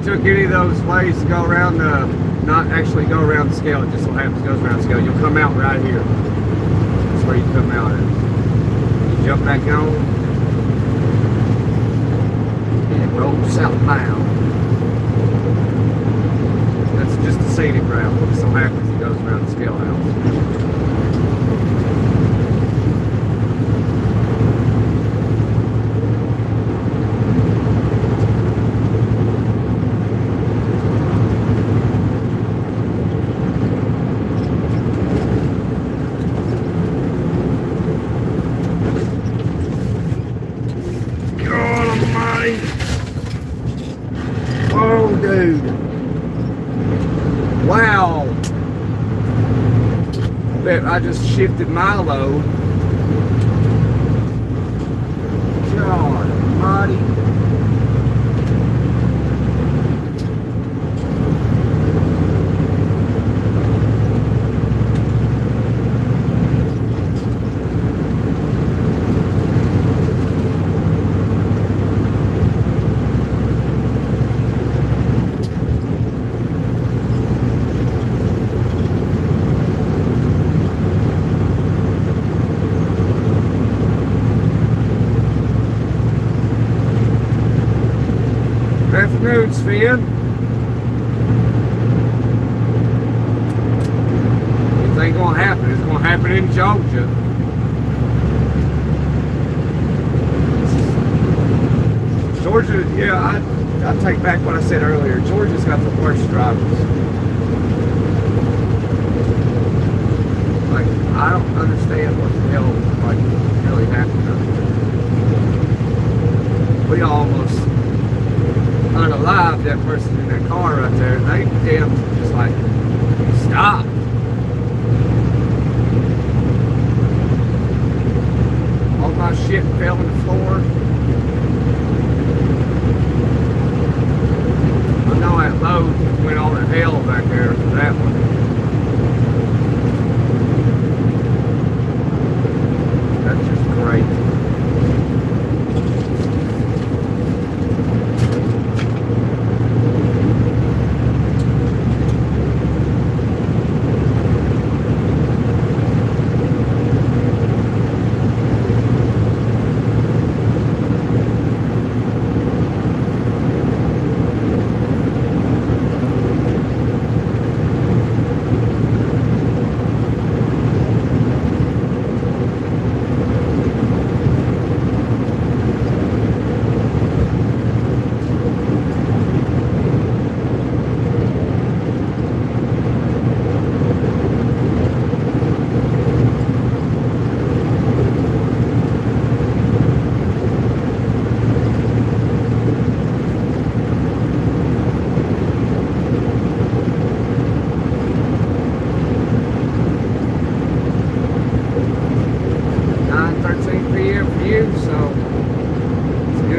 Took any of those ways to go around not actually go around the scale, it just so happens goes around the scale, you'll come out right here. That's where you come out at. You jump back on and roll southbound. That's just a scenic route. It just so happens it goes around the scale house. Oh, dude. Wow. Bet I just shifted my load. God almighty. Afternoon, Sven. It ain't gonna happen. It's gonna happen in Georgia. Georgia, yeah, I take back what I said earlier. Georgia's got the worst drivers. Like, I don't understand what the hell, like, really happened. We almost unalive that person in that car right there. They damn just like, stop. my shit fell on the floor. I know that load went all to hell back there for that one. That's just great.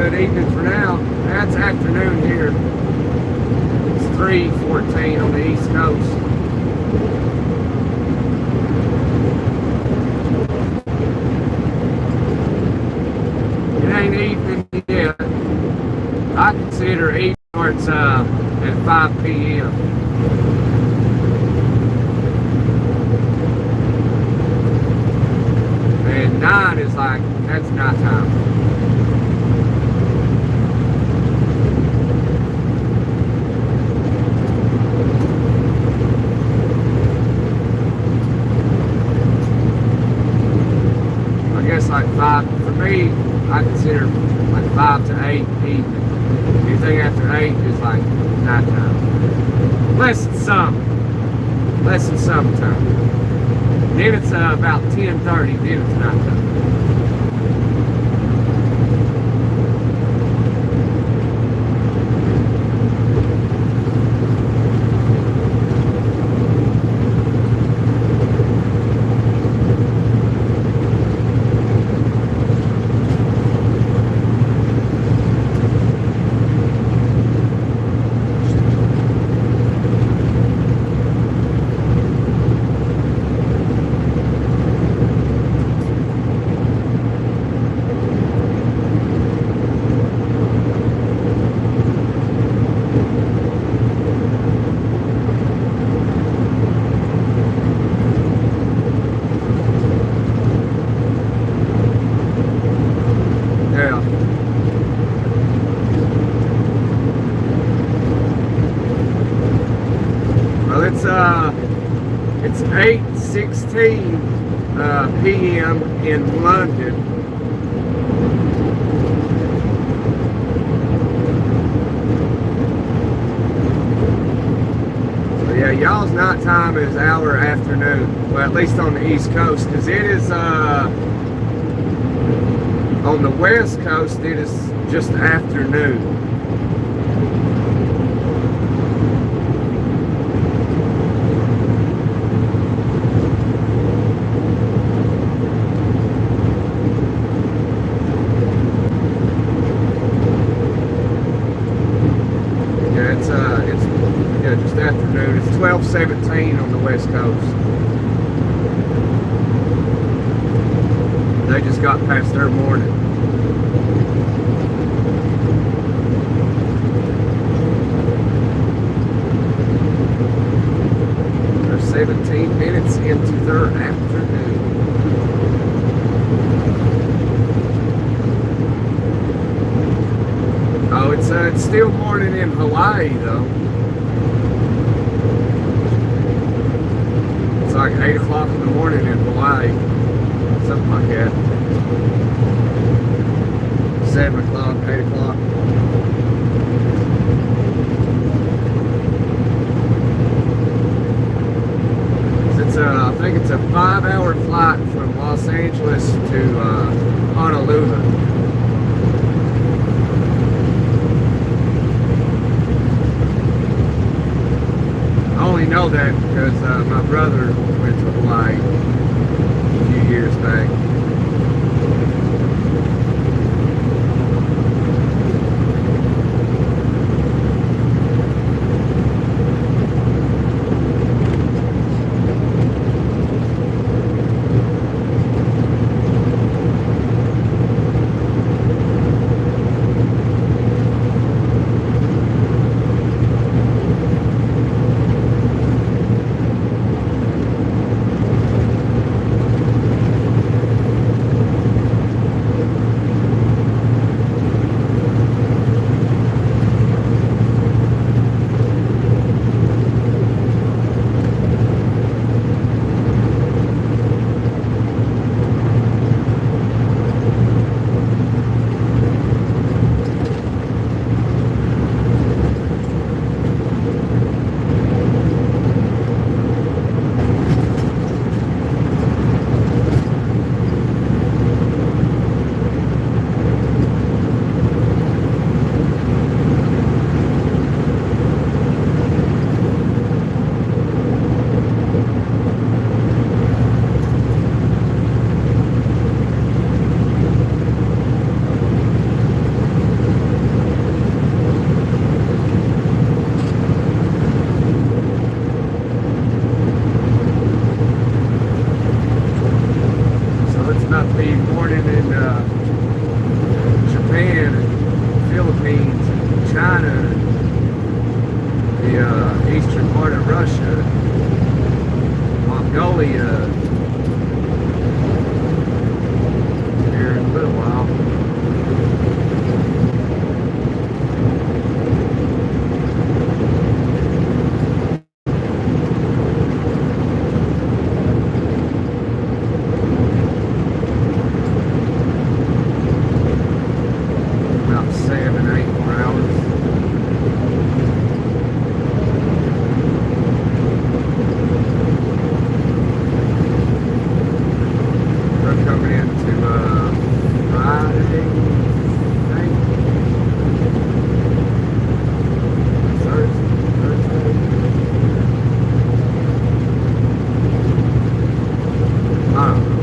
Evening for now. That's afternoon here. It's 3:14 on the East Coast. It ain't evening yet. I consider evening starts at 5 p.m. And 9 is like, that's nighttime. Like 5, for me, I consider like 5 to 8 evening. Anything after 8 is like nighttime. Less than summertime. Then it's about 10:30, then it's nighttime. It's 8:16 p.m. in London. So yeah, y'all's nighttime is our afternoon. Well, at least on the East Coast, because it is on the West Coast it is just afternoon. Just afternoon. It's 12:17 on the West Coast. They just got past their morning. They're 17 minutes into their afternoon. Oh, it's still morning in Hawaii though. It's like 8 o'clock in the morning in Hawaii, something like that. 7 o'clock, 8 o'clock. I think it's a 5-hour flight from Los Angeles to Honolulu. I only know that because my brother went to Hawaii a few years back. the eastern part of Russia, Mongolia, here in a little while. About 7, 8 more hours. We're coming into Friday, I think. Thursday. I don't know.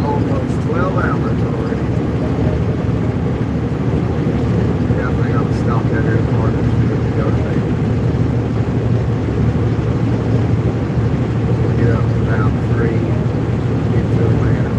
Almost 12 hours already. Yeah, I think I'll stop that here in Florida to go today. Get up about 3, get to Atlanta.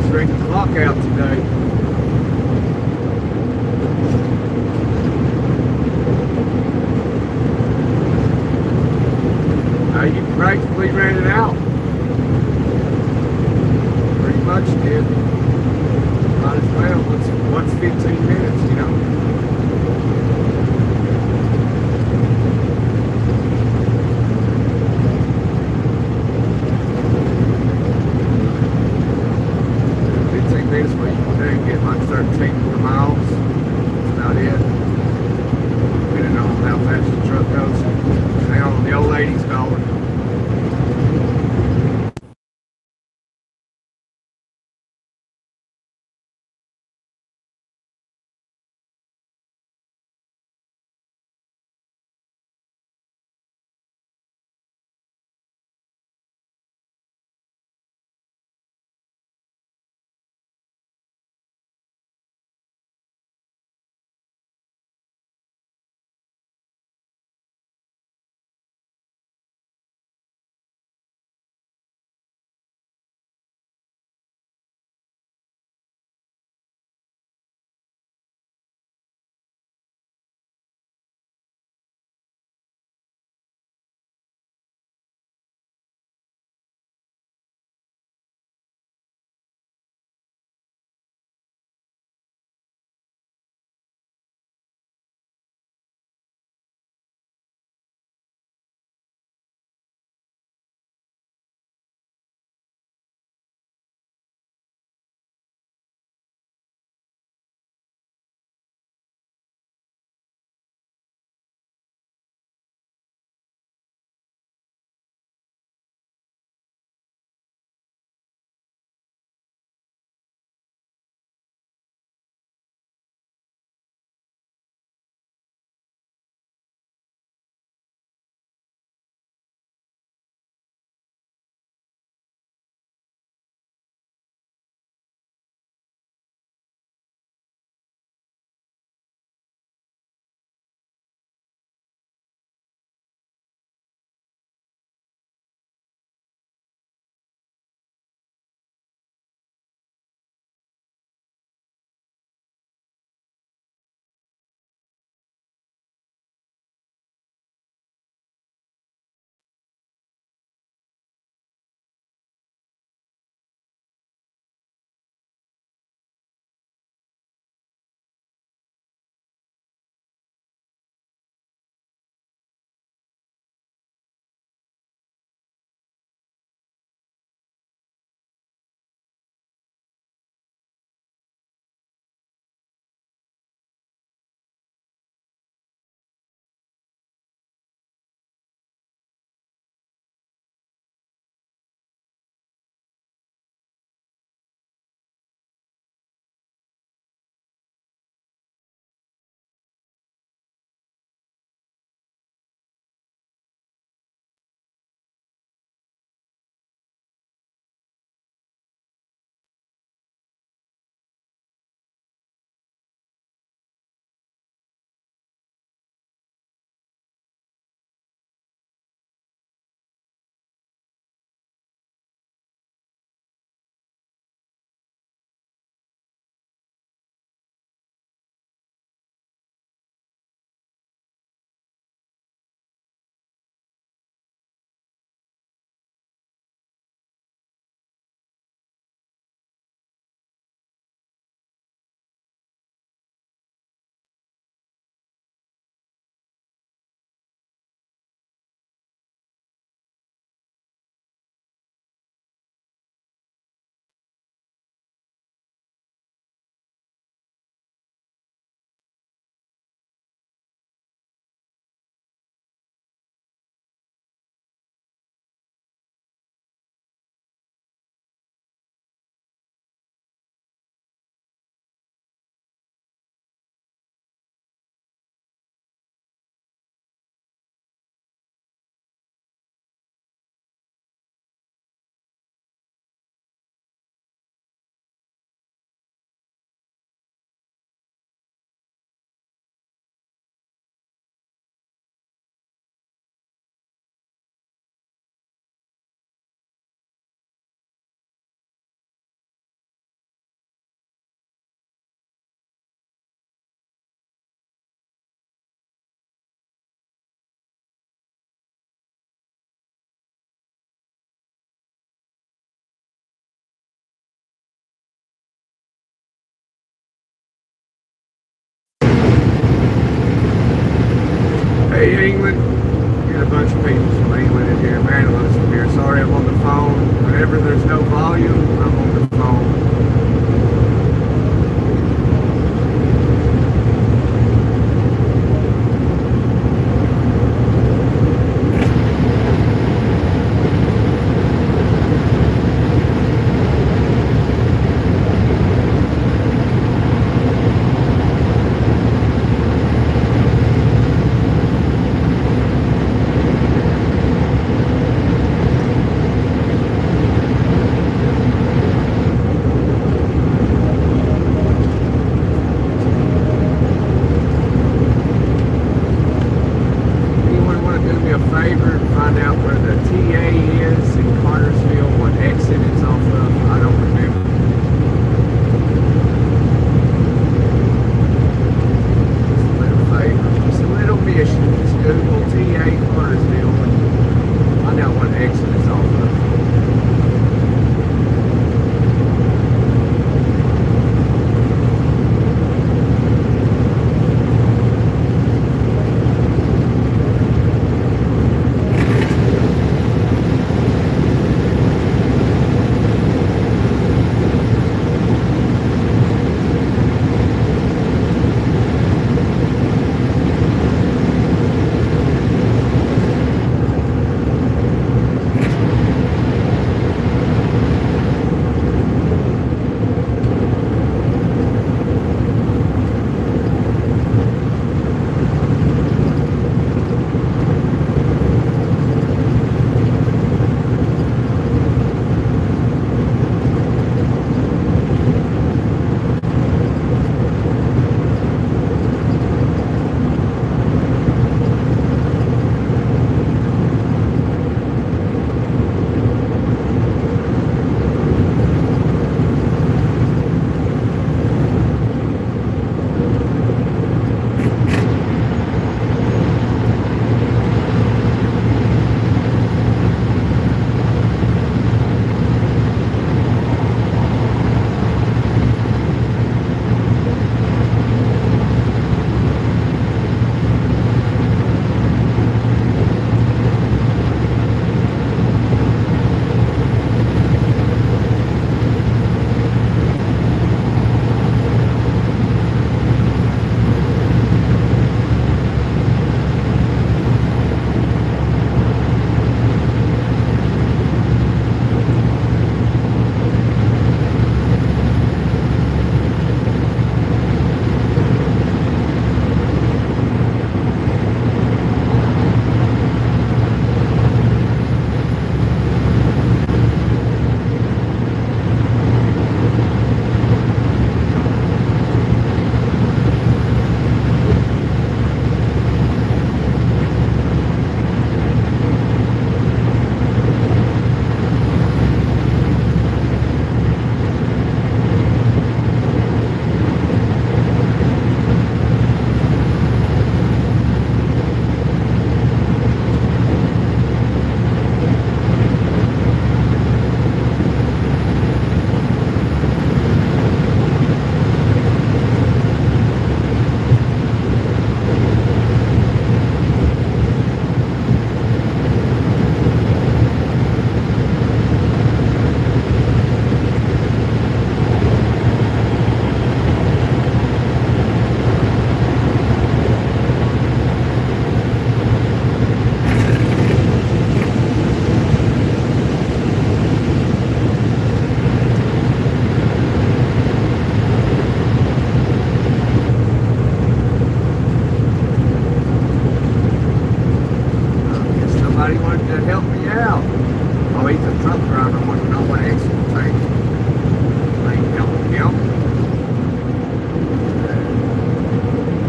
Bring the clock out today. You practically ran it out. Pretty much did. Might as well. What's 15 minutes, you know? Minutes where you can get like 13 more miles. That's about it. Depending on how fast the truck goes. Hang on, the old lady's calling. Whenever there's no volume, I'm on the phone.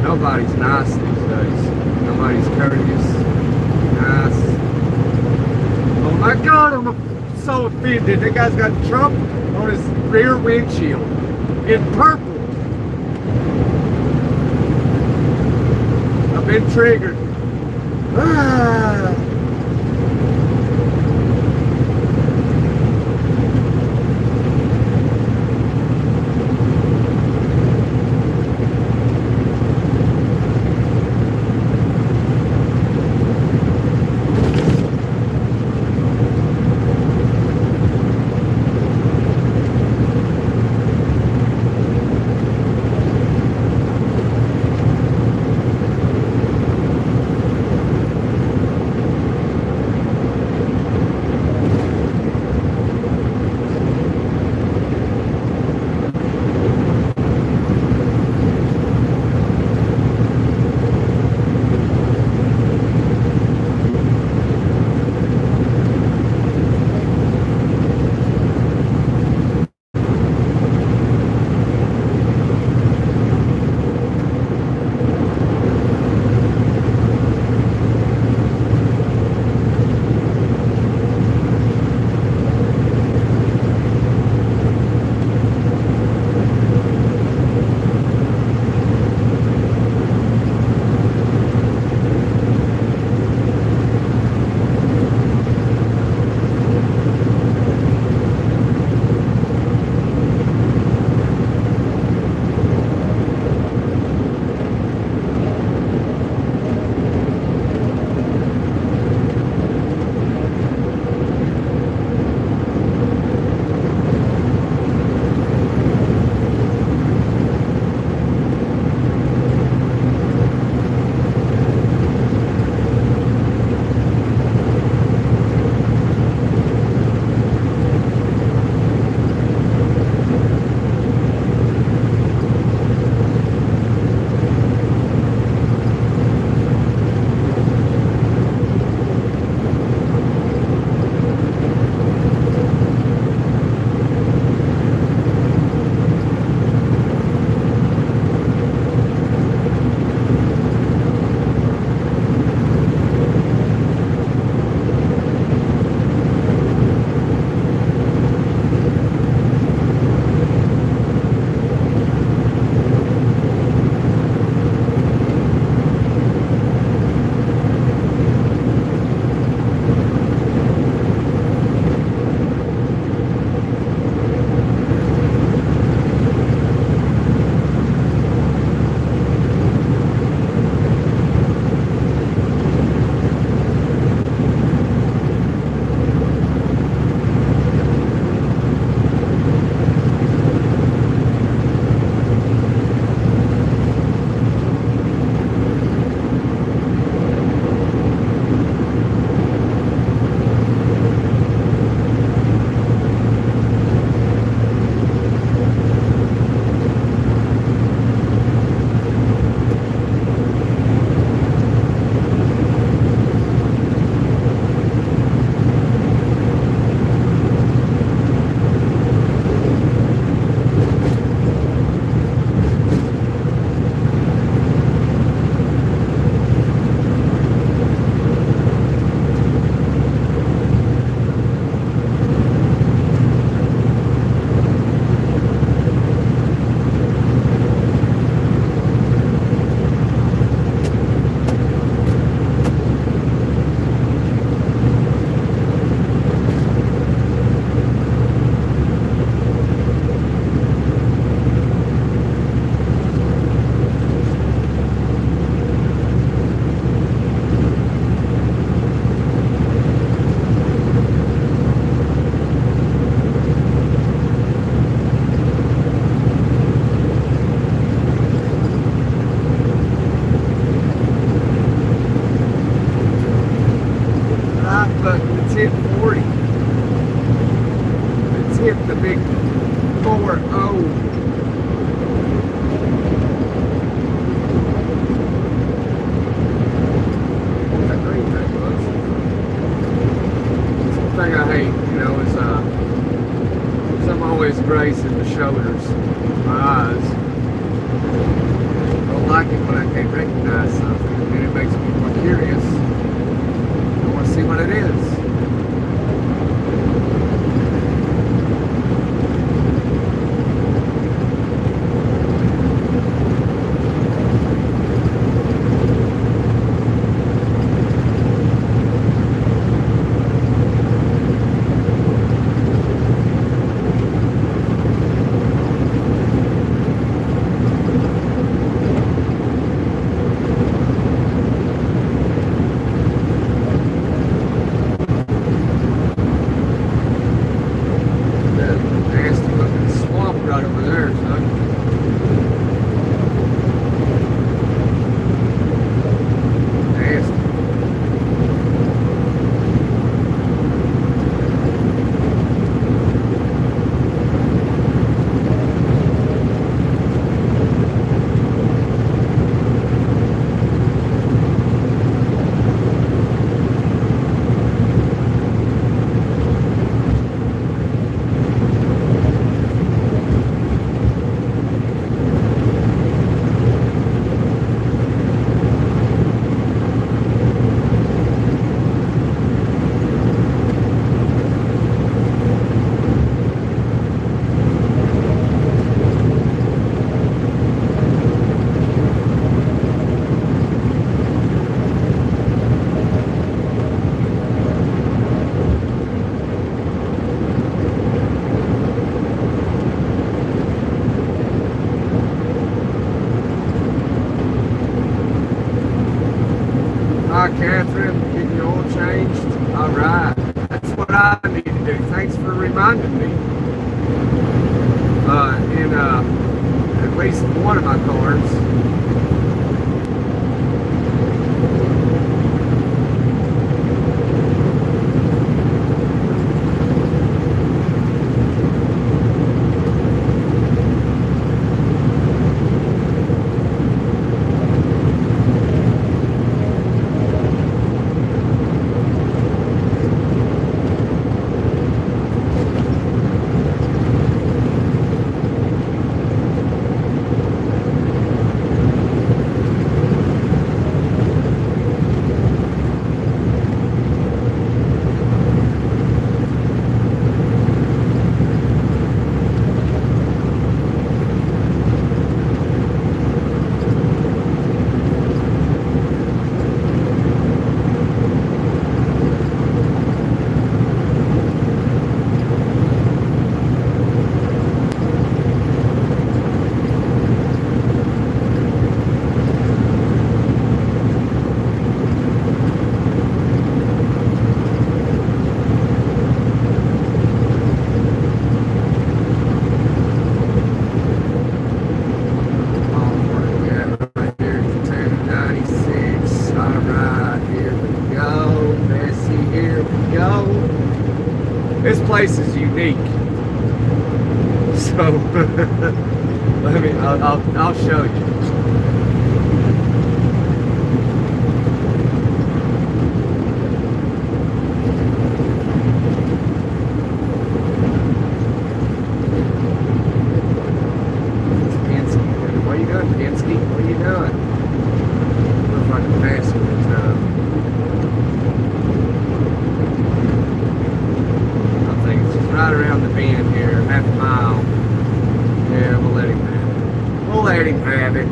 Nobody's nice these days. Nobody's courteous, nice. Oh my God, I'm so offended. That guy's got Trump on his rear windshield in purple. I've been triggered. Ah. big 4-0. That green thing was. Thing I hate, is I'm always grazing the shoulders, my eyes. I don't like it when I can't recognize something, and it makes me more curious. I want to see what it is. Hi, Catherine. Getting your oil changed? All right. That's what I need to do. Thanks for reminding me. In at least one of my cars. This place is unique, so I'll show you. What are you doing, Pinsky? What are you doing? Looks like a passenger time. Right around the bend here, half a mile. Yeah, we'll let him have it. We'll let him have it.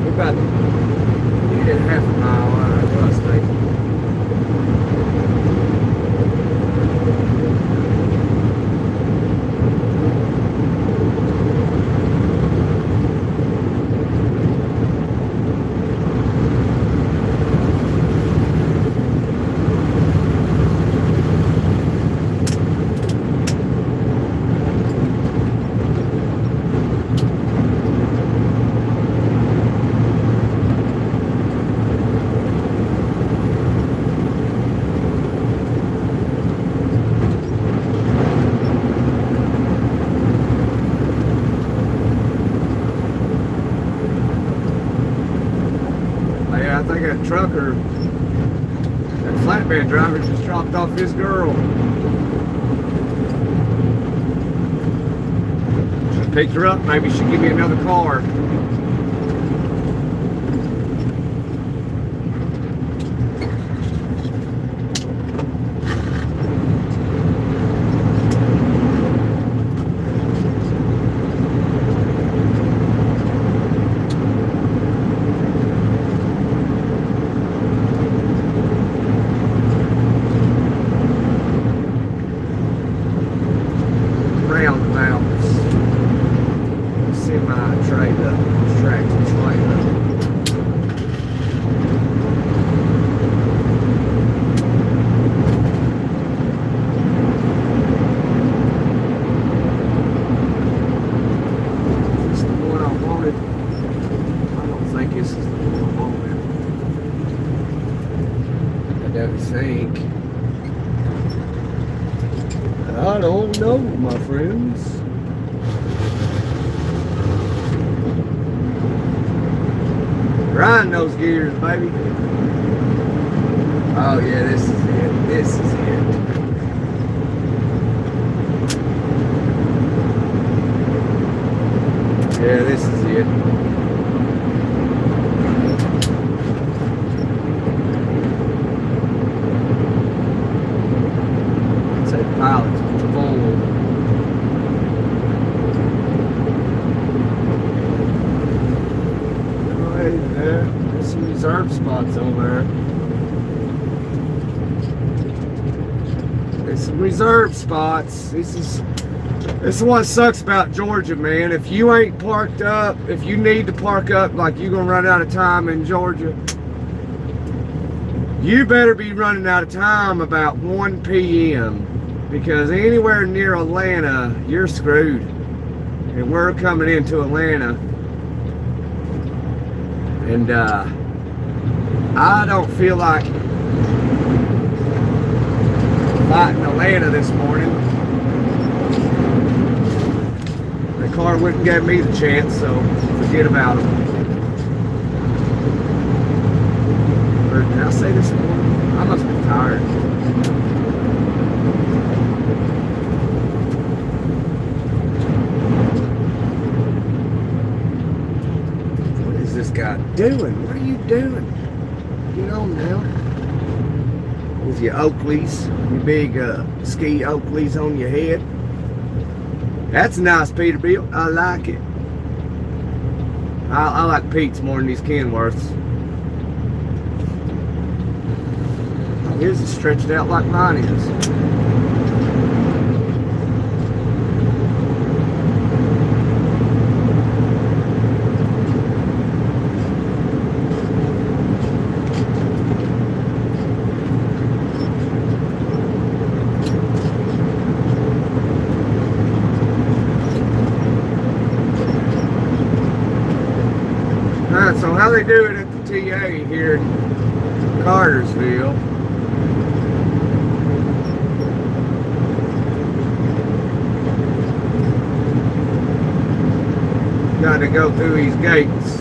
We're about to get half a mile out of the bus station. that trucker, that flatbed driver just dropped off his girl. Should have picked her up. Maybe she'd give me another car. I don't know, my friends. Grind those gears, baby. Oh yeah, this is it. This is it. Yeah, this is it. Pilots full. Right there. There's some reserve spots over there. There's some reserve spots. This is what sucks about Georgia, man. If you ain't parked up, if you need to park up like you're gonna run out of time in Georgia, you better be running out of time about 1 p.m. because anywhere near Atlanta, you're screwed. And we're coming into Atlanta. And I don't feel like fighting Atlanta this morning. The car wouldn't give me the chance, so forget about them. Or did I say this morning? I must be tired. This guy doing? What are you doing? Get on now. With your Oakleys, your big ski Oakleys on your head. That's a nice Peterbilt. I like it. I like Pete's more than these Kenworths. His is stretched out like mine is. So how they do it at the TA here in Cartersville. Got to go through these gates.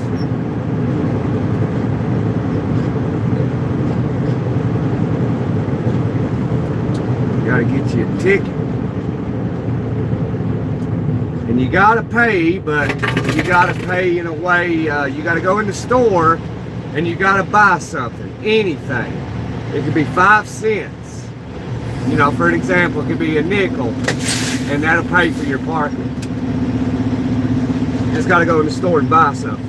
Got to get you a ticket. And you got to pay, but you got to pay in a way, you got to go in the store and you got to buy something, anything. It could be 5 cents. You know, for an example, it could be a nickel, and that'll pay for your parking. You just got to go in the store and buy something.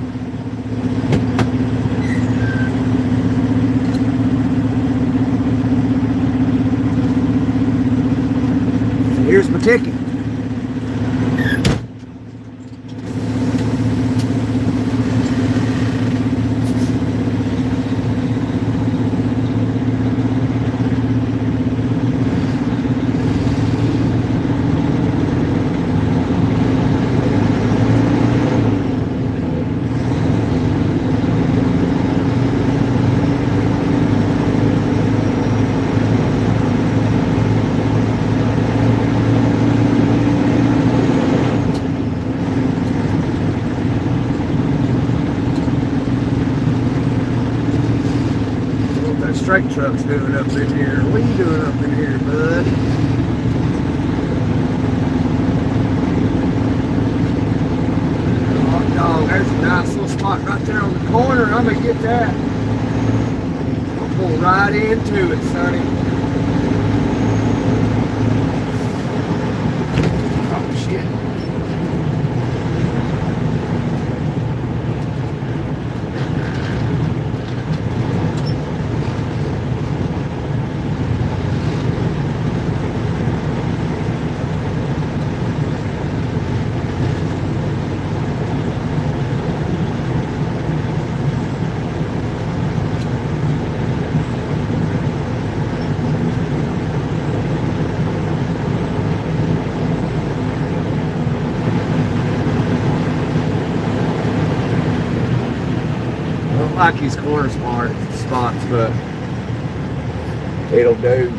So here's my ticket. freight truck's doing up in here? What are you doing up in here, bud? Oh, dog, there's a nice little spot right there on the corner. I'm gonna get that. I'll pull right into it, sonny. Oh, shit. Like these corner spots, but it'll do.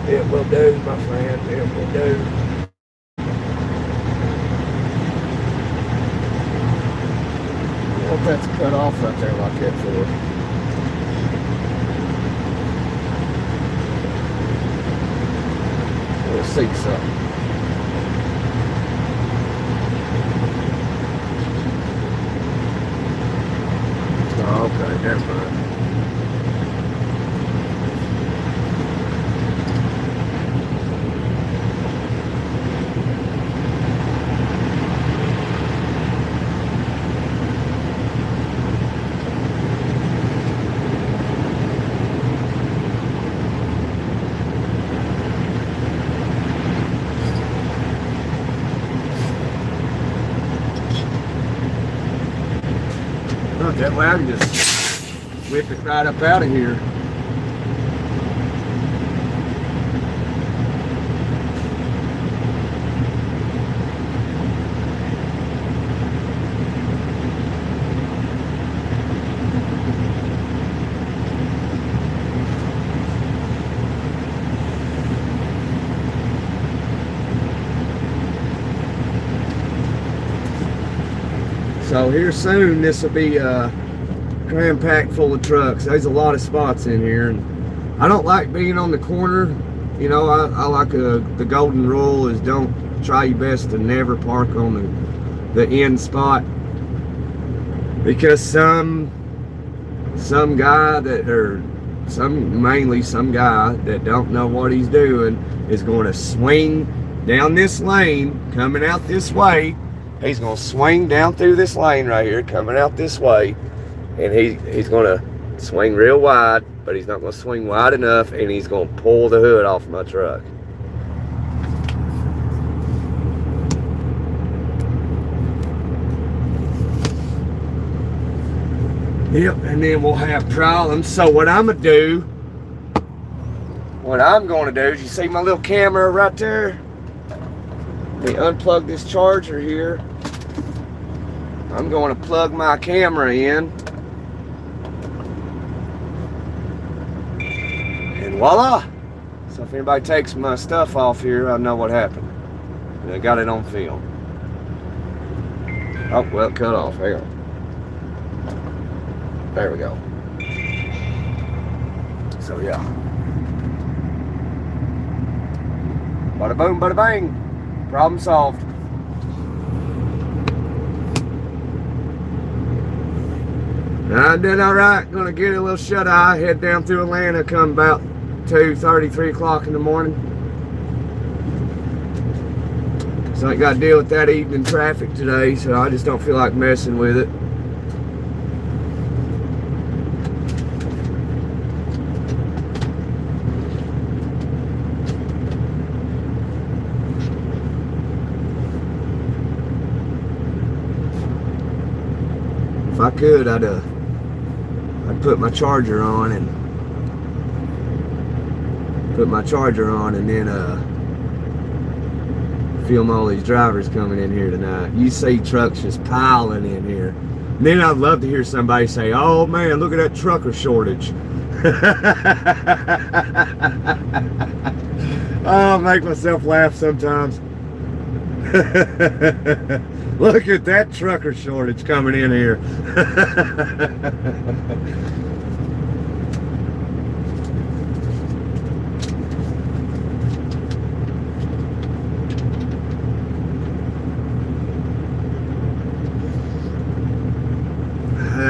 It will do, my friend. It will do. I hope that's cut off right there like that for. We'll see something. Oh, okay, never mind. That way I can just whip it right up out of here. So here soon, this will be cram-packed full of trucks. There's a lot of spots in here, and I don't like being on the corner. You know, I like the golden rule is don't try your best to never park on the end spot, because some guy mainly some guy that don't know what he's doing is going to swing down this lane coming out this way. He's going to swing down through this lane right here, coming out this way, and he's going to swing real wide, but he's not going to swing wide enough, and he's going to pull the hood off my truck. Yep, and then we'll have problems. So what I'm going to do is, you see my little camera right there? Let me unplug this charger here. I'm going to plug my camera in. And voila! So if anybody takes my stuff off here, I know what happened. And I got it on film. Oh, well, cut off. Hang on. There we go. So yeah. Bada boom, bada bang. Problem solved. I did all right. Gonna get a little shut eye. Head down through Atlanta. Come about 2:30, 3 o'clock in the morning. So I got to deal with that evening traffic today. So I just don't feel like messing with it. If I could, I'd put my charger on and then film all these drivers coming in here tonight. You see trucks just piling in here. And then I'd love to hear somebody say, "Oh man, look at that trucker shortage." I'll make myself laugh sometimes. Look at that trucker shortage coming in here.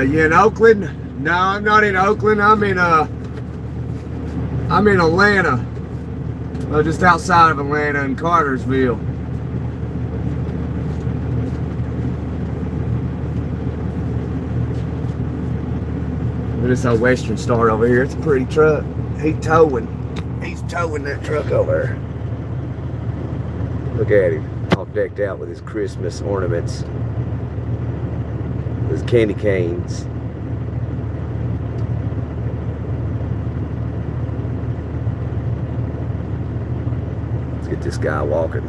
You in Oakland? No, I'm not in Oakland. I'm in Atlanta. Just outside of Atlanta in Cartersville. This old Western Star over here. It's a pretty truck. He's towing that truck over there. Look at him, all decked out with his Christmas ornaments, his candy canes. Let's get this guy walking.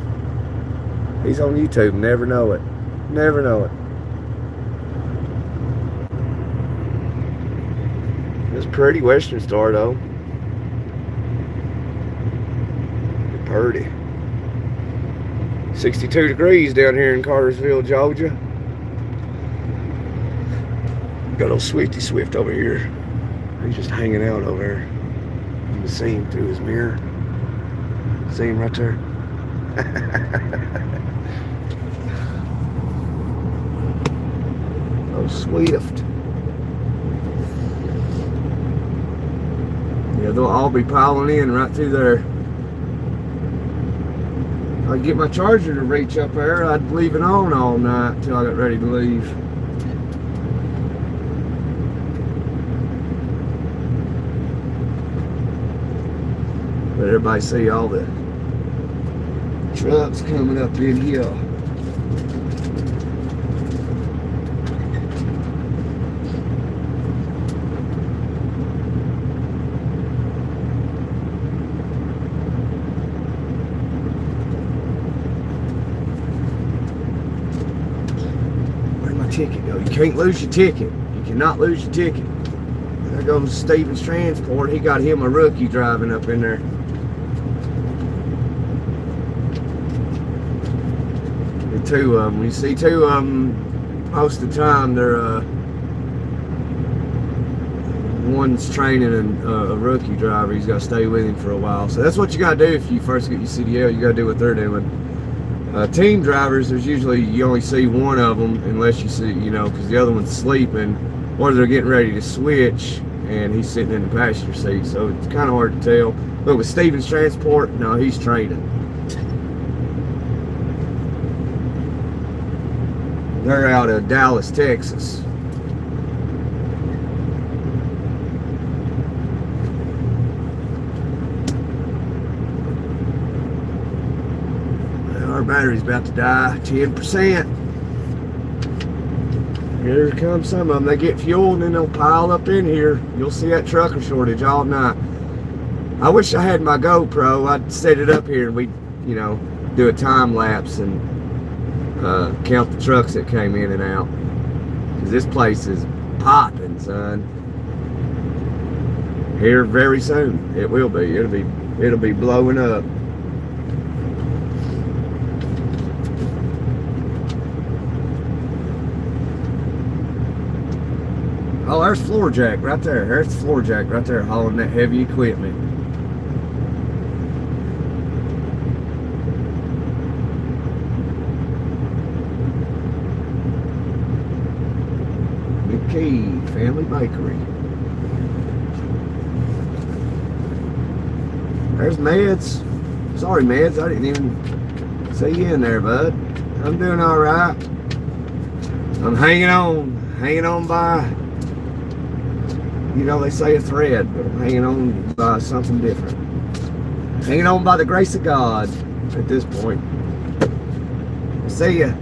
He's on YouTube. Never know it. Never know it. It's pretty Western Star though. Pretty. 62 degrees down here in Cartersville, Georgia. Got old Swifty Swift over here. He's just hanging out over there. You can see him through his mirror. See him right there? Oh, Swift. Yeah, they'll all be piling in right through there. I'd get my charger to reach up there, I'd leave it on all night till I got ready to leave. But everybody see all the trucks coming up in here. Ticket though. You can't lose your ticket. You cannot lose your ticket. There goes Stevens Transport. He got him a rookie driving up in there. The two of them. You see two of them most of the time. They're one's training a rookie driver. He's got to stay with him for a while. So that's what you got to do if you first get your CDL. You got to do what they're doing. Team drivers, there's usually, you only see one of them unless you see, you know, because the other one's sleeping or they're getting ready to switch and he's sitting in the passenger seat, so it's kind of hard to tell. But with Stevens Transport, no, he's training. They're out of Dallas, Texas. Our battery's about to die, 10%. Here comes some of them. They get fuel and then they'll pile up in here. You'll see that trucker shortage all night. I wish I had my GoPro. I'd set it up here and we'd, you know, do a time lapse and count the trucks that came in and out. Because this place is popping, son. Here very soon. It will be. It'll be blowing up. Oh, there's Floor Jack right there. There's Floor Jack right there hauling that heavy equipment. McKee Family Bakery. There's Meds. Sorry, Meds. I didn't even see you in there, bud. I'm doing all right. I'm hanging on by, you know, they say a thread, but I'm hanging on by something different. Hanging on by the grace of God at this point. See ya.